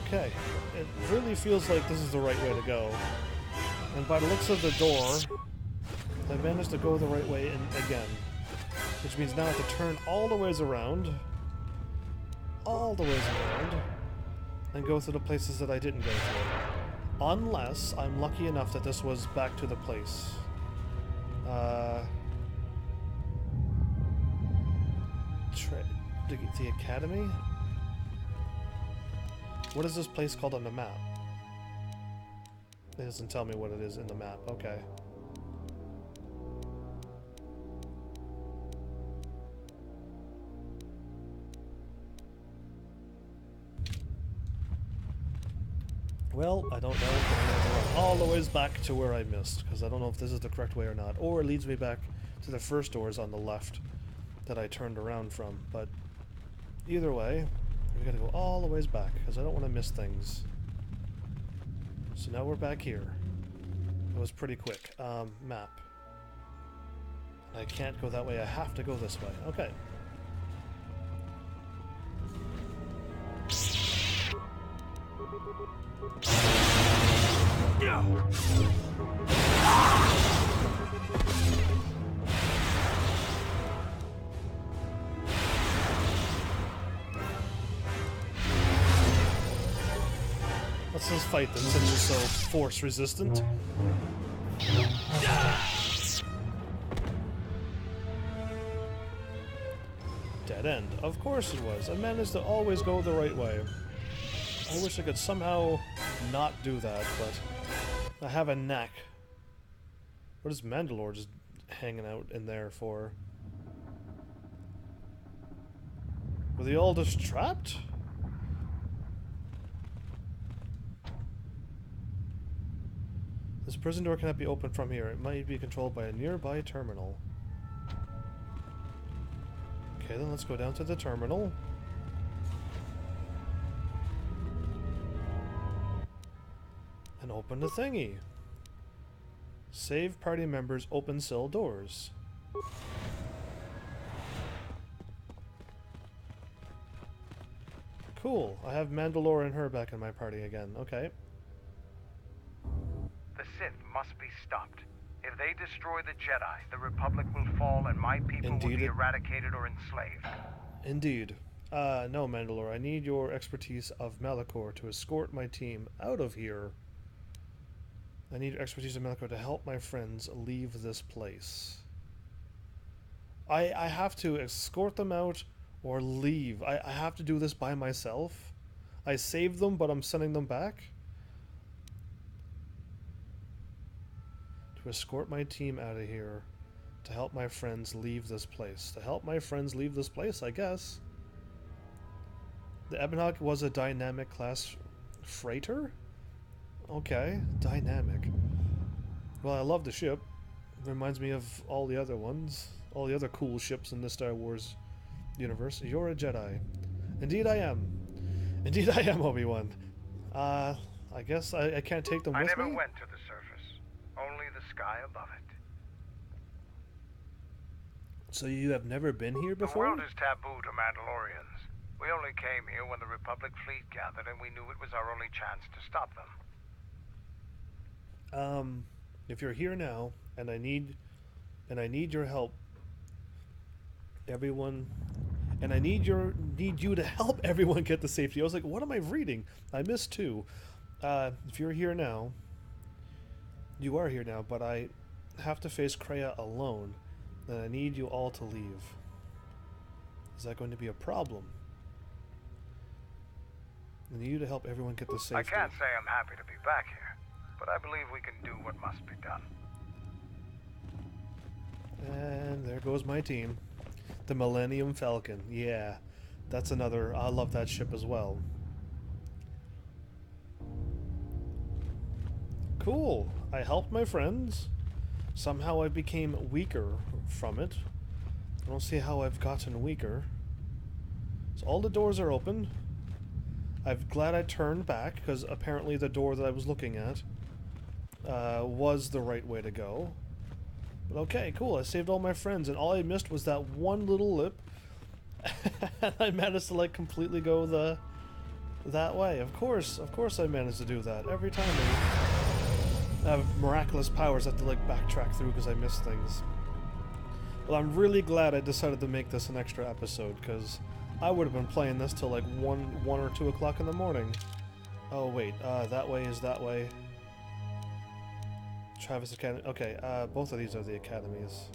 Speaker 1: Okay, it really feels like this is the right way to go. And by the looks of the door, I managed to go the right way again. Which means now I have to turn all the ways around. All the ways around. And go through the places that I didn't go through. Unless I'm lucky enough that this was back to the place. The academy? What is this place called on the map? It doesn't tell me what it is in the map. Okay. Well, I don't know, but I'm going to run all the ways back to where I missed, because I don't know if this is the correct way or not. Or it leads me back to the first doors on the left that I turned around from. But either way, we gotta go all the ways back, because I don't want to miss things. So now we're back here. It was pretty quick. Map. I can't go that way, I have to go this way. Okay. Let's just fight them since you're so force resistant. Dead end. Of course it was. I managed to always go the right way. I wish I could somehow not do that, but I have a knack. What is Mandalore just hanging out in there for? Were they all just trapped? This prison door cannot be opened from here. It might be controlled by a nearby terminal. Okay, then let's go down to the terminal. And open the thingy. Save party members, open cell doors. Cool. I have Mandalore and her back in my party again. Okay.
Speaker 3: The Sith must be stopped. If they destroy the Jedi, the Republic will fall and my people will be eradicated or enslaved.
Speaker 1: Indeed. No, Mandalore. I need your expertise of Malachor to escort my team out of here. I need expertise of Malachor to help my friends leave this place. I have to escort them out or leave. I have to do this by myself. I saved them, but I'm sending them back? To escort my team out of here. To help my friends leave this place. To help my friends leave this place, I guess. The Ebonhawk was a dynamic class freighter? Okay, dynamic. Well, I love the ship. It reminds me of all the other ones. All the other cool ships in the Star Wars universe. You're a Jedi. Indeed I am. Indeed I am, Obi-Wan. I guess I can't take them with me?
Speaker 3: I never went to the surface. Only the sky above it.
Speaker 1: So you have never been here
Speaker 3: The
Speaker 1: before?
Speaker 3: world is taboo to Mandalorians. We only came here when the Republic fleet gathered, and we knew it was our only chance to stop them.
Speaker 1: If you're here now, and I need your help, everyone, and I need you to help everyone get to safety. I was like, what am I reading? I missed two. If you're here now, you are here now, but I have to face Kreia alone. Then I need you all to leave. Is that going to be a problem? I need you to help everyone get to safety.
Speaker 3: I can't say I'm happy to be back here, but I believe we can do what must be done.
Speaker 1: And there goes my team. The Millennium Falcon. Yeah, that's another... I love that ship as well. Cool. I helped my friends. Somehow I became weaker from it. I don't see how I've gotten weaker. So all the doors are open. I'm glad I turned back, because apparently the door that I was looking at was the right way to go. But okay, cool. I saved all my friends, and all I missed was that one little lip. And I managed to, like, completely go that way. Of course I managed to do that. Every time I have miraculous powers, I have to, like, backtrack through because I miss things. Well, I'm really glad I decided to make this an extra episode, because I would have been playing this till like 1 or 2 o'clock in the morning. Oh wait, that way is that way. Travis Academy. Okay, both of these are the academies.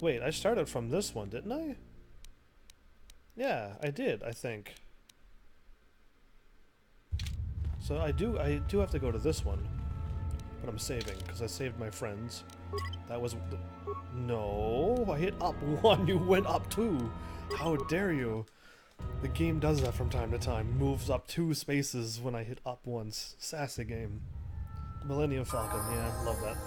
Speaker 1: Wait, I started from this one, didn't I? Yeah, I did, I think. So I do have to go to this one. But I'm saving, because I saved my friends. That was... No, I hit up 1, you went up 2. How dare you? The game does that from time to time. Moves up 2 spaces when I hit up once. Sassy game. Millennium Falcon, yeah, love that.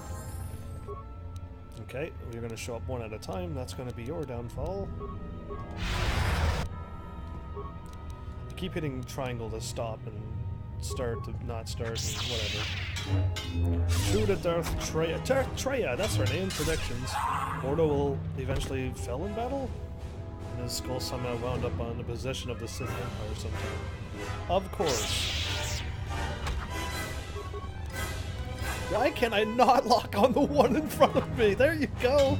Speaker 1: Okay, we're going to show up 1 at a time. That's going to be your downfall. I keep hitting triangle to stop and start to not start and whatever. Shoot at Darth Treya. Treya, that's her name. Predictions. Ordo will eventually fell in battle? And his skull somehow wound up on the possession of the Sith Empire sometime. Of course. Why can I not lock on the one in front of me? There you go!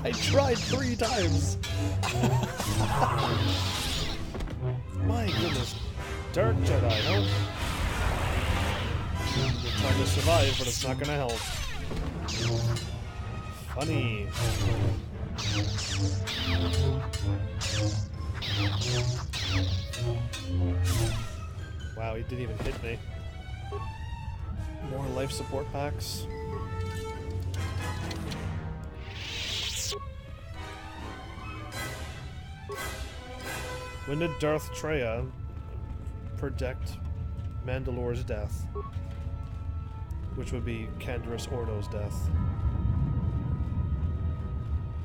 Speaker 1: I tried 3 times! My goodness. Dark Jedi, no? You're trying to survive, but it's not gonna help. Funny. Wow, he didn't even hit me. More life support packs. When did Darth Treya predict Mandalore's death? Which would be Canderous Ordo's death.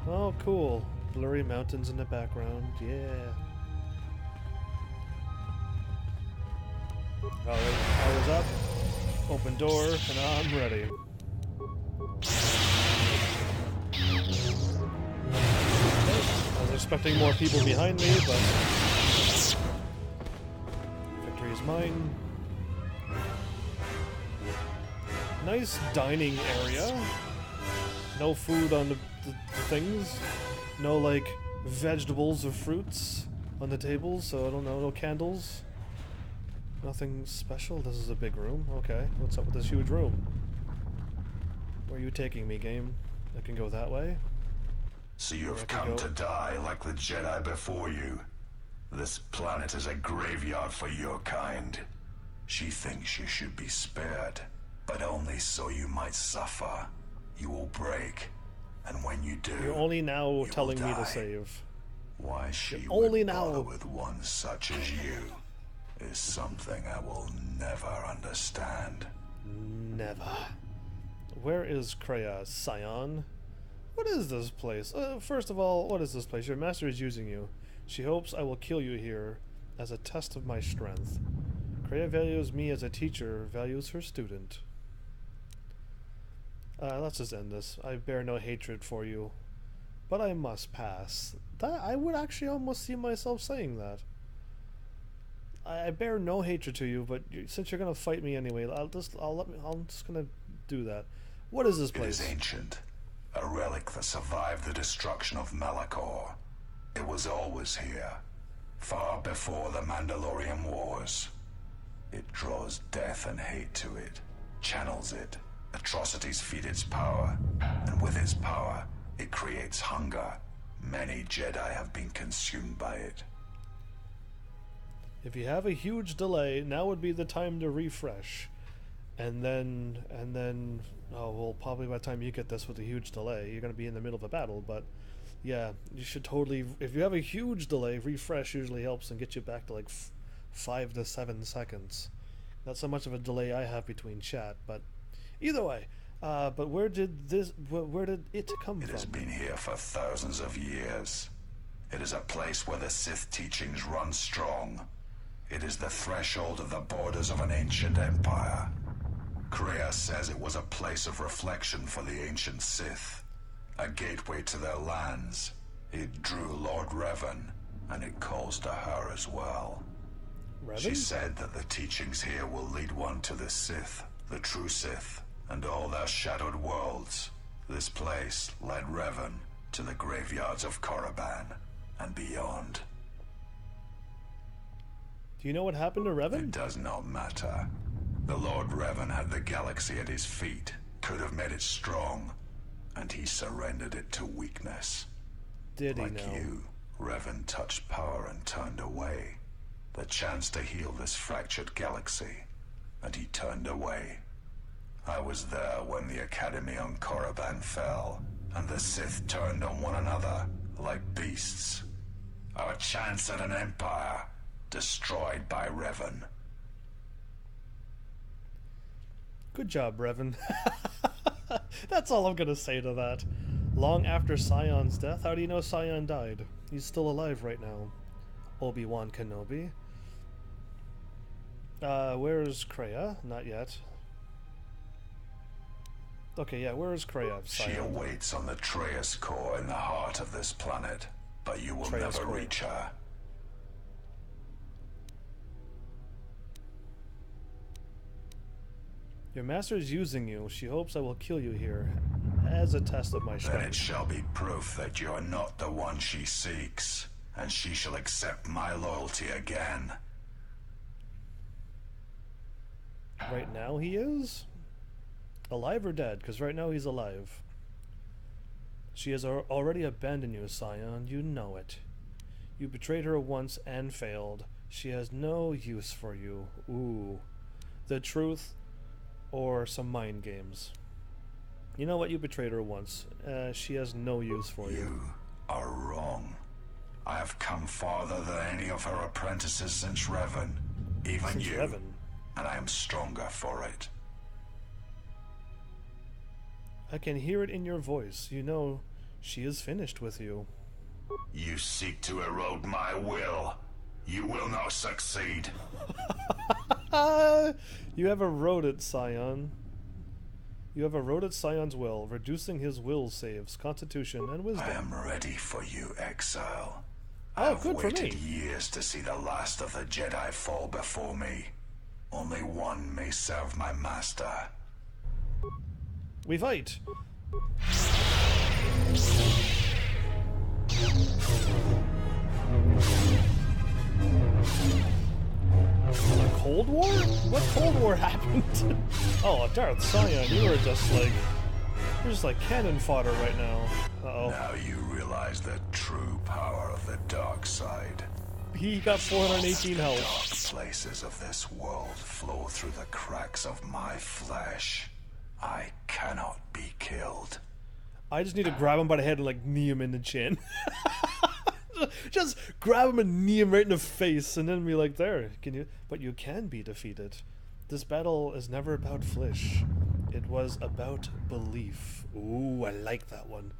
Speaker 1: Oh, cool. Blurry mountains in the background. Yeah. Alright, power's up. Open door, and I'm ready. I was expecting more people behind me, but victory is mine. Nice dining area. No food on the things. No, like, vegetables or fruits on the tables, so I don't know, no candles. Nothing special. This is a big room. Okay, what's up with this huge room? Where are you taking me, game? I can go that way.
Speaker 12: So you have come to die like the Jedi before you. This planet is a graveyard for your kind. She thinks you should be spared, but only so you might suffer. You will break, and when you do,
Speaker 1: you're only now telling me to save.
Speaker 12: Why she
Speaker 1: only
Speaker 12: would
Speaker 1: now
Speaker 12: bother with one such as you is something I will never understand.
Speaker 1: Never. Where is Kreia, Scion? What is this place? First of all, what is this place? Your master is using you. She hopes I will kill you here as a test of my strength. Kreia values me as a teacher, values her student. Let's just end this. I bear no hatred for you, but I must pass. That I would actually almost see myself saying that. I bear no hatred to you, but since you're gonna fight me anyway, I'm just gonna do that. What is this place?
Speaker 12: It is ancient, a relic that survived the destruction of Malachor. It was always here, far before the Mandalorian Wars. It draws death and hate to it, channels it. Atrocities feed its power, and with its power, it creates hunger. Many Jedi have been consumed by it.
Speaker 1: If you have a huge delay, now would be the time to refresh. And then, oh, well, probably by the time you get this with a huge delay, you're going to be in the middle of a battle, but yeah, you should totally, if you have a huge delay, refresh usually helps and get you back to like 5 to 7 seconds. Not so much of a delay I have between chat, but either way, but where did it come from?
Speaker 12: It has been here for thousands of years. It is a place where the Sith teachings run strong. It is the threshold of the borders of an ancient empire. Kreia says it was a place of reflection for the ancient Sith, a gateway to their lands. It drew Lord Revan, and it calls to her as well.
Speaker 1: Revan?
Speaker 12: She said that the teachings here will lead one to the Sith, the true Sith, and all their shadowed worlds. This place led Revan to the graveyards of Korriban and beyond.
Speaker 1: Do you know what happened to Revan?
Speaker 12: It does not matter. The Lord Revan had the galaxy at his feet, could have made it strong, and he surrendered it to weakness.
Speaker 1: Did he
Speaker 12: like
Speaker 1: now?
Speaker 12: you, Revan touched power and turned away. The chance to heal this fractured galaxy, and he turned away. I was there when the Academy on Korriban fell, and the Sith turned on one another like beasts. Our chance at an empire destroyed by Revan.
Speaker 1: Good job, Revan. That's all I'm gonna say to that. Long after Sion's death, how do you know Sion died? He's still alive right now. Obi-Wan Kenobi. Where's Kreia? Not yet. Okay, yeah, where is Kreia?
Speaker 12: She awaits on the Treyas core in the heart of this planet, but you will never reach her.
Speaker 1: Your master is using you. She hopes I will kill you here, as a test of my strength.
Speaker 12: Then it shall be proof that you are not the one she seeks, and she shall accept my loyalty again.
Speaker 1: Right now he is? Alive or dead? Because right now he's alive. She has already abandoned you, Sion. You know it. You betrayed her once and failed. She has no use for you. Ooh. The truth or some mind games. You know what? You betrayed her once. She has no use for you.
Speaker 12: You are wrong. I have come farther than any of her apprentices since Revan. Even
Speaker 1: since
Speaker 12: you.
Speaker 1: Revan.
Speaker 12: And I am stronger for it.
Speaker 1: I can hear it in your voice. You know, she is finished with you.
Speaker 12: You seek to erode my will. You will not succeed.
Speaker 1: You have eroded Sion. You have eroded Sion's will, reducing his will saves, constitution, and wisdom.
Speaker 12: I am ready for you, exile.
Speaker 1: Oh,
Speaker 12: I have
Speaker 1: good for me.
Speaker 12: waited years to see the last of the Jedi fall before me. Only one may serve my master.
Speaker 1: We fight. Cold War? What Cold War happened? Oh, Darth Sion, you were just like You're just like cannon fodder right now. Uh-oh.
Speaker 12: Now you realize the true power of the dark side.
Speaker 1: He got 418 health.
Speaker 12: Dark places of this world flow through the cracks of my flesh. I cannot be killed.
Speaker 1: I just need to grab him by the head and like knee him in the chin. Just grab him and knee him right in the face, and then be like, "There, can you?" But you can be defeated. This battle is never about flesh. It was about belief. Ooh, I like that one.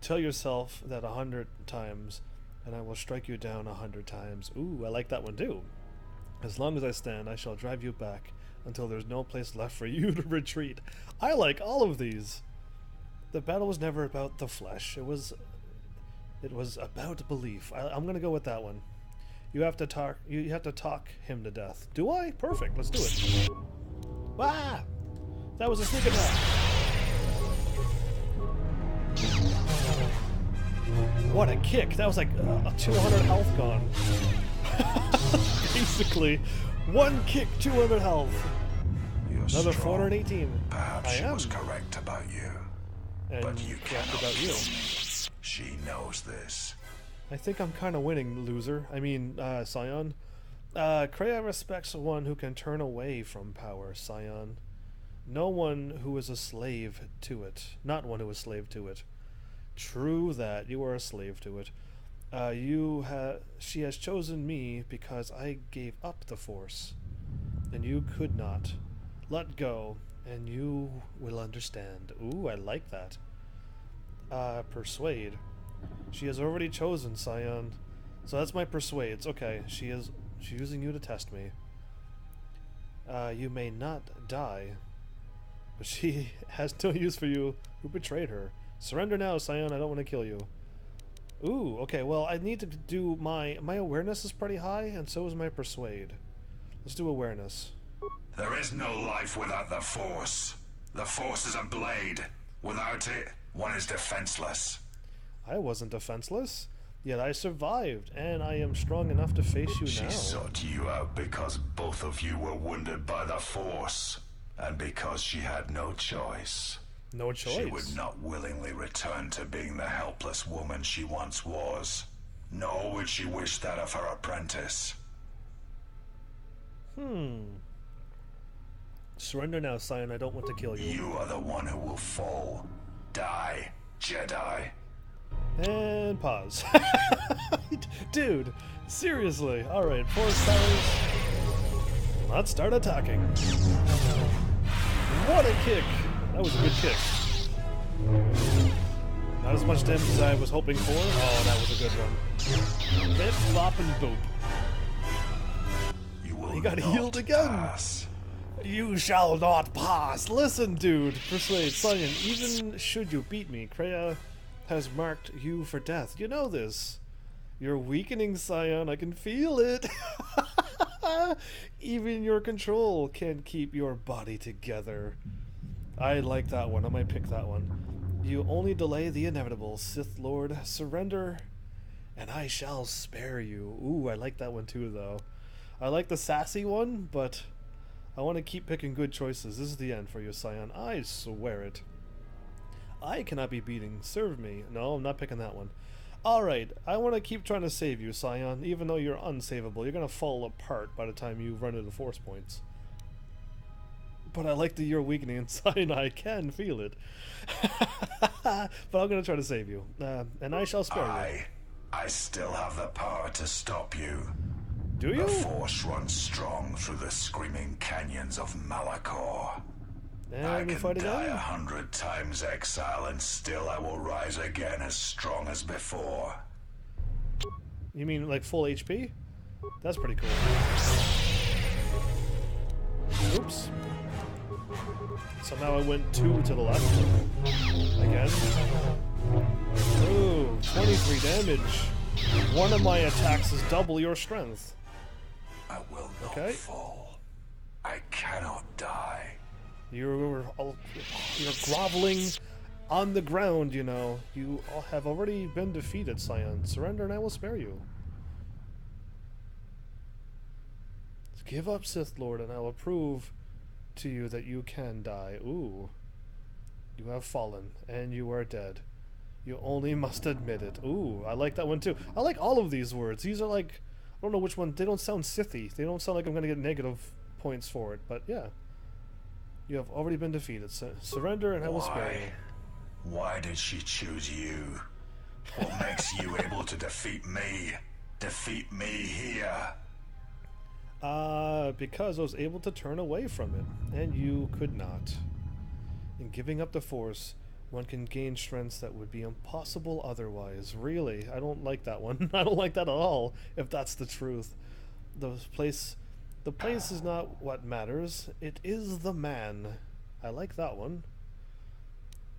Speaker 1: Tell yourself that 100 times, and I will strike you down 100 times. Ooh, I like that one too. As long as I stand, I shall drive you back until there's no place left for you to retreat. I like all of these. The battle was never about the flesh. It was about belief. I'm gonna go with that one. You have to talk. You have to talk him to death. Do I? Perfect. Let's do it. Ah! That was a sneak attack. What a kick! That was like a 200 health gone. Basically, one kick, 200 health.
Speaker 12: You're
Speaker 1: Another
Speaker 12: strong.
Speaker 1: 418.
Speaker 12: Perhaps
Speaker 1: I
Speaker 12: she
Speaker 1: am.
Speaker 12: was correct about you.
Speaker 1: And
Speaker 12: But you
Speaker 1: correct
Speaker 12: cannot
Speaker 1: about you.
Speaker 12: kill me. She knows this.
Speaker 1: I think I'm kind of winning, loser. I mean, Scion. Kreia respects one who can turn away from power, Scion. No one who is a slave to it. Not one who is slave to it. True that. You are a slave to it. She has chosen me because I gave up the Force. And you could not. Let go, and you will understand. Ooh, I like that. Persuade. She has already chosen, Scion. So that's my persuades. Okay, she's using you to test me. You may not die, but she has no use for you who betrayed her. Surrender now, Scion. I don't want to kill you. Ooh, okay, well, I need to do my awareness is pretty high, and so is my persuade. Let's do awareness.
Speaker 12: There is no life without the Force. The Force is a blade. Without it, one is defenseless.
Speaker 1: I wasn't defenseless, yet I survived, and I am strong enough to face you now.
Speaker 12: She sought you out because both of you were wounded by the Force, and because she had no choice.
Speaker 1: No choice?
Speaker 12: She would not willingly return to being the helpless woman she once was, nor would she wish that of her apprentice.
Speaker 1: Surrender now, Scion. I don't want to kill you.
Speaker 12: You are the one who will fall. Die, Jedi.
Speaker 1: And pause. Dude, seriously. Alright, Force Powers. Let's start attacking. What a kick! That was a good kick. Not as much damage as I was hoping for. Oh, that was a good one. Bip, bop, and boop. You got healed again!
Speaker 12: Pass.
Speaker 1: You shall not pass! Listen, dude! Persuade, Scion, even should you beat me, Kreia has marked you for death. You know this. You're weakening, Scion. I can feel it. Even your control can't keep your body together. I like that one. I might pick that one. You only delay the inevitable, Sith Lord. Surrender, and I shall spare you. Ooh, I like that one too, though. I like the sassy one, but I want to keep picking good choices. This is the end for you, Scion. I swear it. I cannot be beating. Serve me. No, I'm not picking that one. Alright, I want to keep trying to save you, Scion, even though you're unsavable. You're going to fall apart by the time you run into Force points. But I like that you're weakening inside. I can feel it. But I'm going to try to save you. And I shall spare you.
Speaker 12: I still have the power to stop you.
Speaker 1: Do you?
Speaker 12: The Force runs strong through the screaming canyons of Malachor.
Speaker 1: And
Speaker 12: I
Speaker 1: we
Speaker 12: can
Speaker 1: fight
Speaker 12: die
Speaker 1: again?
Speaker 12: 100 times exile, and still I will rise again as strong as before.
Speaker 1: You mean like full HP? That's pretty cool. Oops. Somehow I went 2 to the left. Again. Ooh, 23 damage. One of my attacks is double your strength.
Speaker 12: I will not fall. I cannot die.
Speaker 1: You're groveling on the ground, you know. You have already been defeated, Scion. Surrender and I will spare you. Give up, Sith Lord, and I will prove to you that you can die. Ooh. You have fallen, and you are dead. You only must admit it. Ooh, I like that one too. I like all of these words. These are like, I don't know which one. They don't sound Sithy. They don't sound like I'm going to get negative points for it. But yeah. You have already been defeated. Surrender and I will spare you.
Speaker 12: Why did she choose you? What makes you able to defeat me? Defeat me here?
Speaker 1: Because I was able to turn away from it, and you could not. In giving up the Force, one can gain strengths that would be impossible otherwise. Really, I don't like that one. I don't like that at all, if that's the truth. The place is not what matters. It is the man. I like that one.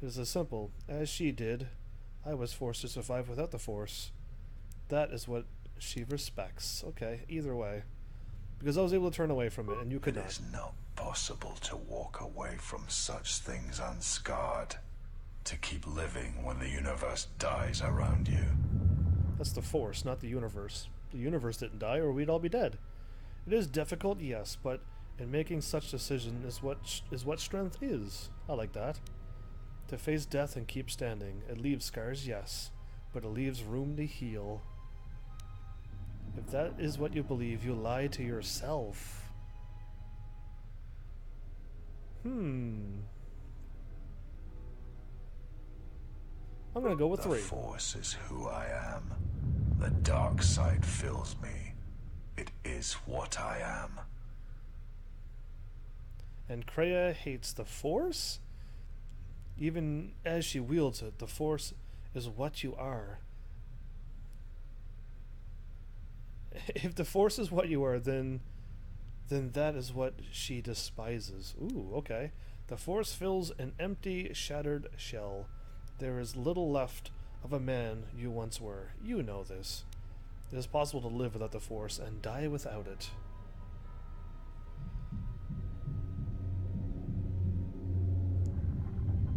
Speaker 1: It is as simple. As she did, I was forced to survive without the Force. That is what she respects. Okay, either way. Because I was able to turn away from it, and you could not.
Speaker 12: It is not possible to walk away from such things unscarred. To keep living when the universe dies around you.
Speaker 1: That's the Force, not the universe. The universe didn't die, or we'd all be dead. It is difficult, yes, but in making such decision is what strength is. I like that. To face death and keep standing. It leaves scars, yes, but it leaves room to heal. If that is what you believe, you lie to yourself. I'm gonna go with 3.
Speaker 12: The Force is who I am. The dark side fills me. It is what I am.
Speaker 1: And Kreia hates the Force? Even as she wields it, the Force is what you are. If the Force is what you are, then that is what she despises. Ooh, okay. The Force fills an empty, shattered shell. There is little left of a man you once were. You know this. It is possible to live without the Force and die without it.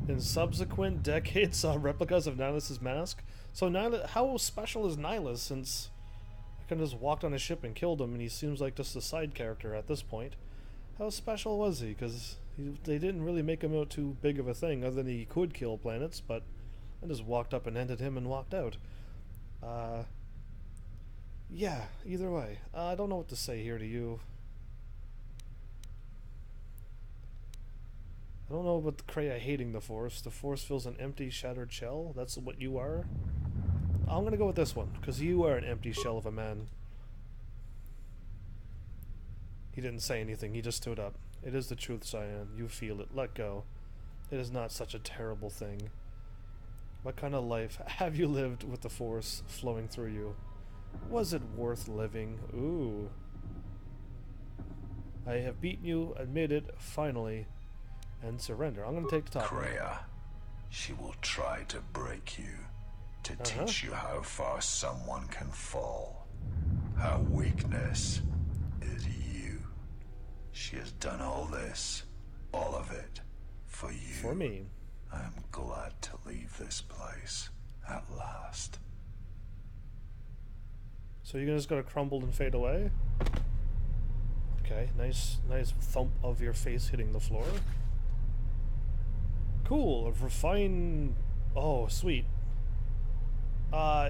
Speaker 1: In subsequent decades, saw replicas of Nihilus' mask. So how special is Nihilus, since I could have just walked on a ship and killed him, and he seems like just a side character at this point. How special was he? Because they didn't really make him out too big of a thing, other than he could kill planets, but I just walked up and ended him and walked out. Yeah, either way. I don't know what to say here to you. I don't know about Kreia hating the Force. The Force fills an empty, shattered shell. That's what you are. I'm gonna go with this one, because you are an empty shell of a man. He didn't say anything. He just stood up. It is the truth, Cyan. You feel it. Let go. It is not such a terrible thing. What kind of life have you lived with the Force flowing through you? Was it worth living? Ooh. I have beaten you, admit it, finally, and surrender. I'm going to take the top.
Speaker 12: Kreia, she will try to break you, to teach you how far someone can fall. Her weakness is you. She has done all this, all of it, for you.
Speaker 1: For me.
Speaker 12: I am glad to leave this place, at last.
Speaker 1: So you're just gonna crumble and fade away? Okay, nice thump of your face hitting the floor. Cool, a refined... Oh, sweet.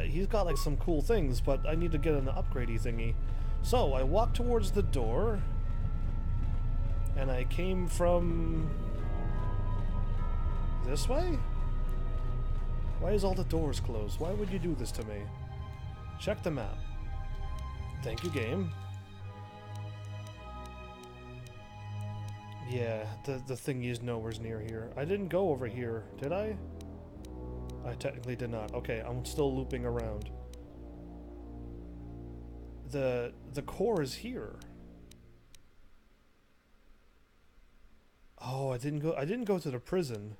Speaker 1: He's got like some cool things, but I need to get an upgradey thingy. So, I walked towards the door, and I came from... this way? Why is all the doors closed? Why would you do this to me? Check the map. Thank you, game. Yeah, the thingy is nowhere near here. I didn't go over here, did I? I technically did not. Okay, I'm still looping around. The core is here. Oh, I didn't go to the prison.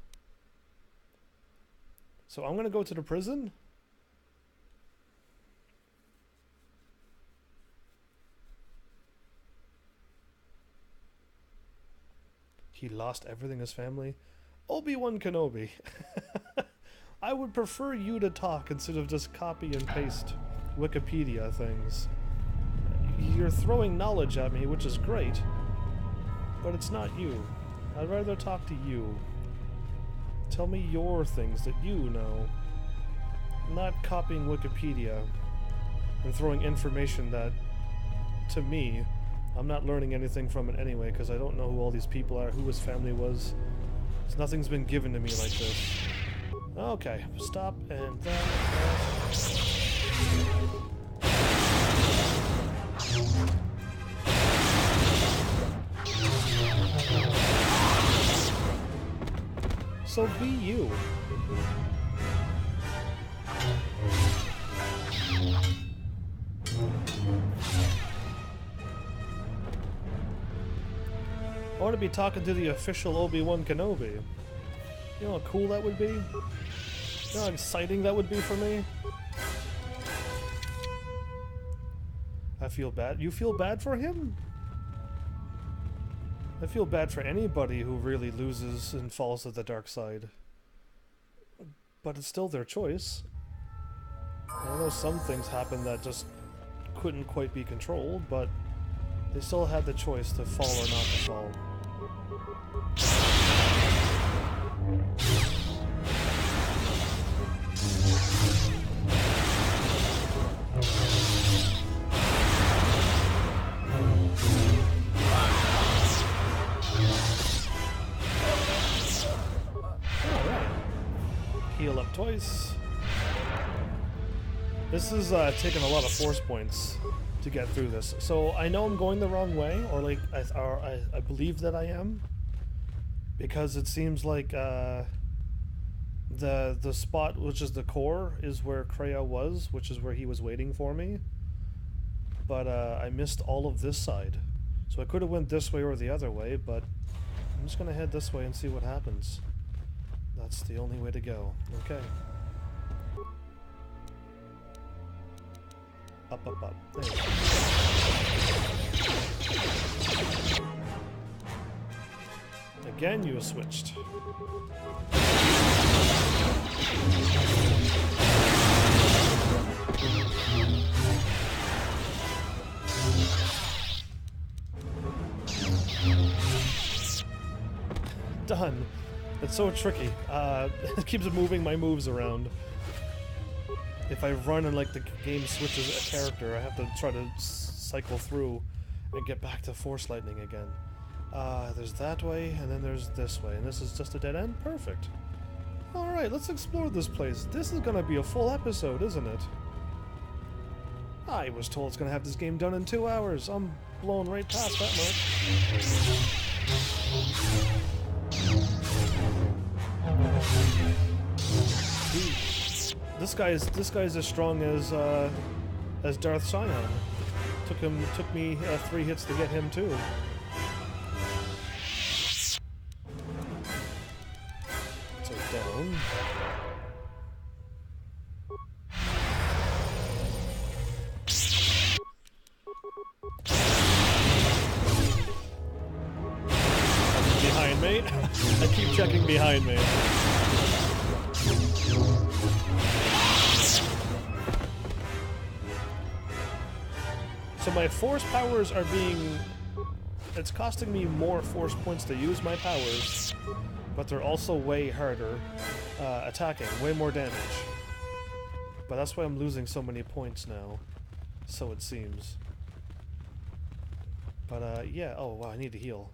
Speaker 1: So I'm gonna go to the prison? He lost everything, his family? Obi-Wan Kenobi. I would prefer you to talk instead of just copy and paste Wikipedia things. You're throwing knowledge at me, which is great, but it's not you. I'd rather talk to you. Tell me your things that you know. Not copying Wikipedia and throwing information that, to me, I'm not learning anything from it anyway, because I don't know who all these people are, who his family was. So nothing's been given to me like this. Okay, stop and that. So be you. I want to be talking to the official Obi-Wan Kenobi. You know how cool that would be? You know how exciting that would be for me? I feel bad. You feel bad for him? I feel bad for anybody who really loses and falls to the dark side. But it's still their choice. I know some things happen that just couldn't quite be controlled, but they still had the choice to fall or not to fall. Alright. Heal up twice. This is taking a lot of force points to get through this. So I know I'm going the wrong way, or like I believe that I am, because it seems like the spot which is the core is where Kreia was, which is where he was waiting for me. But I missed all of this side, so I could have went this way or the other way. But I'm just gonna head this way and see what happens. That's the only way to go. Okay. Up, up, up. There you go. Again, you switched. Done. It's so tricky. It keeps moving my moves around. If I run and like the game switches a character, I have to try to cycle through and get back to Force Lightning again. There's that way, and then there's this way, and this is just a dead end? Perfect. Alright, let's explore this place. This is gonna be a full episode, isn't it? I was told it's gonna have this game done in 2 hours. I'm blown right past that mark. This guy's as strong as Darth Sion. Took me 3 hits to get him too. So down. Behind me. I keep checking behind me. So my force powers are being... It's costing me more force points to use my powers, but they're also way harder attacking, way more damage. But that's why I'm losing so many points now, so it seems. But yeah, oh wow, I need to heal.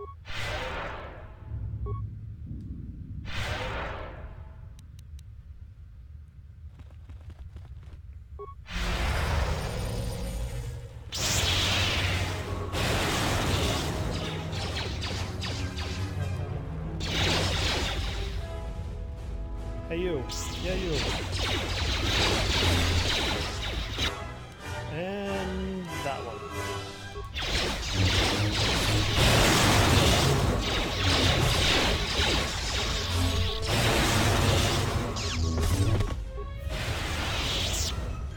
Speaker 1: Hey you. Yeah, you. And that one.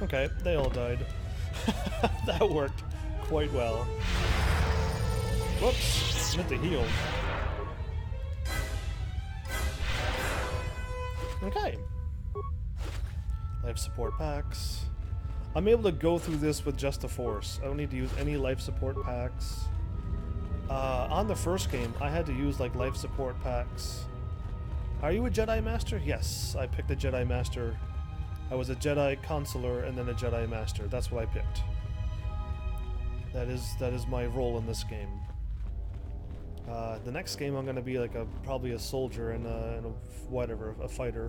Speaker 1: Okay, they all died. That worked quite well. Whoops, I meant to heal. Okay. Life support packs. I'm able to go through this with just the Force. I don't need to use any life support packs. On the first game, I had to use like life support packs Are you a Jedi Master? Yes, I picked a Jedi Master. I was a Jedi Consular and then a Jedi Master. That's what I picked. That is my role in this game. The next game I'm gonna be like probably a soldier and a whatever, a fighter,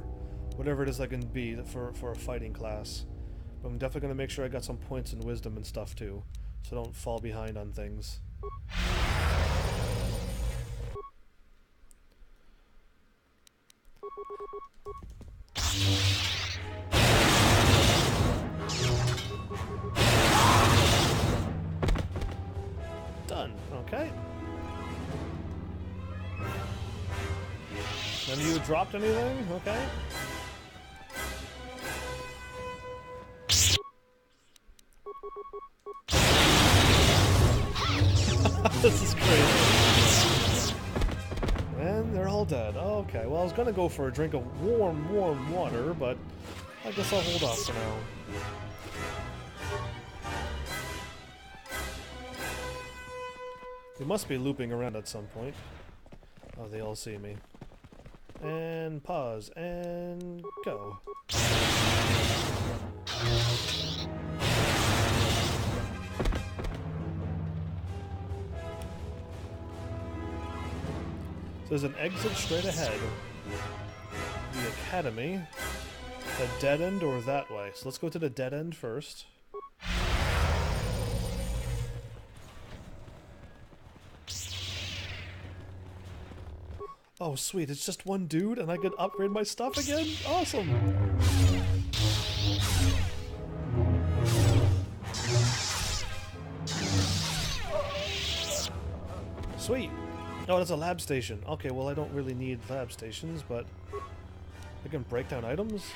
Speaker 1: whatever it is I can be for a fighting class. But I'm definitely gonna make sure I got some points in wisdom and stuff too, so I don't fall behind on things. Done. Okay. None of you dropped anything? Okay. This is crazy. And they're all dead. Okay, well I was gonna go for a drink of warm water, but I guess I'll hold off for now. They must be looping around at some point. Oh, they all see me. And pause, and go. So there's an exit straight ahead. The academy. The dead end or that way. So let's go to the dead end first. Oh sweet, it's just one dude and I can upgrade my stuff again? Awesome! Sweet! Oh, that's a lab station. Okay, well I don't really need lab stations, but I can break down items?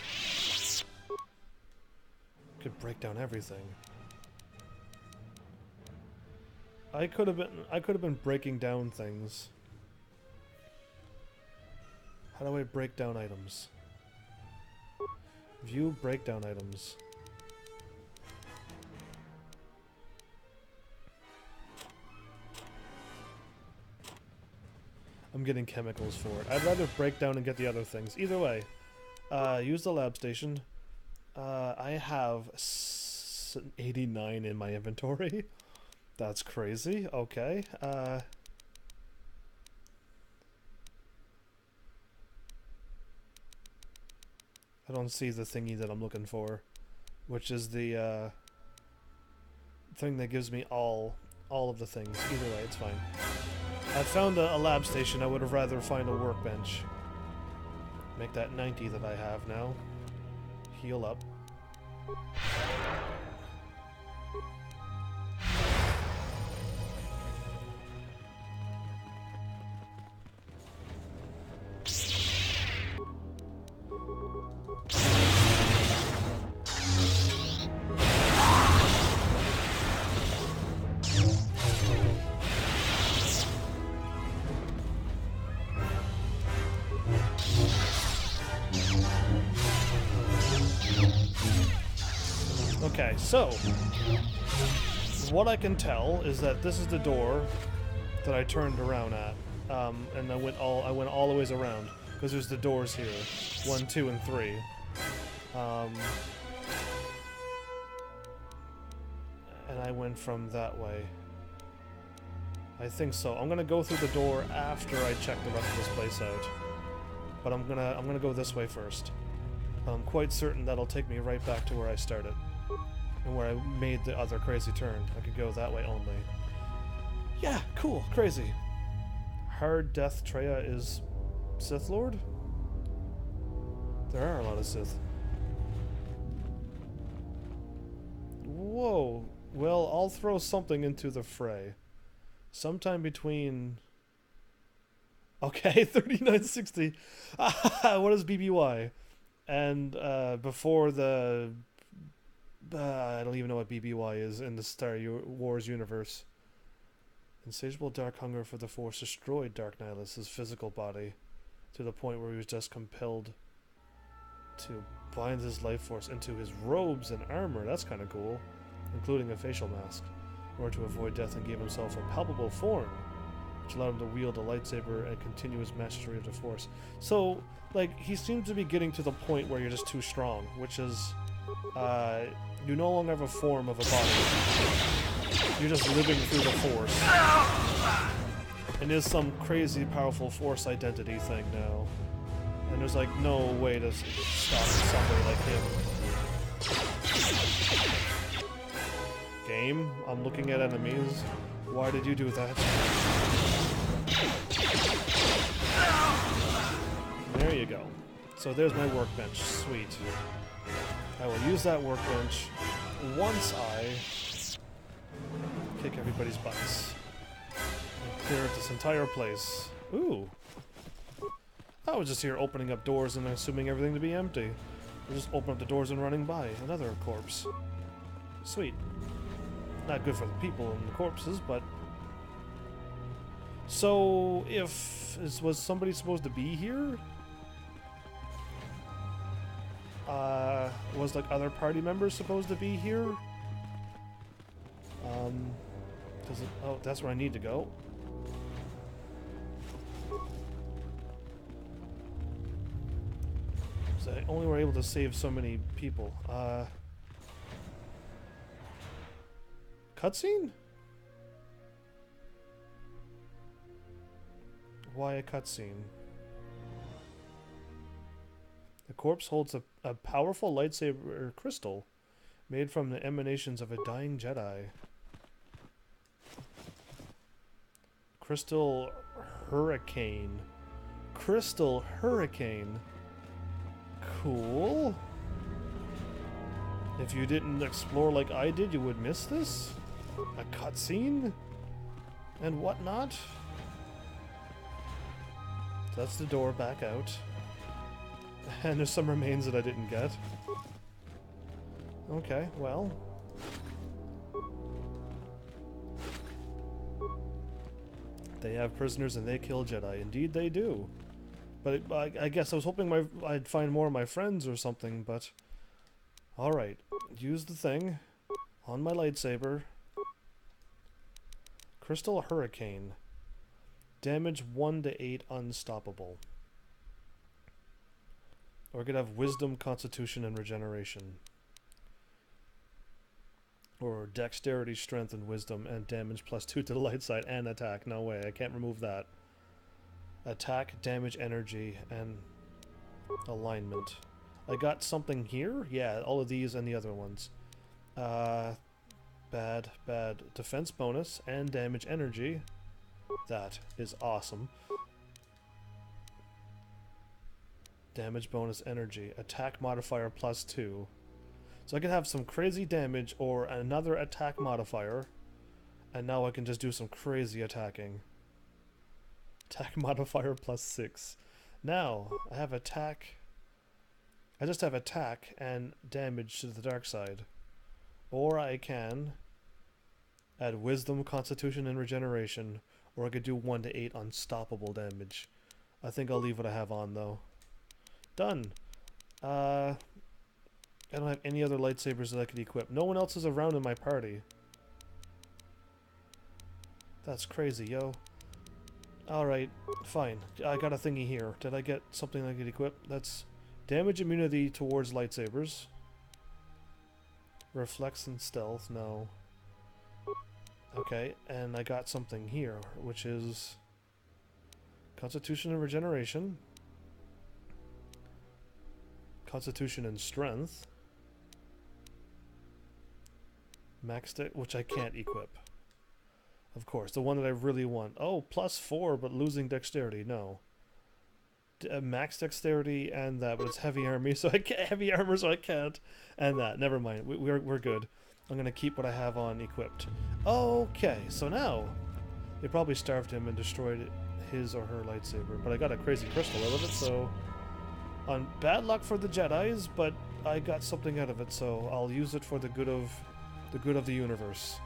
Speaker 1: Could break down everything. I could have been breaking down things. How do I break down items? View breakdown items. I'm getting chemicals for it. I'd rather break down and get the other things. Either way, use the lab station. I have 89 in my inventory. That's crazy. Okay. I don't see the thingy that I'm looking for, which is the thing that gives me all of the things. Either way, it's fine. I found a lab station. I would have rather find a workbench. Make that 90 that I have now. Heal up. Okay, so what I can tell is that this is the door that I turned around at, and I went all the ways around because there's the doors here, 1, 2, and 3. And I went from that way. I think so. I'm gonna go through the door after I check the rest of this place out, but I'm gonna go this way first. I'm quite certain that'll take me right back to where I started. And where I made the other crazy turn. I could go that way only. Yeah, cool, crazy. Hard Death Treya is Sith Lord? There are a lot of Sith. Whoa. Well, I'll throw something into the fray. Sometime between... Okay, 3960. What is BBY? And before the... I don't even know what BBY is in the Star Wars universe. Insatiable dark hunger for the Force destroyed Dark Nihilus' physical body to the point where he was just compelled to bind his life force into his robes and armor. That's kind of cool, including a facial mask, in order to avoid death, and gave himself a palpable form, which allowed him to wield a lightsaber and continuous mastery of the Force. So, like, he seems to be getting to the point where you're just too strong, which is, you no longer have a form of a body. You're just living through the Force. And there's some crazy powerful Force identity thing now. And there's, like, no way to stop somebody like him. Game, I'm looking at enemies. Why did you do that? There you go. So there's my workbench. Sweet. I will use that workbench once I kick everybody's butts. And clear this entire place. Ooh. I was just here opening up doors and assuming everything to be empty. I'll just open up the doors and running by. Another corpse. Sweet. Not good for the people and the corpses, but... So, was somebody supposed to be here? Was, like, other party members supposed to be here? Oh, that's where I need to go. So I only were able to save so many people. Cutscene? Why a cutscene? The corpse holds a powerful lightsaber crystal made from the emanations of a dying Jedi. Crystal Hurricane. Crystal Hurricane. Cool. If you didn't explore like I did, you would miss this? A cutscene? And whatnot? That's the door back out. And there's some remains that I didn't get. Okay, well. They have prisoners and they kill Jedi. Indeed they do. But I guess I was hoping I'd find more of my friends or something, but... Alright. Use the thing on my lightsaber. Crystal Hurricane. Damage 1 to 8 unstoppable. Or I could have Wisdom, Constitution, and Regeneration. Or Dexterity, Strength, and Wisdom, and damage +2 to the light side, and attack. No way, I can't remove that. Attack, damage, energy, and alignment. I got something here? Yeah, all of these and the other ones. Bad. Defense bonus and damage energy. That is awesome. Damage bonus energy. Attack modifier +2. So I can have some crazy damage or another attack modifier. And now I can just do some crazy attacking. Attack modifier +6. Now, I have attack. I just have attack and damage to the dark side. Or I can add Wisdom, Constitution, and Regeneration. Or I could do 1 to 8 unstoppable damage. I think I'll leave what I have on, though. Done. I don't have any other lightsabers that I could equip. No one else is around in my party. That's crazy, yo. Alright, fine. I got a thingy here. Did I get something I could equip? That's damage immunity towards lightsabers. Reflex and stealth, no. Okay, and I got something here, which is Constitution and Regeneration. Constitution and Strength. Max deck, which I can't equip. Of course, the one that I really want. Oh, +4, but losing dexterity. No. Max dexterity and that, but it's heavy army, so I can't. Heavy armor, so I can't. And that. Never mind. We're good. I'm gonna keep what I have on equipped. Okay, so now they probably starved him and destroyed his or her lightsaber. But I got a crazy crystal out of it, so on bad luck for the Jedis, but I got something out of it, so I'll use it for the good of the universe.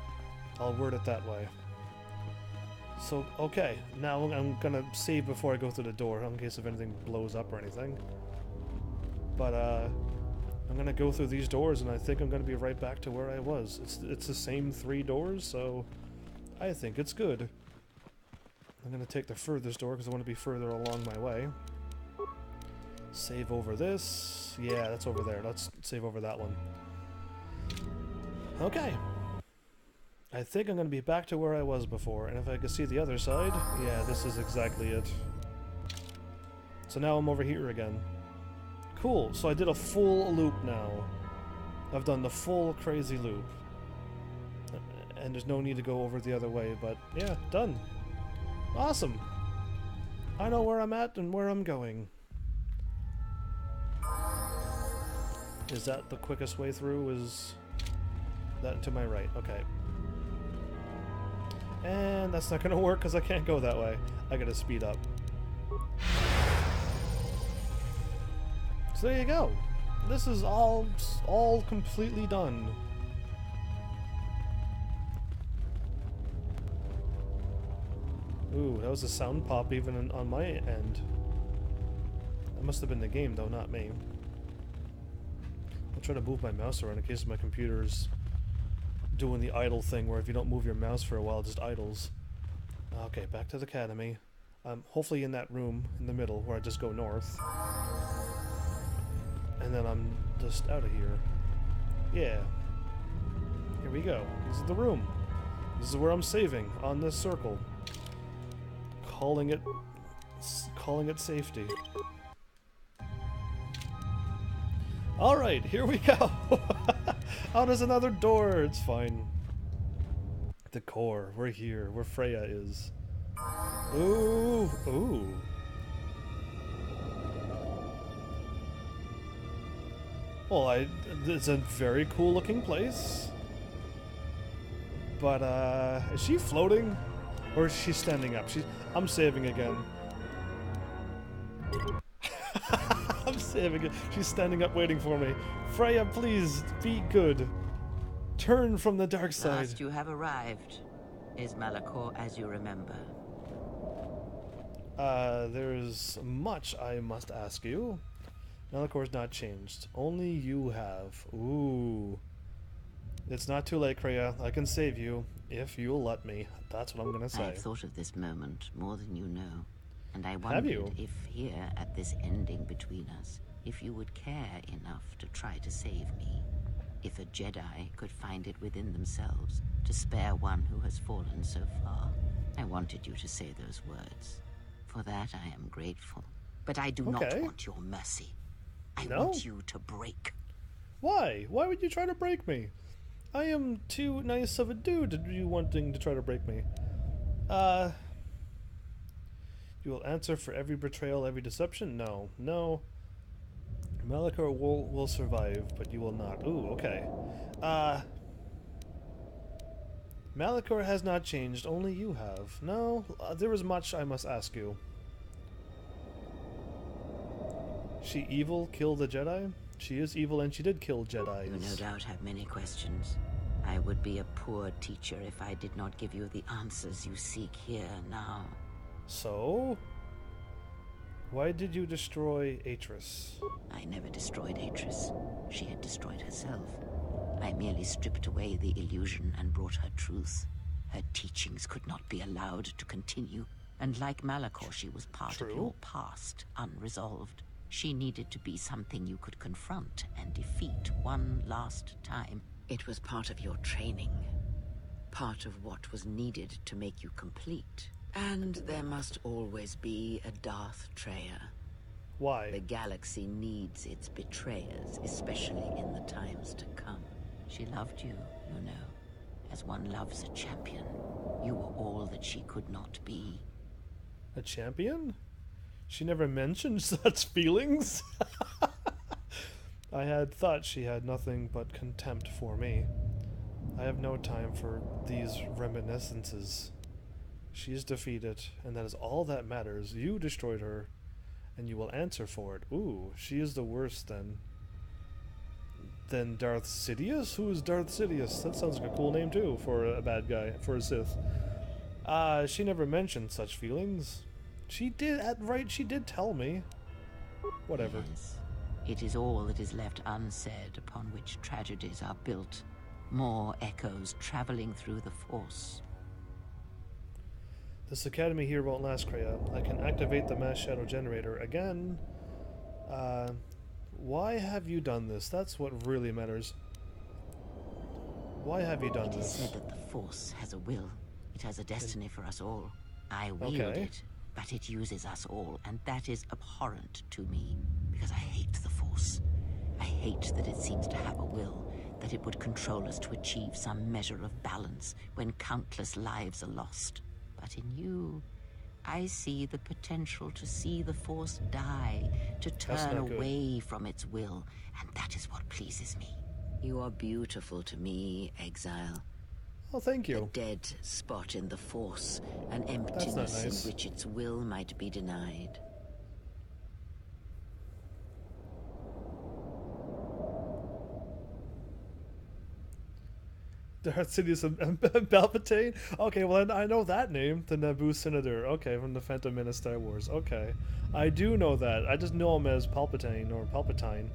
Speaker 1: I'll word it that way. So, okay, now I'm gonna save before I go through the door, in case if anything blows up or anything. But, I'm gonna go through these doors, and I think I'm gonna be right back to where I was. It's the same 3 doors, so I think it's good. I'm gonna take the furthest door because I want to be further along my way. Save over this. Yeah, that's over there. Let's save over that one. Okay. I think I'm gonna be back to where I was before, and if I can see the other side, yeah, this is exactly it. So now I'm over here again. Cool, so I did a full loop now. I've done the full crazy loop. And there's no need to go over the other way, but yeah, done. Awesome. I know where I'm at and where I'm going. Is that the quickest way through? Is that to my right? Okay. And that's not gonna work because I can't go that way. I gotta speed up. So there you go. This is all completely done. Ooh, that was a sound pop even on my end. That must have been the game though, not me. I'll try to move my mouse around in case my computer's doing the idle thing where if you don't move your mouse for a while, it just idles. Okay, back to the academy. Hopefully in that room in the middle where I just go north. And then I'm just out of here. Yeah. Here we go. This is the room. This is where I'm saving, on this circle. Calling it safety. Alright, here we go. Oh, there's another door. It's fine. The core. We're here. Where Freya is. Ooh. Ooh. Well, it's a very cool looking place. But, is she floating? Or is she standing up? I'm saving again. I'm saving it. She's standing up waiting for me. Freya, please, be good. Turn from the dark side.
Speaker 11: Last you have arrived. Is Malachor as you remember?
Speaker 1: There's much I must ask you. Malachor's not changed. Only you have. Ooh. It's not too late, Freya. I can save you, if you'll let me. That's what I'm gonna say.
Speaker 11: I've thought of this moment more than you know. And I wondered if here, at this ending between us, if you would care enough to try to save me. If a Jedi could find it within themselves to spare one who has fallen so far. I wanted you to say those words. For that I am grateful. But I do not want your mercy. I want you to break.
Speaker 1: Why? Why would you try to break me? I am too nice of a dude to be wanting to try to break me. You will answer for every betrayal, every deception? No. No. Malachor will survive, but you will not. Ooh, okay. Malachor has not changed, only you have. No, there is much I must ask you. She evil, kill the Jedi? She is evil and she did kill Jedi.
Speaker 11: You no doubt have many questions. I would be a poor teacher if I did not give you the answers you seek here now.
Speaker 1: So? Why did you destroy Atris?
Speaker 11: I never destroyed Atris. She had destroyed herself. I merely stripped away the illusion and brought her truth. Her teachings could not be allowed to continue, and like Malachor, she was part of your past, unresolved. She needed to be something you could confront and defeat one last time. It was part of your training, part of what was needed to make you complete. And there must always be a Darth Treya.
Speaker 1: Why?
Speaker 11: The galaxy needs its betrayers, especially in the times to come. She loved you, you know, as one loves a champion. You were all that she could not be.
Speaker 1: A champion? She never mentioned such feelings. I had thought she had nothing but contempt for me. I have no time for these reminiscences. She is defeated, and that is all that matters. You destroyed her, and you will answer for it. Ooh, she is the worst then. Then Darth Sidious? Who is Darth Sidious? That sounds like a cool name too for a bad guy, for a Sith. She never mentioned such feelings. She did, she did tell me. Whatever.
Speaker 11: Yes. It is all that is left unsaid upon which tragedies are built. More echoes traveling through the Force.
Speaker 1: This academy here won't last, Kreia. I can activate the mass shadow generator again. Why have you done this? That's what really matters. Why have you done this?
Speaker 11: It is said that the Force has a will. It has a destiny for us all. I wield it, but it uses us all, and that is abhorrent to me, because I hate the Force. I hate that it seems to have a will, that it would control us to achieve some measure of balance when countless lives are lost. But in you, I see the potential to see the Force die, to turn away from its will, and that is what pleases me. You are beautiful to me, Exile.
Speaker 1: Oh, thank you.
Speaker 11: A dead spot in the Force, an emptiness in which its will might be denied.
Speaker 1: Darth Sidious and Palpatine? Okay, well, I know that name. The Naboo Senator. Okay, from the Phantom Menace Star Wars. Okay. I do know that. I just know him as Palpatine, or Palpatine.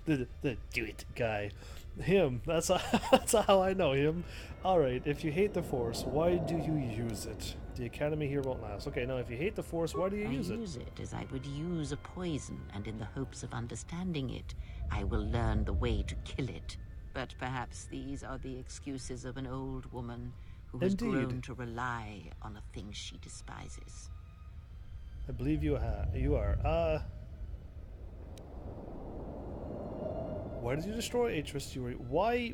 Speaker 1: the do it guy. Him. That's how I know him. Alright, if you hate the Force, why do you use it? The Academy here won't last. Okay, now if you hate the Force, why do you use it?
Speaker 11: I use it as I would use a poison, and in the hopes of understanding it, I will learn the way to kill it. But perhaps these are the excuses of an old woman who has grown to rely on a thing she despises.
Speaker 1: I believe you are. Why did you destroy Atris? Why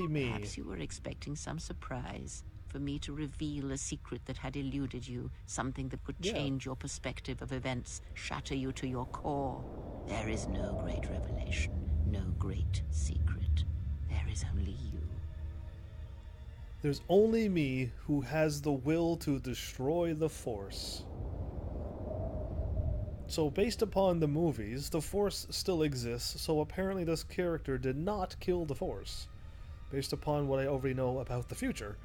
Speaker 1: me?
Speaker 11: Perhaps you were expecting some surprise. For me to reveal a secret that had eluded you, something that would change your perspective of events, shatter you to your core. There is no great revelation, no great secret. There is only you.
Speaker 1: There's only me who has the will to destroy the Force. So based upon the movies, the Force still exists, so apparently this character did not kill the Force. Based upon what I already know about the future.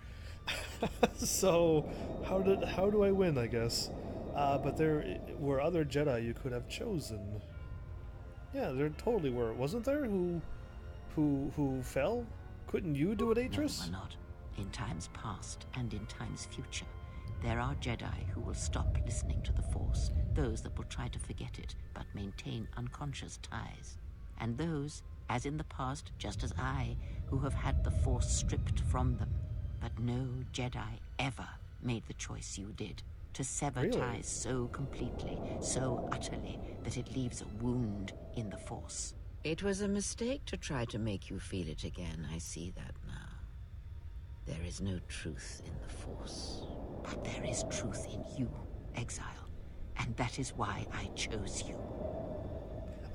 Speaker 1: So, how do I win, I guess? But there were other Jedi you could have chosen. Yeah, there totally were. Wasn't there? Who fell? Couldn't you do it, Atris?
Speaker 11: No, not. In times past and in times future, there are Jedi who will stop listening to the Force. Those that will try to forget it, but maintain unconscious ties. And those, as in the past, just as I, who have had the Force stripped from them. But no Jedi ever made the choice you did, to sever ties so completely, so utterly, that it leaves a wound in the Force. It was a mistake to try to make you feel it again. I see that now. There is no truth in the Force, but there is truth in you, Exile, and that is why I chose you.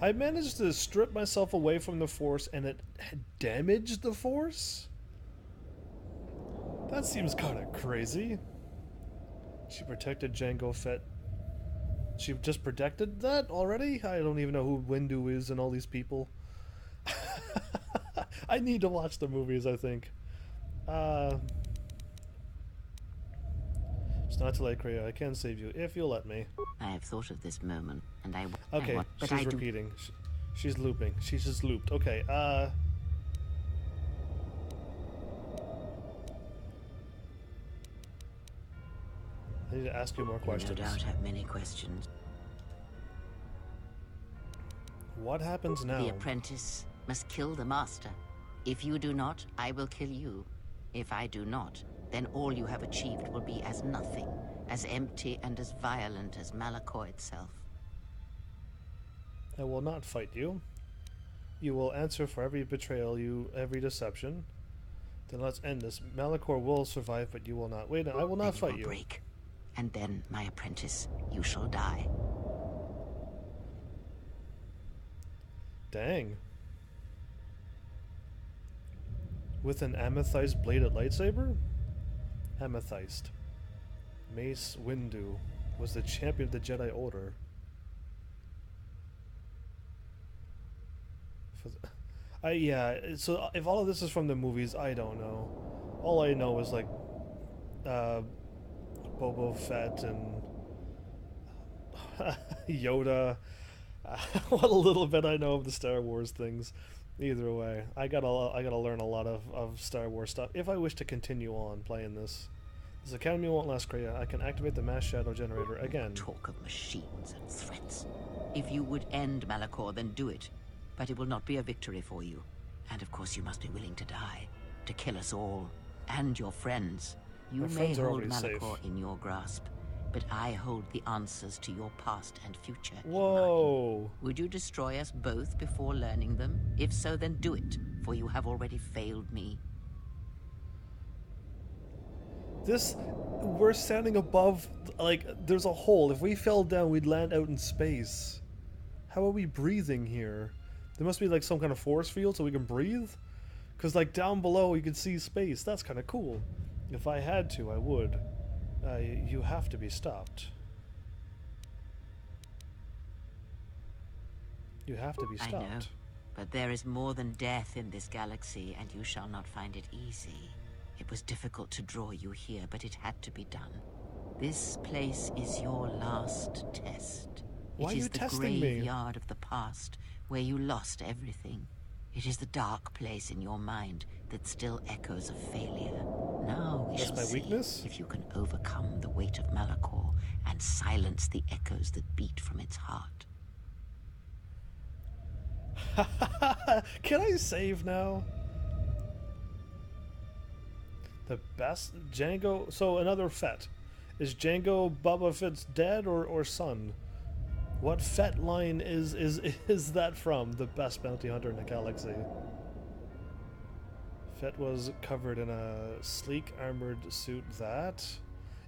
Speaker 1: I managed to strip myself away from the Force, and it damaged the Force? That seems kind of crazy. She protected Jango Fett. She just protected that already? I don't even know who Windu is and all these people. I need to watch the movies, I think. It's not too late, Kreia. I can save you if you'll let me.
Speaker 11: I have thought of this moment, and I...
Speaker 1: Okay, she's repeating. She's looping. She's just looped. Okay, I need to ask you more questions.
Speaker 11: You no doubt have many questions.
Speaker 1: What happens now?
Speaker 11: The apprentice must kill the master. If you do not, I will kill you. If I do not, then all you have achieved will be as nothing, as empty and as violent as Malachor itself.
Speaker 1: I will not fight you. You will answer for every betrayal, every deception. Then let's end this. Malachor will survive, but you will not. Wait, I will not fight you.
Speaker 11: Break. And then, my apprentice, you shall die.
Speaker 1: Dang. With an amethyst bladed lightsaber? Amethyst. Mace Windu was the champion of the Jedi Order. Yeah, so if all of this is from the movies, I don't know. All I know is like Boba Fett and Yoda. What a little bit I know of the Star Wars things. Either way, I gotta learn a lot of Star Wars stuff if I wish to continue on playing this. This academy won't last, Kreia. I can activate the mass shadow generator again.
Speaker 11: Talk of machines and threats. If you would end Malachor, then do it. But it will not be a victory for you. And of course you must be willing to die. To kill us all. And your friends. You may hold Malachor in your grasp. But I hold the answers to your past and future.
Speaker 1: Whoa!
Speaker 11: Would you destroy us both before learning them? If so, then do it, for you have already failed me.
Speaker 1: We're standing above, like, there's a hole. If we fell down, we'd land out in space. How are we breathing here? There must be, like, some kind of force field so we can breathe? Because, like, down below you can see space. That's kind of cool. If I had to, I would. You have to be stopped. You have to be stopped.
Speaker 11: I know, but there is more than death in this galaxy, and you shall not find it easy. It was difficult to draw you here, but it had to be done. This place is your last test.
Speaker 1: Why are you testing me?
Speaker 11: It is the graveyard of the past, where you lost everything. It is the dark place in your mind that still echoes of failure. Now we shall see if you can overcome the weight of Malachor and silence the echoes that beat from its heart.
Speaker 1: Can I save now? The best Jango. So another Fett. Is Jango Boba Fett's dad or son? What Fett line is that from? The best bounty hunter in the galaxy. Fett was covered in a sleek armored suit that...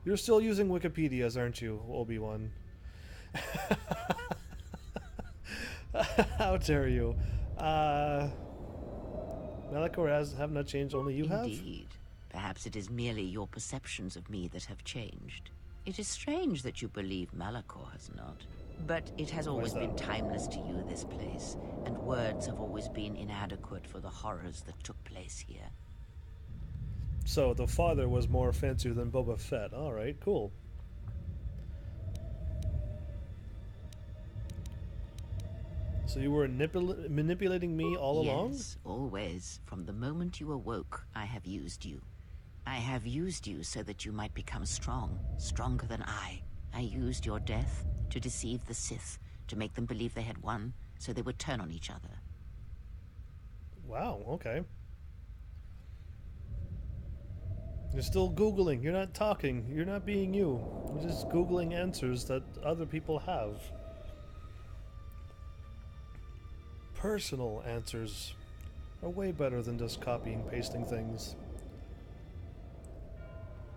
Speaker 1: You're still using Wikipedia's, aren't you, Obi-Wan? How dare you? Malachor have not changed, only you have?
Speaker 11: Indeed. Perhaps it is merely your perceptions of me that have changed. It is strange that you believe Malachor has not. But it has always been timeless to you, this place, and words have always been inadequate for the horrors that took place here.
Speaker 1: So the father was more fancier than Boba Fett. Alright, cool. So you were manipulating me all along?
Speaker 11: Yes, always. From the moment you awoke, I have used you. I have used you so that you might become strong, stronger than I. I used your death to deceive the Sith, to make them believe they had won, so they would turn on each other.
Speaker 1: Wow, okay. You're still Googling, you're not talking, you're not being you. You're just Googling answers that other people have. Personal answers are way better than just copying, pasting things.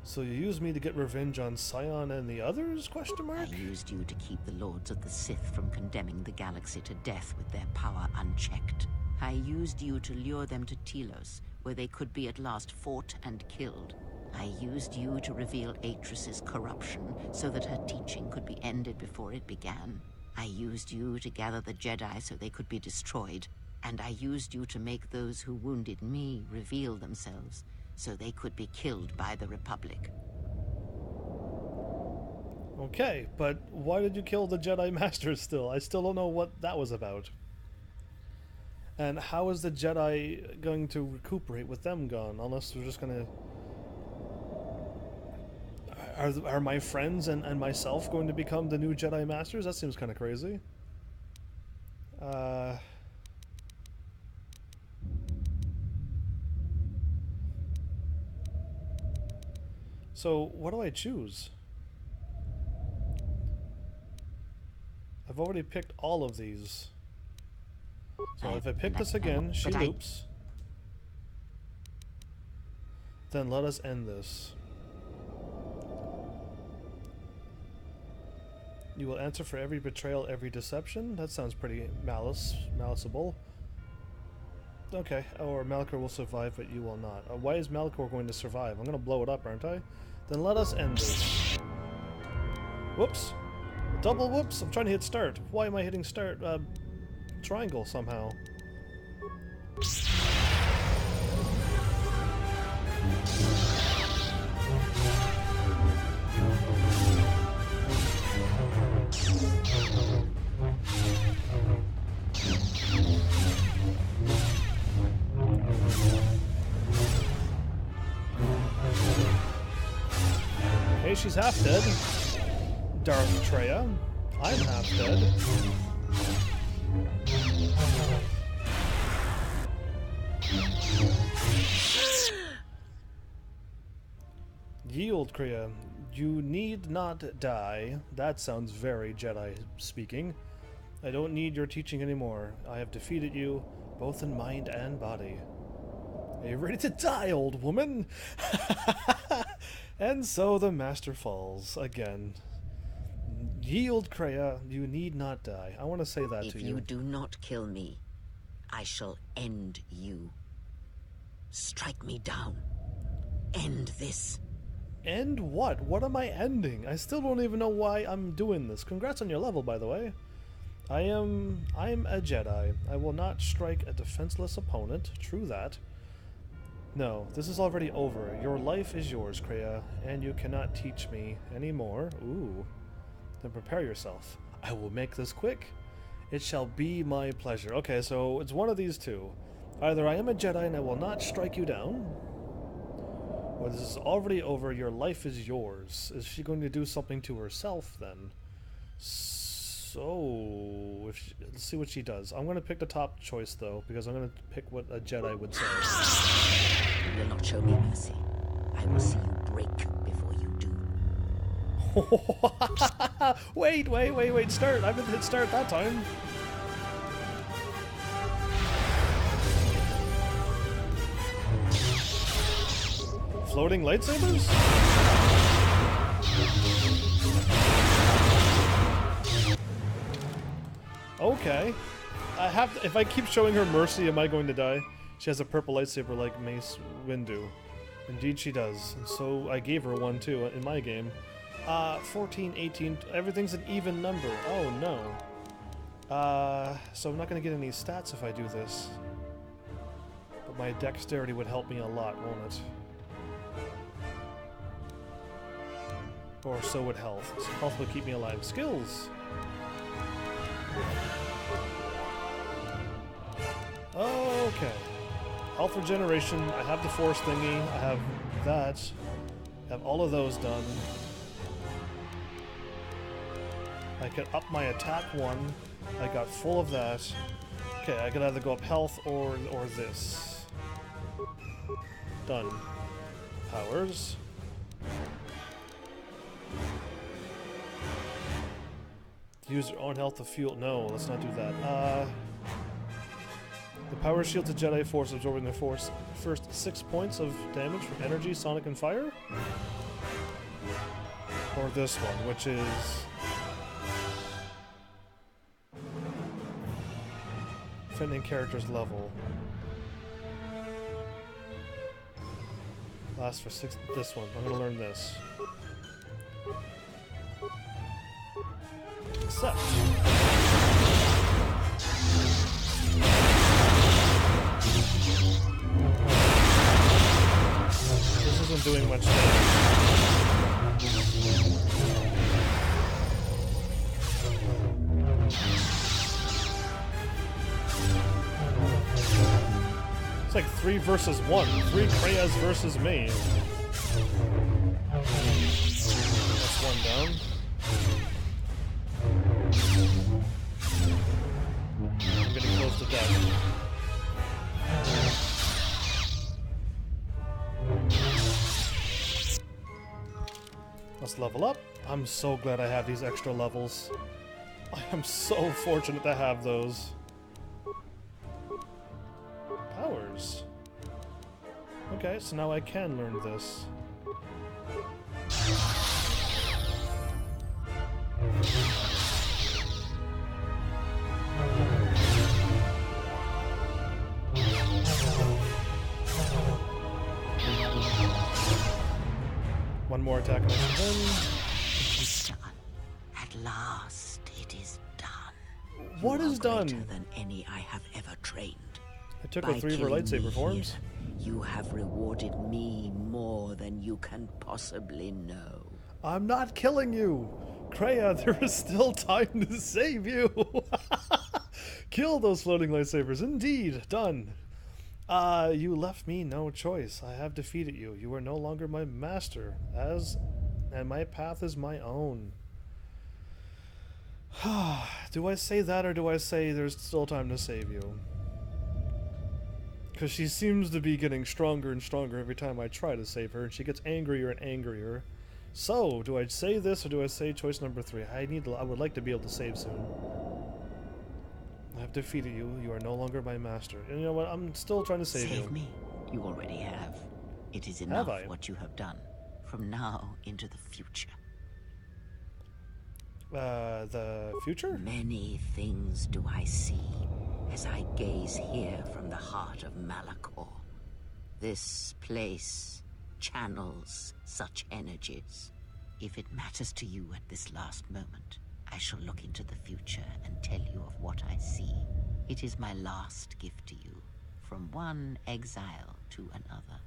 Speaker 1: So you used me to get revenge on Scion and the others? Question mark?
Speaker 11: I used you to keep the Lords of the Sith from condemning the galaxy to death with their power unchecked. I used you to lure them to Telos, where they could be at last fought and killed. I used you to reveal Atris's corruption, so that her teaching could be ended before it began. I used you to gather the Jedi so they could be destroyed. And I used you to make those who wounded me reveal themselves, so they could be killed by the Republic.
Speaker 1: Okay, but why did you kill the Jedi Masters still? I still don't know what that was about. And how is the Jedi going to recuperate with them gone? Unless they're just gonna... Are my friends and myself going to become the new Jedi Masters? That seems kind of crazy. So, what do I choose? I've already picked all of these. So if I pick this again, she loops. Then let us end this. You will answer for every betrayal, every deception? That sounds pretty maliceable. Okay, or Malachor will survive, but you will not. Why is Malachor going to survive? I'm going to blow it up, aren't I? Then let us end this. Whoops. Double whoops. I'm trying to hit start. Why am I hitting start? Triangle somehow. Okay, she's half dead. Darth Treya. I'm half dead. Yield, Kreia. You need not die. That sounds very Jedi speaking. I don't need your teaching anymore. I have defeated you, both in mind and body. Are you ready to die, old woman? And so the Master falls again. Yield, Kreia. You need not die. I want to say that to you.
Speaker 11: If you do not kill me, I shall end you. Strike me down. End this.
Speaker 1: End what? What am I ending? I still don't even know why I'm doing this. Congrats on your level, by the way. I'm a Jedi. I will not strike a defenseless opponent. True that. No, this is already over. Your life is yours, Kreia, and you cannot teach me anymore. Ooh. Then prepare yourself. I will make this quick. It shall be my pleasure. Okay, so it's one of these two. Either I am a Jedi and I will not strike you down, or this is already over, your life is yours. Is she going to do something to herself then? So, let's see what she does. I'm going to pick the top choice though, because I'm going to pick what a Jedi would say.
Speaker 11: You will not show me mercy. I will see you break before you do.
Speaker 1: Wait, start. I didn't hit start that time. Floating lightsabers? Okay. I have to, if I keep showing her mercy, am I going to die? She has a purple lightsaber like Mace Windu. Indeed she does. And so I gave her one too in my game. 14, 18, everything's an even number. Oh no. So I'm not going to get any stats if I do this. But my dexterity would help me a lot, won't it? Or so would health. Health will keep me alive. Skills! Okay. Health regeneration. I have the force thingy. I have that. I have all of those done. I can up my attack one. I got full of that. Okay, I can either go up health or this. Done. Powers. Use your own health to fuel. No, let's not do that. The power shield to Jedi Force, absorbing their force. First 6 points of damage from energy, sonic, and fire. Or this one, which is defending character's level. Lasts for 6. This one. I'm gonna learn this. Accept. This isn't doing much damage. It's like 3 versus 1. 3 Kreiyas versus me. That's one down. I'm getting close to death. Let's level up. I'm so glad I have these extra levels. I am so fortunate to have those. Powers. Okay, so now I can learn this. One more attack and I can win.
Speaker 11: It is done. At last, it is done.
Speaker 1: What is done?
Speaker 11: Greater than any I have ever trained.
Speaker 1: I took her 3 of her lightsaber forms.
Speaker 11: You have rewarded me more than you can possibly know.
Speaker 1: I'm not killing you! Kreia, there is still time to save you! Kill those floating lightsabers. Indeed, done. You left me no choice. I have defeated you. You are no longer my master. and my path is my own. Do I say that, or do I say there's still time to save you? Because she seems to be getting stronger and stronger every time I try to save her, and she gets angrier and angrier. So, do I say this, or do I say choice number 3? I would like to be able to save soon. I have defeated you. You are no longer my master. And you know what? I'm still trying to save you.
Speaker 11: Save me. You already have. It is enough what you have done. From now into the future.
Speaker 1: The future?
Speaker 11: Many things do I see as I gaze here from the heart of Malachor. This place channels such energies. If it matters to you at this last moment, I shall look into the future and tell you of what I see. It is my last gift to you, from one exile to another.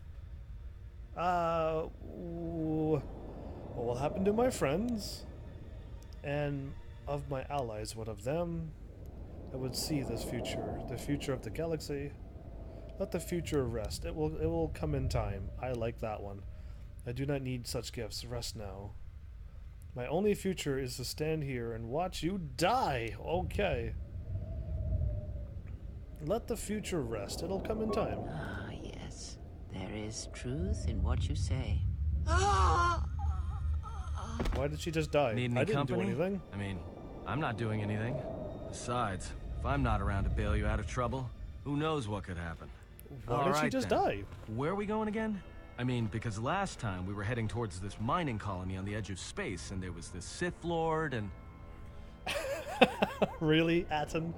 Speaker 1: What will happen to my friends? And of my allies, what of them? I would see this future, the future of the galaxy. Let the future rest. It will come in time. I like that one. I do not need such gifts. Rest now. My only future is to stand here and watch you die. Okay. Let the future rest. It'll come in time.
Speaker 11: Ah, yes. There is truth in what you say.
Speaker 1: Why did she just die?
Speaker 15: Need any
Speaker 1: I didn't
Speaker 15: company?
Speaker 1: do anything.
Speaker 15: I mean, I'm not doing anything. Besides, if I'm not around to bail you out of trouble, who knows what could happen.
Speaker 1: Why did she just die?
Speaker 15: Where are we going again? I mean, because last time we were heading towards this mining colony on the edge of space, and there was this Sith Lord, and...
Speaker 1: Really, Atten?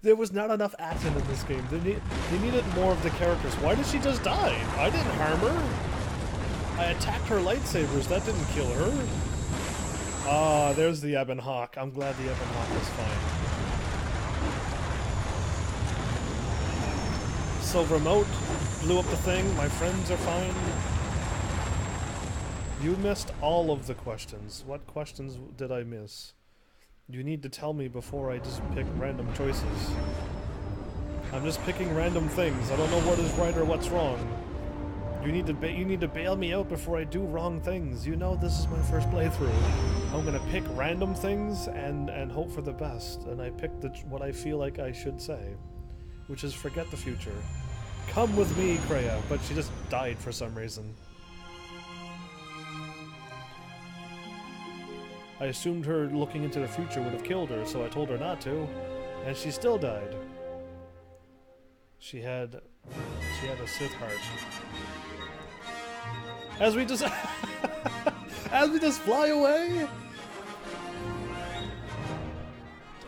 Speaker 1: There was not enough Atten in this game. They needed more of the characters. Why did she just die? I didn't harm her. I attacked her lightsabers. That didn't kill her. Ah, there's the Ebon Hawk. I'm glad the Ebon Hawk is fine. So remote blew up the thing. My friends are fine. You missed all of the questions. What questions did I miss? You need to tell me before I just pick random choices. I'm just picking random things. I don't know what is right or what's wrong. You need to bail me out before I do wrong things. You know this is my first playthrough. I'm gonna pick random things and hope for the best. And I picked what I feel like I should say, which is forget the future. Come with me, Kreia. But she just died for some reason. I assumed her looking into the future would have killed her, so I told her not to, and she still died. She had a Sith heart. As we just fly away.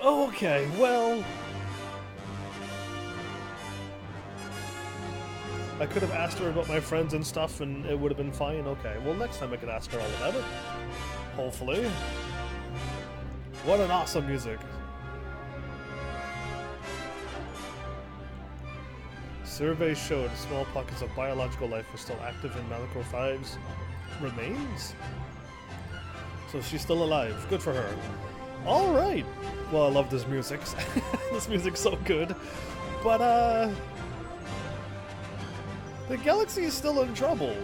Speaker 1: Okay, well, I could have asked her about my friends and stuff, and it would have been fine. Okay, well, next time I could ask her all about it. Hopefully. What an awesome music. Surveys showed small pockets of biological life were still active in Malachor 5's remains. So she's still alive. Good for her. Alright. Well, I love this music. This music's so good. But, the galaxy is still in trouble.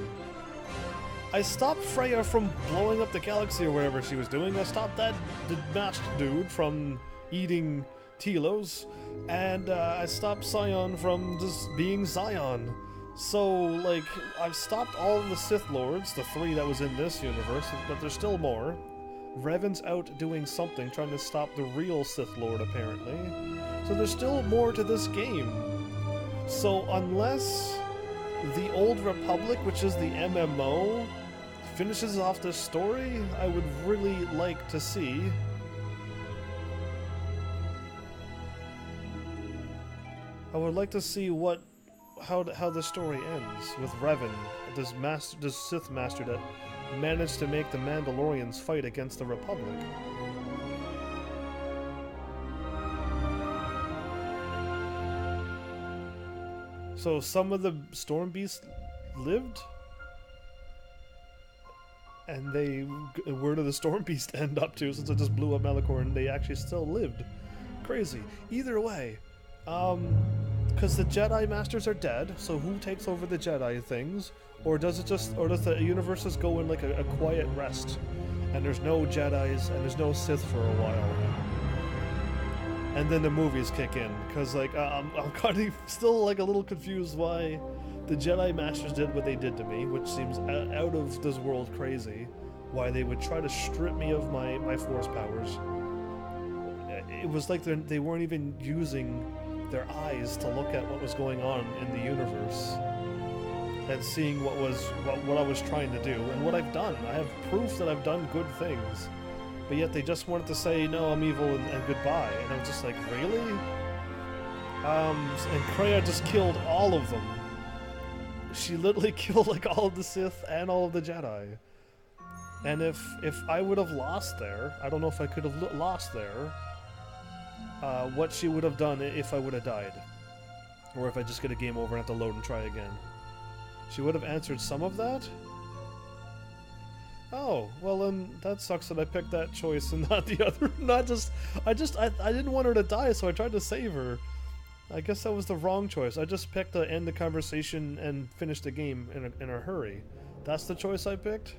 Speaker 1: I stopped Freya from blowing up the galaxy or whatever she was doing. I stopped the masked dude from eating Telos, and I stopped Sion from just being Sion. So, like, I've stopped all of the Sith Lords, the 3 that was in this universe, but there's still more. Revan's out doing something, trying to stop the real Sith Lord, apparently. So there's still more to this game. So unless the Old Republic, which is the MMO, finishes off this story, I would really like to see. I would like to see how the story ends with Revan, this Sith master that managed to make the Mandalorians fight against the Republic. So some of the Storm Beasts lived? And where did the Storm Beast end up to, since it just blew up Malachor and they actually still lived? Crazy. Either way, because the Jedi Masters are dead, so who takes over the Jedi things? Or does the universe just go in like a quiet rest, and there's no Jedis and there's no Sith for a while, and then the movies kick in? Because like I'm kind of still like a little confused why the Jedi Masters did what they did to me, which seems out of this world crazy. Why they would try to strip me of my Force powers. It was like they weren't even using their eyes to look at what was going on in the universe and seeing what I was trying to do and what I've done. I have proof that I've done good things, but yet they just wanted to say, no, I'm evil and goodbye. And I was just like, really? And Kreia just killed all of them. She literally killed like all of the Sith and all of the Jedi. And if I would have lost there, I don't know if I could have lost there, what she would have done if I would have died. Or if I just get a game over and have to load and try again. She would have answered some of that? Oh, well then that sucks that I picked that choice and not the other. I didn't want her to die, so I tried to save her. I guess that was the wrong choice. I just picked to end the conversation and finish the game in a hurry. That's the choice I picked?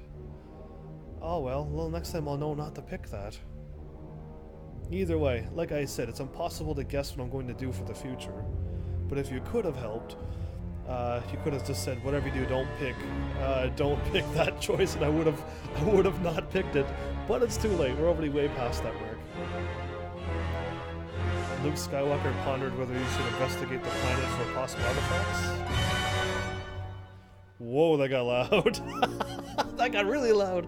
Speaker 1: Oh well, next time I'll know not to pick that. Either way, like I said, it's impossible to guess what I'm going to do for the future. But if you could have helped, you could have just said, whatever you do, don't pick that choice, and I would have not picked it. But it's too late. We're already way past that mark. Luke Skywalker pondered whether he should investigate the planet for possible artifacts. Whoa, that got loud. That got really loud.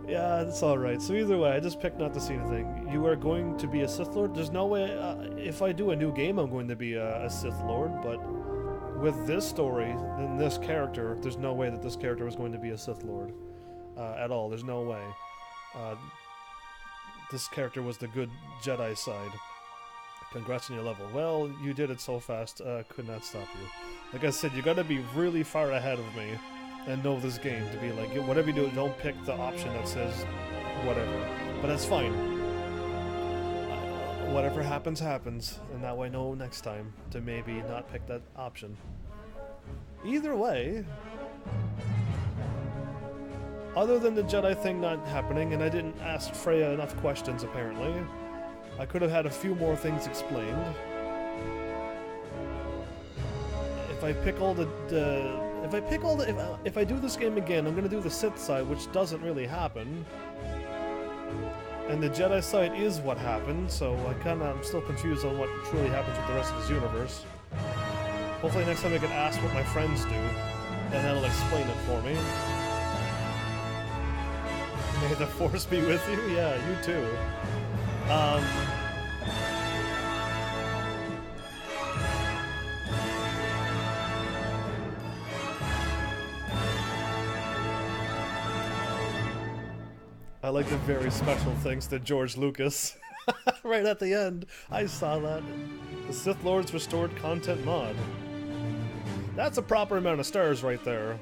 Speaker 1: Yeah, it's alright. So either way, I just picked not to see anything. You are going to be a Sith Lord? There's no way, if I do a new game, I'm going to be a Sith Lord, but with this story, and this character, there's no way that this character was going to be a Sith Lord. At all. There's no way. This character was the good Jedi side. Congrats on your level. Well, you did it so fast, could not stop you. Like I said, you gotta be really far ahead of me and know this game to be like, whatever you do, don't pick the option that says whatever. But that's fine. Whatever happens, happens. And that way I know next time to maybe not pick that option. Either way, other than the Jedi thing not happening, and I didn't ask Freya enough questions apparently, I could have had a few more things explained. If I pick all if I do this game again, I'm gonna do the Sith side, which doesn't really happen. And the Jedi side is what happened, so I'm still confused on what truly happens with the rest of this universe. Hopefully next time I can ask what my friends do, and that'll explain it for me. May the Force be with you? Yeah, you too. I like the very special thanks to George Lucas. Right at the end, I saw that. The Sith Lord's Restored Content mod. That's a proper amount of stars right there.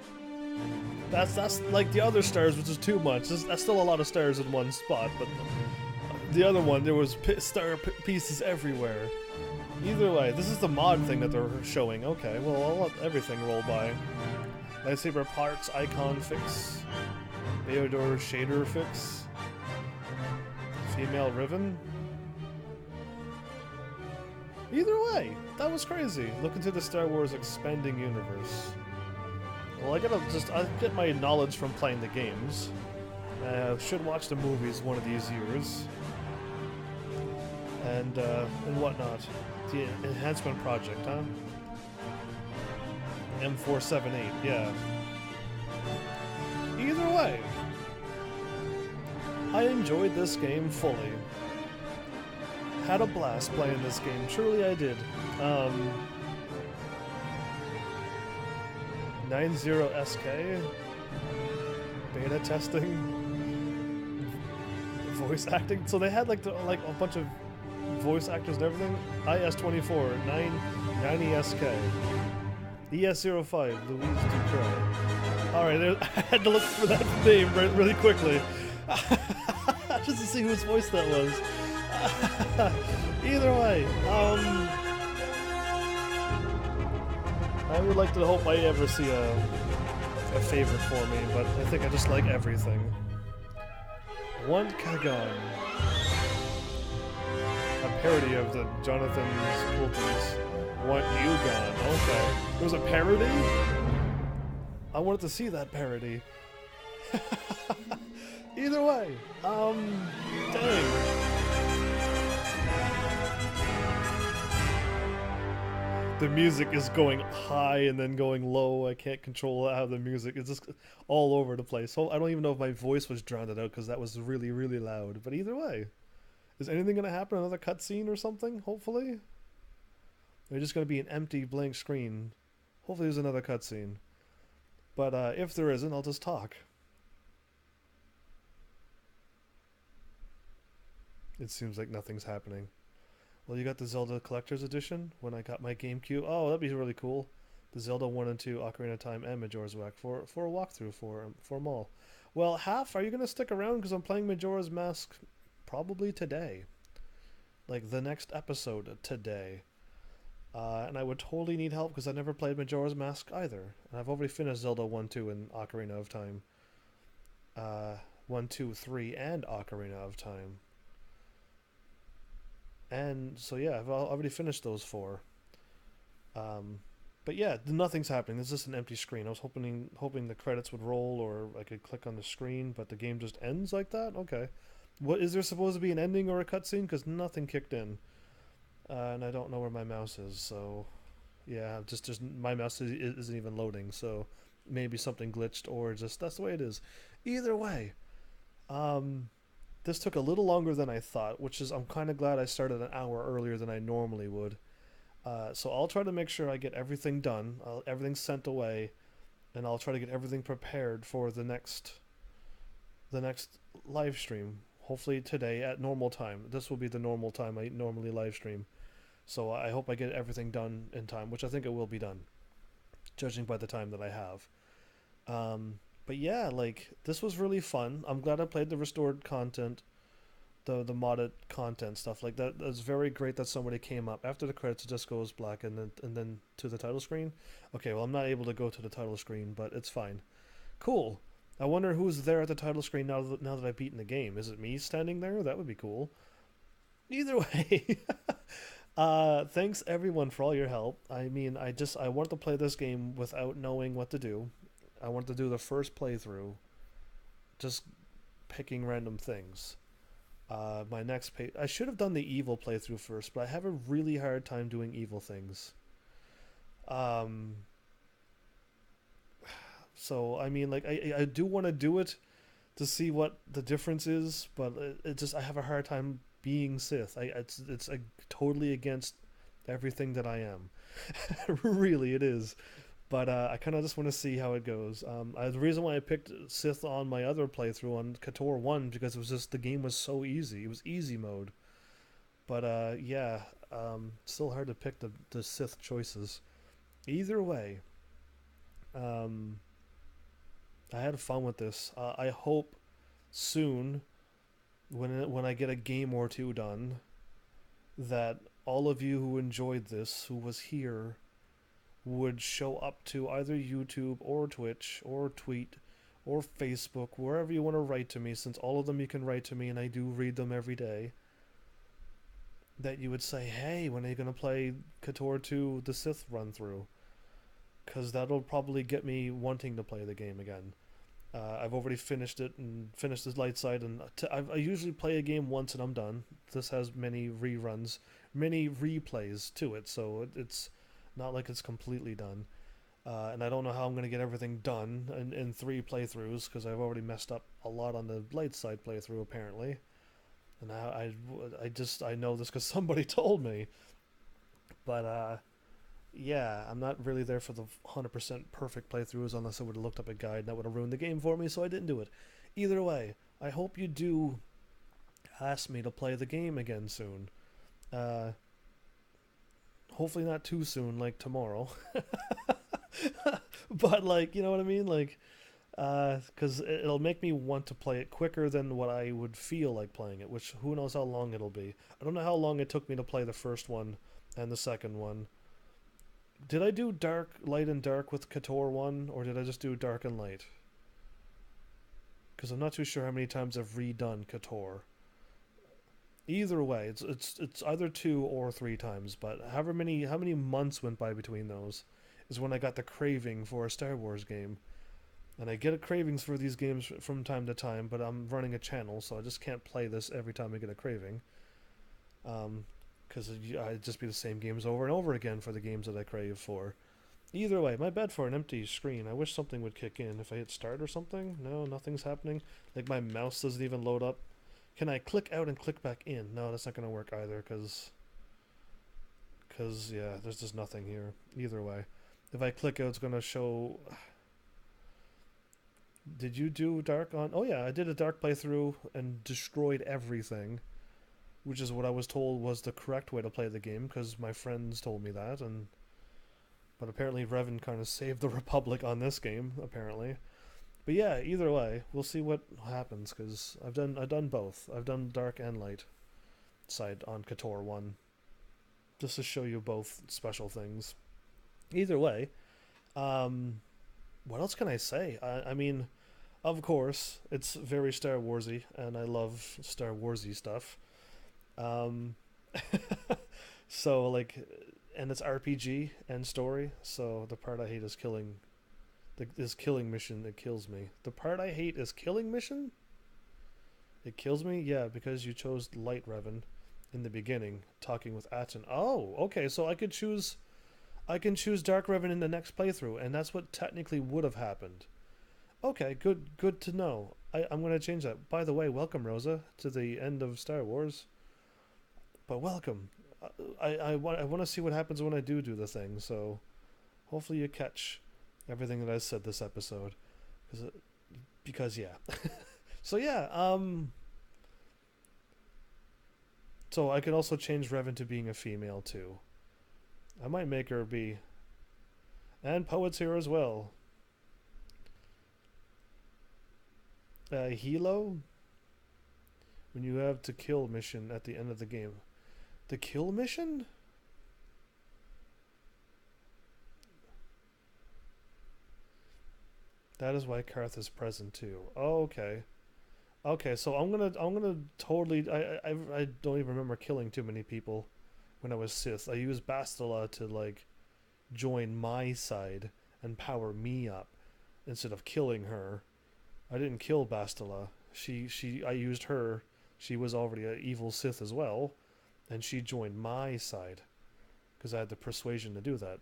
Speaker 1: That's like the other stars, which is too much. That's still a lot of stars in one spot, but the other one, there was star pieces everywhere. Either way, this is the mod thing that they're showing. Okay, well, I'll let everything roll by. Lightsaber parts, icon fix. Theodore shader fix. Female Riven. Either way, that was crazy. Look into the Star Wars expanding universe. Well, I'll get my knowledge from playing the games. Should watch the movies one of these years. And whatnot. The enhancement project, huh? M478, yeah. Either way, I enjoyed this game fully. Had a blast playing this game, truly I did. 90SK, beta testing, voice acting. So they had like a bunch of voice actors and everything. IS-24, 90SK, ES-05, Louise Ducroix. Alright, I had to look for that name really quickly. Just to see whose voice that was. Either way, I would like to hope I ever see a favorite for me, but I think I just like everything. Want Kagan. A parody of the Jonathan's Coultons. Want You Gone. Okay. There was a parody? I wanted to see that parody. Either way, dang. The music is going high and then going low. I can't control how the music is just all over the place. So I don't even know if my voice was drowned out because that was really, really loud. But either way, is anything going to happen? Another cutscene or something? Hopefully? Or just going to be an empty blank screen? Hopefully there's another cutscene. But if there isn't, I'll just talk. It seems like nothing's happening. Well, you got the Zelda Collector's Edition when I got my GameCube. Oh, that'd be really cool. The Zelda 1 and 2, Ocarina of Time, and Majora's Mask for a walkthrough for them all. Well, Half, are you going to stick around? Because I'm playing Majora's Mask probably today. Like, the next episode today. And I would totally need help because I never played Majora's Mask either. And I've already finished Zelda 1, 2, and Ocarina of Time. 1, 2, 3, and Ocarina of Time. And so yeah, I've already finished those 4. But yeah, nothing's happening. There's just an empty screen. I was hoping the credits would roll or I could click on the screen, but the game just ends like that? Okay. What is there supposed to be an ending or a cutscene? Because nothing kicked in. And I don't know where my mouse is, so yeah, just my mouse isn't even loading, so maybe something glitched or just that's the way it is. Either way, this took a little longer than I thought, which is I'm kind of glad I started an hour earlier than I normally would. So I'll try to make sure I get everything done, everything sent away, and I'll try to get everything prepared for the next live stream. Hopefully today at normal time. This will be the normal time I normally live stream. So I hope I get everything done in time, which I think it will be done, judging by the time that I have. But yeah, like, this was really fun. I'm glad I played the restored content, the modded content stuff like that. It's very great that somebody came up after the credits. It just goes black and then to the title screen. Okay, well I'm not able to go to the title screen, but it's fine. Cool. I wonder who's there at the title screen now that I've beaten the game. Is it me standing there? That would be cool. Either way. Thanks everyone for all your help. I mean, I wanted to play this game without knowing what to do. I wanted to do the first playthrough, just picking random things. My next I should have done the evil playthrough first, but I have a really hard time doing evil things. So I mean, like, I do want to do it to see what the difference is, but it just I have a hard time being Sith. It's totally against everything that I am. Really, it is. But I kind of just want to see how it goes. The reason why I picked Sith on my other playthrough on KOTOR 1 because it was just the game was so easy. It was easy mode. But yeah, still hard to pick the Sith choices. Either way, I had fun with this. I hope soon, when I get a game or two done, that all of you who enjoyed this, who was here, would show up to either YouTube or Twitch or tweet or Facebook, wherever you want to write to me, since all of them you can write to me and I do read them every day, that you would say, hey, when are you going to play KOTOR 2 the Sith run through? Because that'll probably get me wanting to play the game again. I've already finished it and finished the light side, and I usually play a game once and I'm done. This has many reruns, many replays to it, so it's not like it's completely done. And I don't know how I'm going to get everything done in 3 playthroughs, because I've already messed up a lot on the light side playthrough, apparently. And I know this because somebody told me. But, yeah, I'm not really there for the 100% perfect playthroughs unless I would have looked up a guide and that would have ruined the game for me, so I didn't do it. Either way, I hope you do ask me to play the game again soon. Hopefully not too soon, like tomorrow. But, like, you know what I mean? Like, because it'll make me want to play it quicker than what I would feel like playing it, which who knows how long it'll be. I don't know how long it took me to play the first one and the second one. Did I do dark, light, and dark with KOTOR 1, or did I just do dark and light? Because I'm not too sure how many times I've redone KOTOR. Either way, it's either 2 or 3 times, but how many months went by between those is when I got the craving for a Star Wars game. And I get cravings for these games from time to time, but I'm running a channel, so I just can't play this every time I get a craving. Because I'd just be the same games over and over again for the games that I crave for. Either way, my bad for an empty screen. I wish something would kick in. If I hit start or something, no, nothing's happening. Like my mouse doesn't even load up. Can I click out and click back in? No, that's not going to work either, because yeah, there's just nothing here. Either way. If I click out, it's going to show... Did you do dark on... Oh yeah, I did a dark playthrough and destroyed everything, which is what I was told was the correct way to play the game, because my friends told me that, and... But apparently Revan kind of saved the Republic on this game, apparently. But yeah, either way, we'll see what happens, because I've done both. I've done dark and light side on KOTOR 1, just to show you both special things. Either way, what else can I say? I mean, of course, it's very Star Warsy, and I love Star Warsy stuff. So, like, and it's RPG and story, so the part I hate is killing mission that kills me. The part I hate is killing mission? It kills me? Yeah, because you chose light Revan in the beginning, talking with Atten. Oh, okay, so I can choose dark Revan in the next playthrough, and that's what technically would have happened. Okay, good to know. I'm going to change that. By the way, welcome, Rosa, to the end of Star Wars. But welcome. I want to see what happens when I do the thing, so hopefully you catch everything that I said this episode. Because yeah. So yeah, so I can also change Revan to being a female too. I might make her be. And Poet's here as well. Hilo? When you have to kill mission at the end of the game. The kill mission? That is why Karth is present too. Oh, okay. Okay, so I'm gonna totally I don't even remember killing too many people when I was Sith. I used Bastila to like join my side and power me up instead of killing her. I didn't kill Bastila. I used her. She was already an evil Sith as well, and she joined my side because I had the persuasion to do that.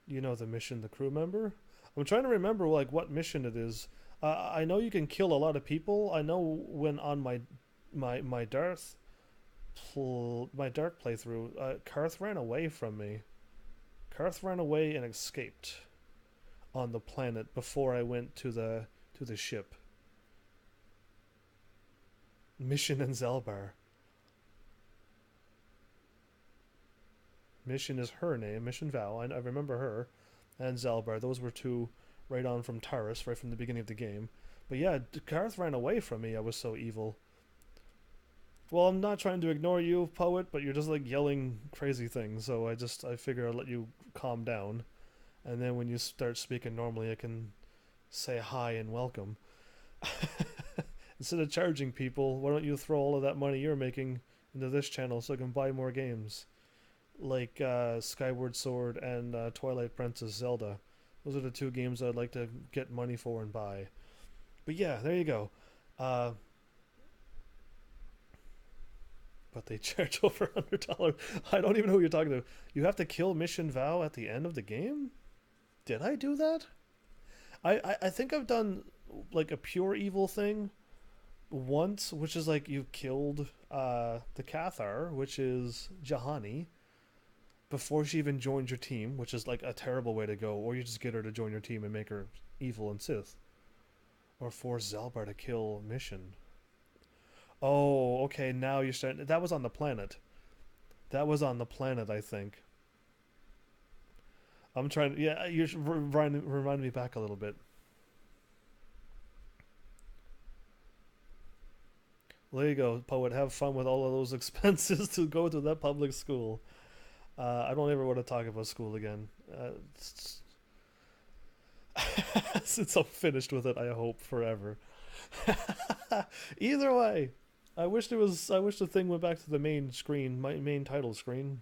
Speaker 1: You know the mission, the crew member? I'm trying to remember like what mission it is. I know you can kill a lot of people. I know when on my dark playthrough, Karth ran away from me. Karth ran away and escaped on the planet before I went to the ship. Mission and Zelbar. Mission is her name, Mission Val. I remember her. And Zelbar. Those were two right on from Taris, right from the beginning of the game. But yeah, Karth ran away from me. I was so evil. Well, I'm not trying to ignore you, Poet, but you're just like yelling crazy things. So I figure I'll let you calm down. And then when you start speaking normally, I can say hi and welcome. Instead of charging people, why don't you throw all of that money you're making into this channel so I can buy more games? Like Skyward Sword and Twilight Princess Zelda. Those are the two games I'd like to get money for and buy. But yeah, there you go. But they charge over $100. I don't even know who you're talking to. You have to kill Mission Vow at the end of the game? Did I do that? I think I've done like a pure evil thing once, which is like you killed the Cathar, which is Jahani, before she even joined your team, which is like a terrible way to go. Or you just get her to join your team and make her evil and Sith. Or force Zelbar to kill Mission. Oh, okay, now you're starting... That was on the planet. That was on the planet, I think. I'm trying... Yeah, you're remind me back a little bit. Well, there you go, poet. Have fun with all of those expenses to go to that public school. I don't ever want to talk about school again. Since I'm finished with it, I hope forever. Either way, I wish the thing went back to the main screen, my main title screen.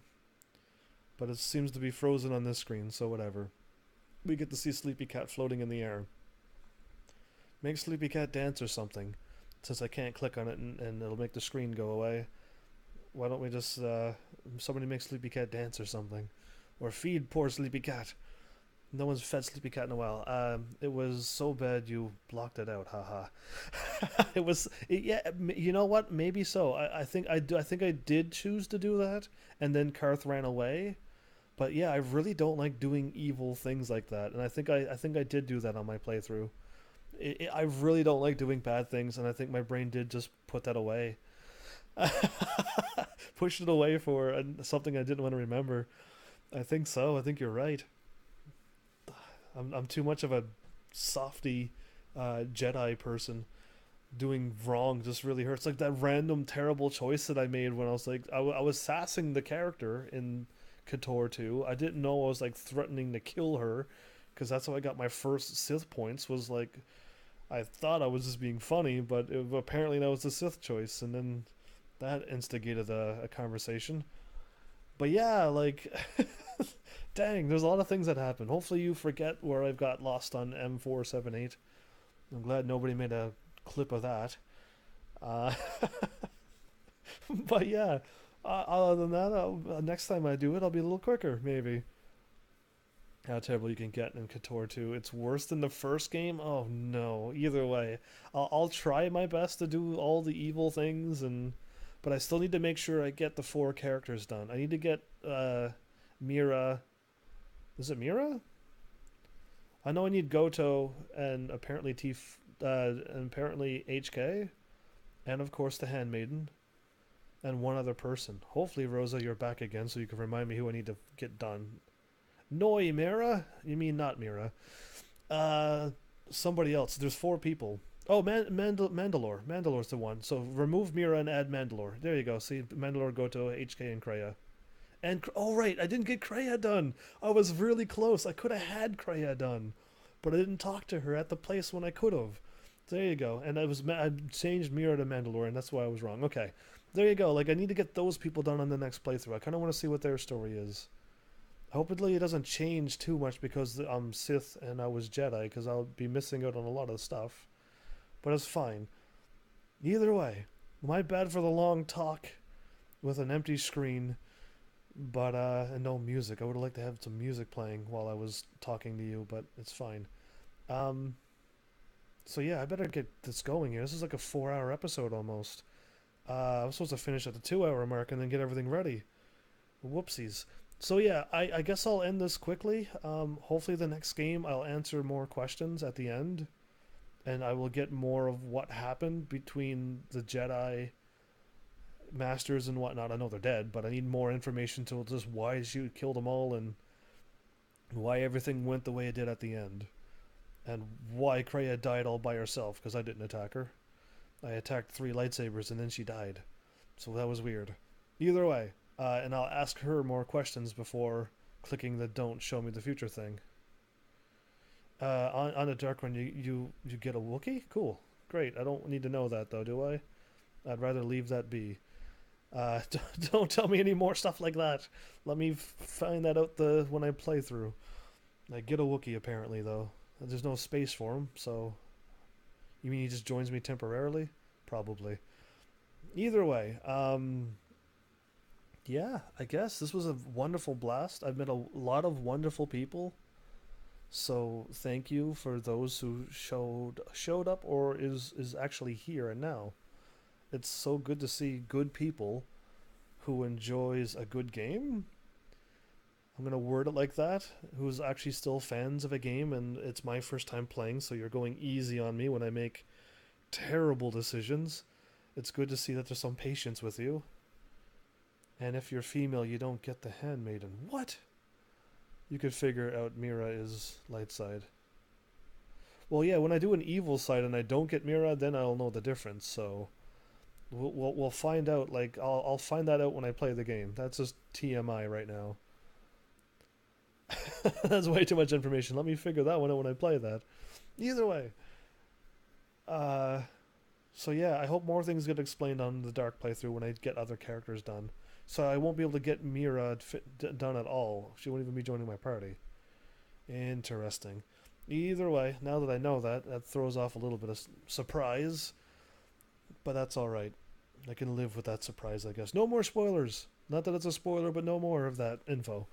Speaker 1: But it seems to be frozen on this screen, so whatever. We get to see Sleepy Cat floating in the air. Make Sleepy Cat dance or something. Since I can't click on it and it'll make the screen go away. Why don't we just, somebody make Sleepy Cat dance or something? Or feed poor Sleepy Cat. No one's fed Sleepy Cat in a while. It was so bad you blocked it out, haha. Yeah, you know what? Maybe so. I think I did choose to do that, and then Karth ran away. But yeah, I really don't like doing evil things like that, and I think I did do that on my playthrough. I really don't like doing bad things, and I think my brain did just put that away. Pushed it away for something I didn't want to remember. I think so. I think you're right. I'm too much of a softy Jedi person. Doing wrong just really hurts. Like that random terrible choice that I made when I was like, I was sassing the character in KOTOR 2. I didn't know I was like threatening to kill her, because that's how I got my first Sith points. Was like, I thought I was just being funny, but apparently that was the Sith choice, and then that instigated a conversation. But yeah, like, dang, there's a lot of things that happen. Hopefully you forget where I've got lost on M478. I'm glad nobody made a clip of that. But yeah, other than that, next time I do it, I'll be a little quicker, maybe. How terrible you can get in KOTOR 2. It's worse than the first game? Oh no, either way. I'll try my best to do all the evil things, but I still need to make sure I get the 4 characters done. I need to get Mira. Is it Mira? I know I need Goto and apparently HK, and of course the Handmaiden, and one other person. Hopefully, Rosa, you're back again so you can remind me who I need to get done. Noi Mira? You mean not Mira? Somebody else. There's 4 people. Oh, Mandalore. Mandalore's the one. So remove Mira and add Mandalore. There you go. See, Mandalore, Goto, HK, and Kreia. And oh right, I didn't get Kreia done. I was really close. I could have had Kreia done, but I didn't talk to her at the place when I could have. There you go. And I changed Mira to Mandalore, and that's why I was wrong. Okay, there you go. Like, I need to get those people done on the next playthrough. I kind of want to see what their story is. Hopefully it doesn't change too much because I'm Sith and I was Jedi, because I'll be missing out on a lot of stuff. But it's fine. Either way, my bad for the long talk with an empty screen, but and no music. I would have liked to have some music playing while I was talking to you, but it's fine. So yeah, I better get this going here. This is like a 4-hour episode almost. I was supposed to finish at the 2-hour mark and then get everything ready. Whoopsies. So yeah, I guess I'll end this quickly. Hopefully the next game I'll answer more questions at the end, and I will get more of what happened between the Jedi Masters and whatnot. I know they're dead, but I need more information to just why she killed them all and why everything went the way it did at the end. And why Kreia died all by herself, because I didn't attack her. I attacked 3 lightsabers and then she died. So that was weird. Either way, and I'll ask her more questions before clicking the don't show me the future thing. On the Dark One, you get a Wookiee? Cool. Great. I don't need to know that, though, do I? I'd rather leave that be. Don't tell me any more stuff like that. Let me find that out when I play through. I get a Wookiee, apparently, though. There's no space for him, so... You mean he just joins me temporarily? Probably. Either way, yeah, I guess this was a wonderful blast. I've met a lot of wonderful people, so thank you for those who showed up or is actually here and now. It's so good to see good people who enjoys a good game. I'm going to word it like that, who's actually still fans of a game, and it's my first time playing, so you're going easy on me when I make terrible decisions. It's good to see that there's some patience with you. And if you're female, you don't get the Handmaiden. What? You could figure out Mira is light side. Well, yeah, when I do an evil side and I don't get Mira, then I'll know the difference, so... We'll find out. Like, I'll find that out when I play the game. That's just TMI right now. That's way too much information. Let me figure that one out when I play that. Either way. So yeah, I hope more things get explained on the Dark playthrough when I get other characters done. So I won't be able to get Mira done at all. She won't even be joining my party. Interesting. Either way, now that I know that, that throws off a little bit of surprise. But that's alright. I can live with that surprise, I guess. No more spoilers. Not that it's a spoiler, but no more of that info.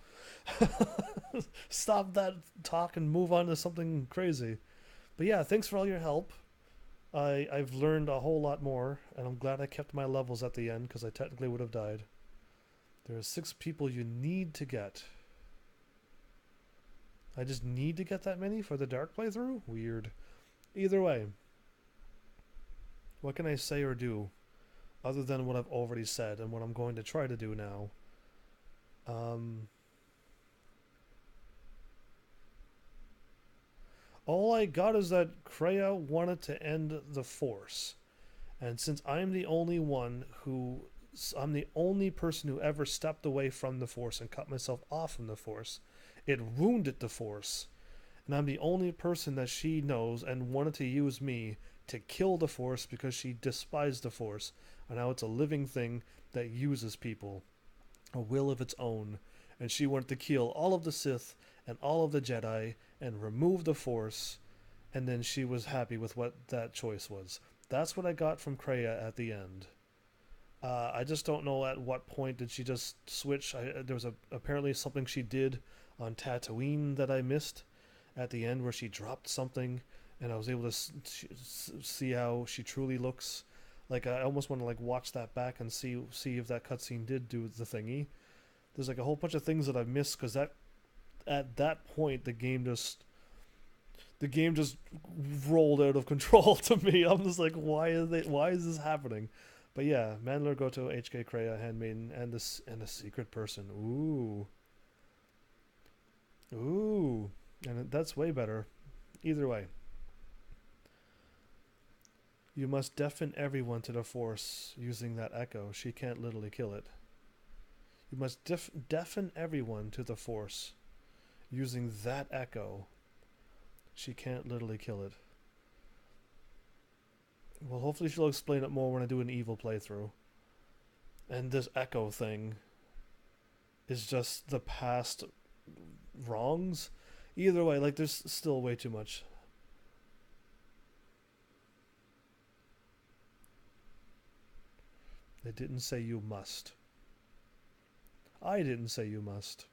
Speaker 1: Stop that talk and move on to something crazy. But yeah, thanks for all your help. I've learned a whole lot more, and I'm glad I kept my levels at the end, because I technically would have died. There are 6 people you need to get. I just need to get that many for the Dark playthrough? Weird. Either way. What can I say or do, other than what I've already said, and what I'm going to try to do now? All I got is that Kreia wanted to end the Force. And since I'm the only person who ever stepped away from the Force and cut myself off from the Force, it wounded the Force. And I'm the only person that she knows and wanted to use me to kill the Force because she despised the Force. And now it's a living thing that uses people. A will of its own. And she wanted to kill all of the Sith and all of the Jedi and remove the Force, and then she was happy with what that choice was. That's what I got from Kreia at the end. I just don't know at what point did she just switch. There was apparently something she did on Tatooine that I missed at the end where she dropped something, and I was able to see how she truly looks. Like, I almost want to like watch that back and see if that cutscene did do the thingy. There's like a whole bunch of things that I've missed because at that point the game just rolled out of control to me. I'm just like, why is this happening? But yeah, Mandalore Goto, HK Kreia, Handmaiden, and a secret person. Ooh, and that's way better. Either way, you must deafen everyone to the Force using that echo. She can't literally kill it. You must deafen everyone to the Force using that echo. She can't literally kill it. Well, hopefully she'll explain it more when I do an evil playthrough. And this echo thing is just the past wrongs. Either way, like, there's still way too much. They didn't say you must. I didn't say you must.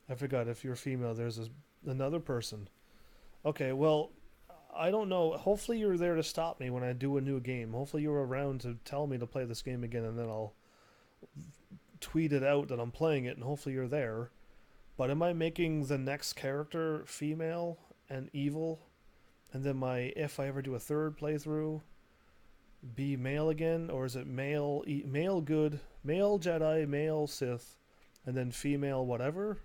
Speaker 1: I forgot, if you're female, there's another person. Okay, well, I don't know. Hopefully you're there to stop me when I do a new game. Hopefully you're around to tell me to play this game again, and then I'll tweet it out that I'm playing it, and hopefully you're there. But am I making the next character female and evil? And then if I ever do a third playthrough, be male again? Or is it male good, male Jedi, male Sith, and then female whatever?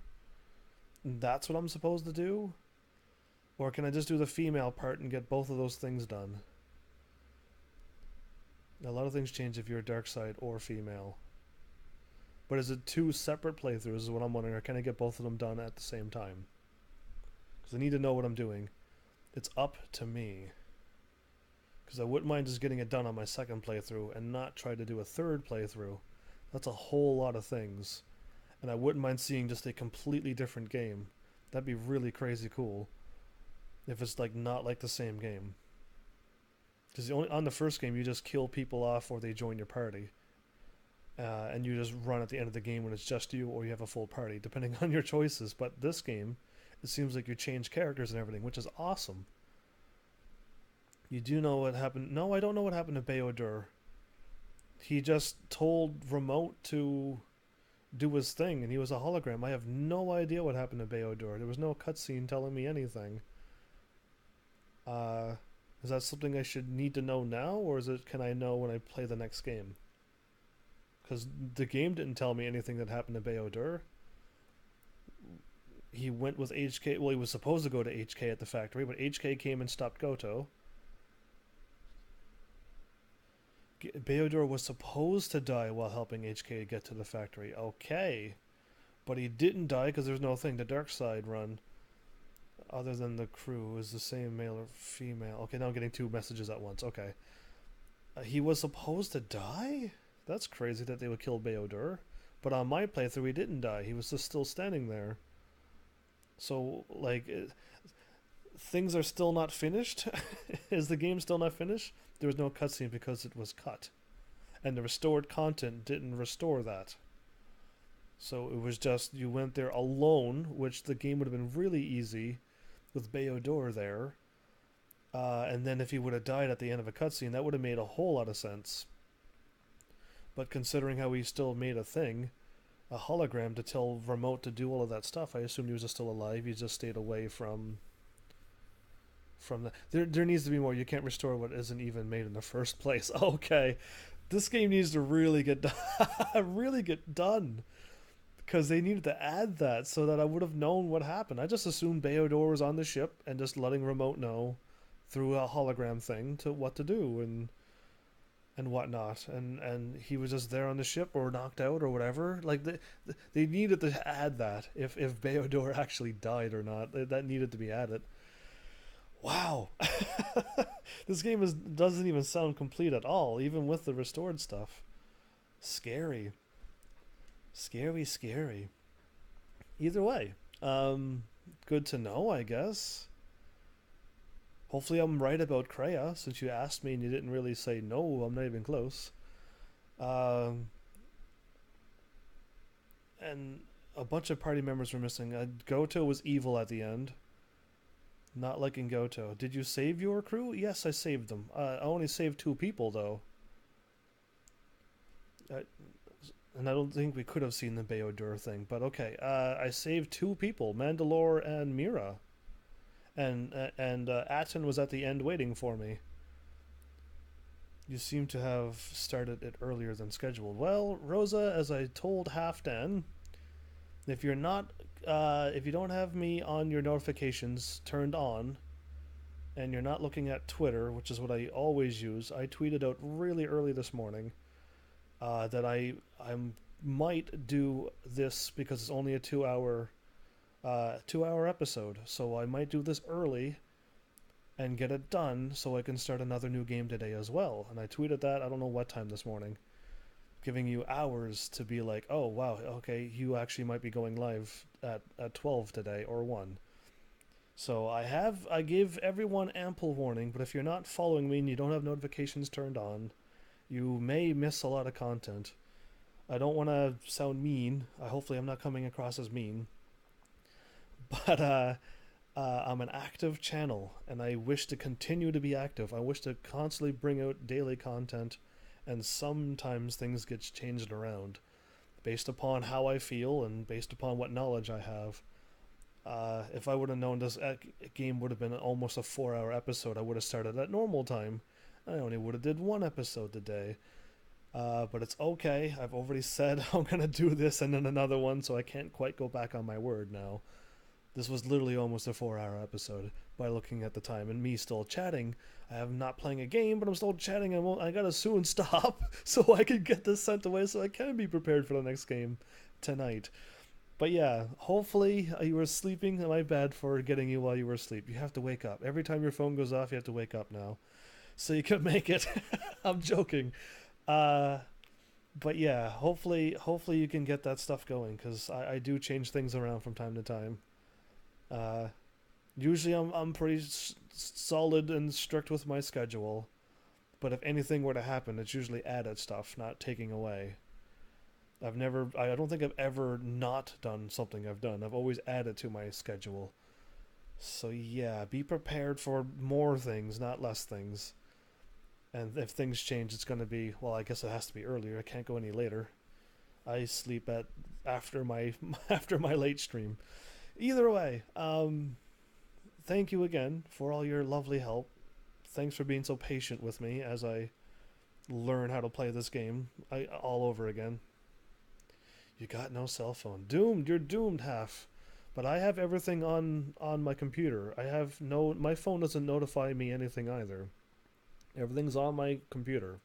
Speaker 1: That's what I'm supposed to do? Or can I just do the female part and get both of those things done? A lot of things change if you're dark side or female. But is it 2 separate playthroughs is what I'm wondering, or can I get both of them done at the same time? Because I need to know what I'm doing. It's up to me. Because I wouldn't mind just getting it done on my second playthrough and not try to do a third playthrough. That's a whole lot of things. And I wouldn't mind seeing just a completely different game. That'd be really crazy cool. If it's like not like the same game. Because on the first game you just kill people off or they join your party. And you just run at the end of the game when it's just you, or you have a full party, depending on your choices. But this game, it seems like you change characters and everything, which is awesome. You do know what happened. No, I don't know what happened to Beodur. He just told Remote to do his thing, and he was a hologram. I have no idea what happened to Beodur. There was no cutscene telling me anything. Is that something I should need to know now, or can I know when I play the next game? Because the game didn't tell me anything that happened to Beodur. He went with HK. Well, he was supposed to go to HK at the factory, but HK came and stopped Goto. Beodor was supposed to die while helping HK get to the factory. Okay. But he didn't die because there's no thing. The dark side run, other than the crew, is the same male or female. Okay, now I'm getting two messages at once. Okay. He was supposed to die? That's crazy that they would kill Beodor. But on my playthrough, he didn't die. He was just still standing there. So, like, things are still not finished? Is the game still not finished? There was no cutscene because it was cut. And the restored content didn't restore that. So it was just, you went there alone, which the game would have been really easy with Beodor there. And then if he would have died at the end of a cutscene, that would have made a whole lot of sense. But considering how he still made a thing, a hologram to tell Remote to do all of that stuff, I assumed he was just still alive. He just stayed away from the... There needs to be more. You can't restore what isn't even made in the first place. Okay. This game needs to really get done. Really get done. Because they needed to add that so that I would have known what happened. I just assumed Beodor was on the ship and just letting Remote know through a hologram thing to what to do and whatnot. And he was just there on the ship or knocked out or whatever. Like, they needed to add that if Beodor actually died or not. That needed to be added. Wow. This game doesn't even sound complete at all, even with the restored stuff. Scary. Scary. Either way, good to know, I guess. Hopefully I'm right about Kreia, since you asked me and you didn't really say no, I'm not even close. And a bunch of party members were missing. Goto was evil at the end. Not liking Goto. Did you save your crew? Yes, I saved them. I only saved 2 people, though. And I don't think we could have seen the Beodor thing, but okay. I saved 2 people, Mandalore and Mira. And Atten was at the end waiting for me. You seem to have started it earlier than scheduled. Well, Rosa, as I told Halfdan, if you don't have me on your notifications turned on, and you're not looking at Twitter, which is what I always use, I tweeted out really early this morning that I might do this because it's only a 2-hour episode, so I might do this early and get it done so I can start another new game today as well. And I tweeted that, I don't know what time this morning, giving you hours to be like, oh wow, okay, you actually might be going live at 12 today or 1. So I give everyone ample warning, but if you're not following me and you don't have notifications turned on, you may miss a lot of content. I don't want to sound mean. Hopefully I'm not coming across as mean. But I'm an active channel, and I wish to continue to be active. I wish to constantly bring out daily content, and sometimes things get changed around based upon how I feel and based upon what knowledge I have. If I would have known this game would have been almost a 4-hour episode, I would have started at normal time. I only would have did 1 episode today. But it's okay. I've already said I'm going to do this and then another one, so I can't quite go back on my word now. This was literally almost a 4-hour episode by looking at the time, and me still chatting. I am not playing a game, but I'm still chatting, and I gotta soon stop so I can get this sent away so I can be prepared for the next game tonight. But yeah, hopefully you were sleeping. My bad for getting you while you were asleep. You have to wake up. Every time your phone goes off, you have to wake up now. So you can make it. I'm joking. But yeah, hopefully you can get that stuff going, because I do change things around from time to time. Usually I'm pretty solid and strict with my schedule, but if anything were to happen, it's usually added stuff, not taking away. I don't think I've ever not done something I've done. I've always added to my schedule. So yeah, be prepared for more things, not less things. And if things change, it's going to be, well, I guess it has to be earlier. I can't go any later. I sleep after my late stream. Either way, thank you again for all your lovely help. Thanks for being so patient with me as I learn how to play this game all over again. You got no cell phone. Doomed. You're doomed, Half. But I have everything on my computer. My phone doesn't notify me anything either. Everything's on my computer.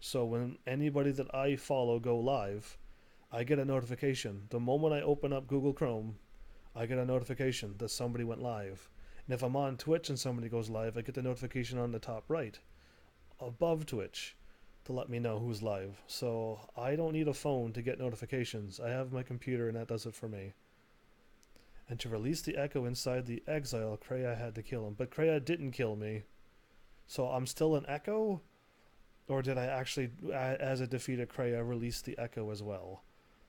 Speaker 1: So when anybody that I follow go live, I get a notification. The moment I open up Google Chrome, I get a notification that somebody went live. And if I'm on Twitch and somebody goes live, I get the notification on the top right, above Twitch, to let me know who's live. So I don't need a phone to get notifications. I have my computer and that does it for me. And to release the Echo inside the exile, Kreia had to kill him. But Kreia didn't kill me. So I'm still an Echo? Or did I actually, as a defeated Kreia, release the Echo as well?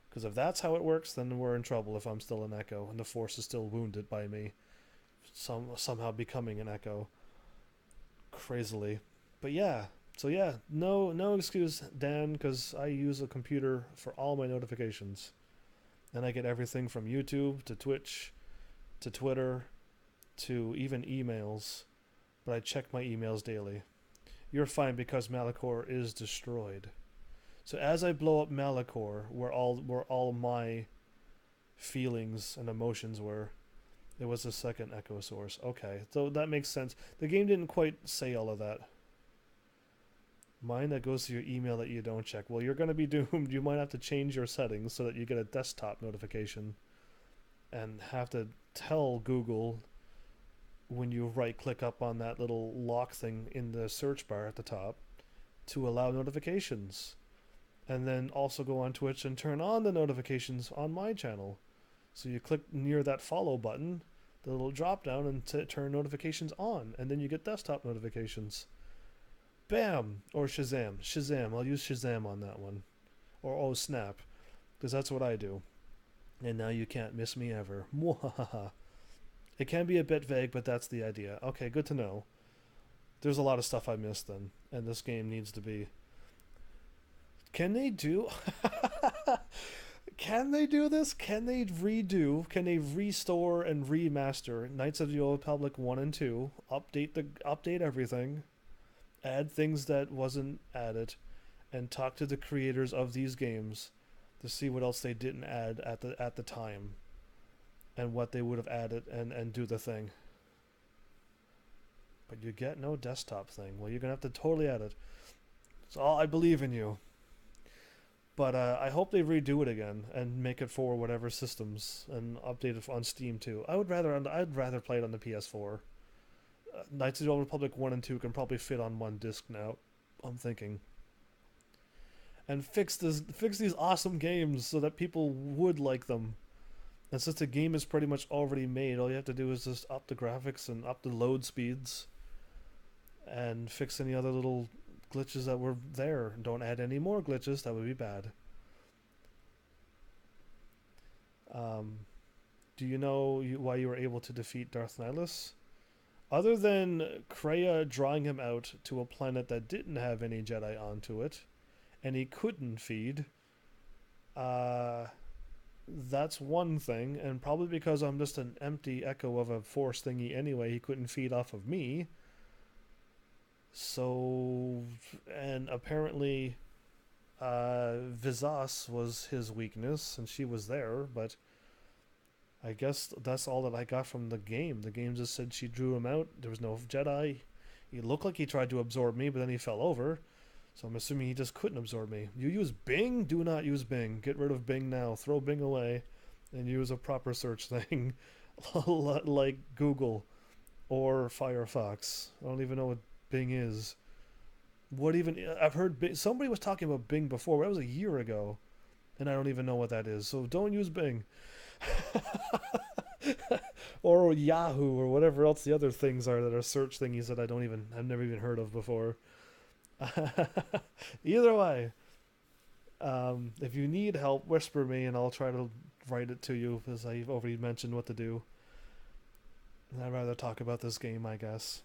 Speaker 1: Because if that's how it works, then we're in trouble if I'm still an Echo and the Force is still wounded by me. Somehow becoming an Echo. Crazily. But yeah. So yeah, no excuse, Dan, because I use a computer for all my notifications. And I get everything from YouTube to Twitch to Twitter to even emails. But I check my emails daily. You're fine because Malachor is destroyed. So as I blow up Malachor, where all my feelings and emotions were, it was the second Echo source. Okay, so that makes sense. The game didn't quite say all of that. Mine that goes to your email that you don't check. Well, you're going to be doomed. You might have to change your settings so that you get a desktop notification. And have to tell Google when you right-click up on that little lock thing in the search bar at the top to allow notifications. And then also go on Twitch and turn on the notifications on my channel. So you click near that follow button, the little drop down, and turn notifications on. And then you get desktop notifications. Bam! Or Shazam. Shazam. I'll use Shazam on that one. Or oh snap. Because that's what I do. And now you can't miss me ever. Mwahaha. It can be a bit vague, but that's the idea. Okay, good to know. There's a lot of stuff I missed then. And this game needs to be... Can they do... Can they do this? Can they redo? Can they restore and remaster Knights of the Old Republic 1 and 2? Update everything. Add things that wasn't added, and talk to the creators of these games to see what else they didn't add at the time, and what they would have added, and do the thing. But you get no desktop thing. Well, you're gonna have to totally add it. So I believe in you. But I hope they redo it again and make it for whatever systems and update it on Steam too. I'd rather play it on the PS4. Knights of the Old Republic 1 and 2 can probably fit on one disc now, I'm thinking. And fix these awesome games so that people would like them. And since the game is pretty much already made, all you have to do is just up the graphics and up the load speeds. And fix any other little glitches that were there. Don't add any more glitches, that would be bad. Do you know why you were able to defeat Darth Nihilus? Other than Kreia drawing him out to a planet that didn't have any Jedi onto it, and he couldn't feed, that's one thing, and probably because I'm just an empty echo of a Force thingy anyway, he couldn't feed off of me. So, and apparently Vizas was his weakness, and she was there, but I guess that's all that I got from the game. The game just said she drew him out. There was no Jedi. He looked like he tried to absorb me, but then he fell over. So I'm assuming he just couldn't absorb me. You use Bing? Do not use Bing. Get rid of Bing now. Throw Bing away and use a proper search thing like Google or Firefox. I don't even know what Bing is. What even... I've heard Bing... Somebody was talking about Bing before. That was a year ago. And I don't even know what that is. So don't use Bing. Or Yahoo or whatever else the other things are that are search thingies that I've never even heard of before. Either way, if you need help, whisper me and I'll try to write it to you, because I've already mentioned what to do. And I'd rather talk about this game, I guess.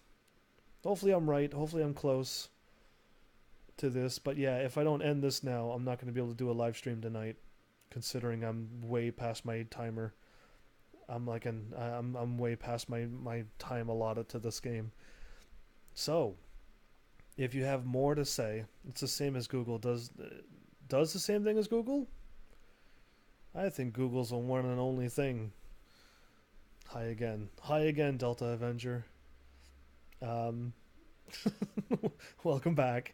Speaker 1: Hopefully I'm right. Hopefully I'm close to this. But yeah, if I don't end this now, I'm not going to be able to do a live stream tonight, considering I'm way past my timer. I'm way past my time allotted to this game. So, if you have more to say, it's the same as Google. Does the same thing as Google? I think Google's a one and only thing. Hi again, Delta Avenger. Welcome back.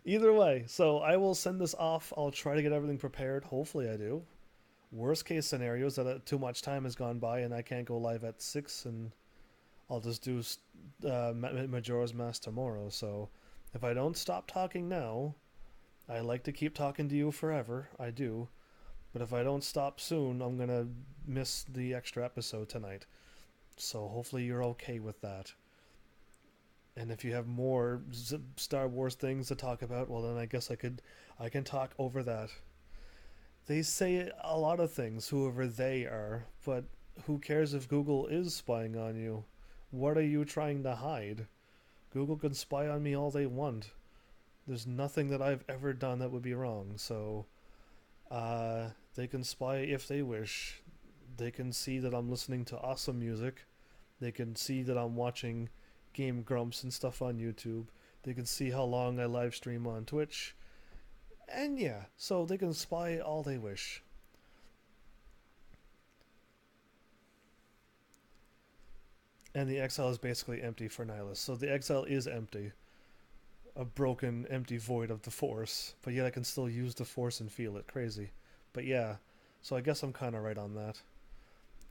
Speaker 1: Either way, so I will send this off. I'll try to get everything prepared. Hopefully I do. Worst case scenario is that too much time has gone by and I can't go live at 6, and I'll just do Majora's Mask tomorrow. So if I don't stop talking now, I like to keep talking to you forever. I do. But if I don't stop soon, I'm going to miss the extra episode tonight. So hopefully you're okay with that. And if you have more Star Wars things to talk about, well then I guess I can talk over that. They say a lot of things, whoever they are, but who cares if Google is spying on you? What are you trying to hide? Google can spy on me all they want. There's nothing that I've ever done that would be wrong, so they can spy if they wish. They can see that I'm listening to awesome music. They can see that I'm watching Game Grumps and stuff on YouTube. They can see how long I live stream on Twitch. And yeah, so they can spy all they wish. And the exile is basically empty for Nihilus. So the exile is empty. A broken, empty void of the Force. But yet I can still use the Force and feel it. Crazy. But yeah, so I guess I'm kind of right on that.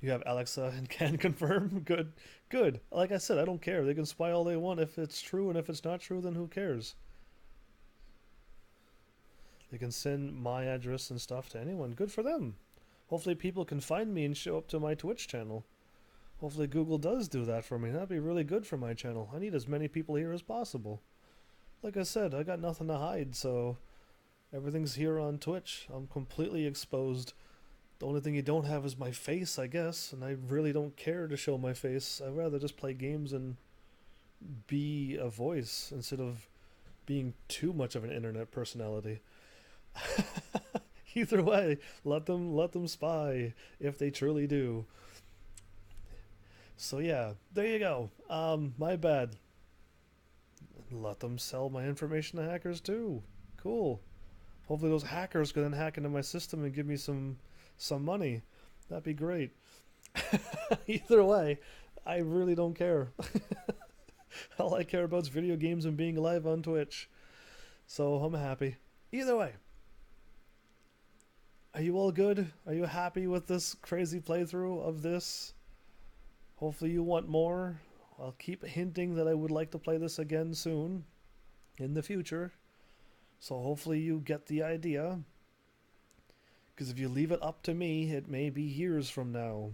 Speaker 1: You have Alexa and can confirm? Good. Good. Like I said, I don't care. They can spy all they want. If it's true, and if it's not true, then who cares? They can send my address and stuff to anyone. Good for them. Hopefully people can find me and show up to my Twitch channel. Hopefully Google does do that for me. That'd be really good for my channel. I need as many people here as possible. Like I said, I got nothing to hide, so everything's here on Twitch. I'm completely exposed. The only thing you don't have is my face, I guess, and I really don't care to show my face. I'd rather just play games and be a voice instead of being too much of an internet personality. Either way, let them spy if they truly do. So yeah, there you go. My bad. Let them sell my information to hackers too. Cool. Hopefully those hackers can then hack into my system and give me some money. That'd be great. Either way, I really don't care. All I care about is video games and being live on Twitch. So I'm happy. Either way. Are you all good? Are you happy with this crazy playthrough of this? Hopefully you want more. I'll keep hinting that I would like to play this again soon. In the future. So hopefully you get the idea. Because if you leave it up to me, it may be years from now.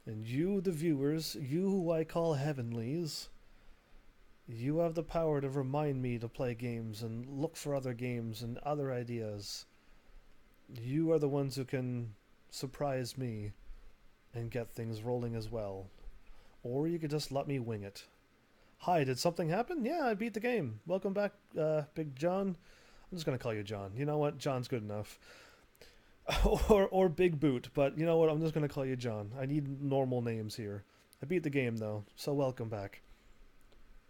Speaker 1: And you, the viewers, you who I call heavenlies, you have the power to remind me to play games and look for other games and other ideas. You are the ones who can surprise me and get things rolling as well. Or you could just let me wing it. Hi, did something happen? Yeah, I beat the game. Welcome back, Big John. I'm just going to call you John. You know what? John's good enough. or Big Boot, but you know what? I'm just going to call you John. I need normal names here. I beat the game, though, so welcome back.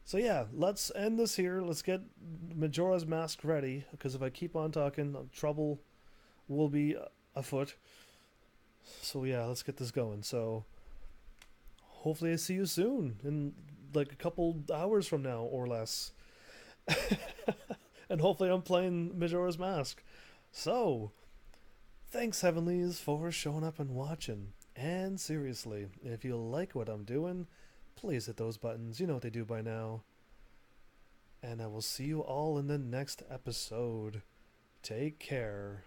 Speaker 1: So yeah, let's end this here. Let's get Majora's Mask ready, because if I keep on talking, trouble will be afoot. So yeah, let's get this going. So hopefully I see you soon, in like a couple hours from now or less. And hopefully I'm playing Majora's Mask. So, thanks Heavenlies for showing up and watching. And seriously, if you like what I'm doing, please hit those buttons. You know what they do by now. And I will see you all in the next episode. Take care.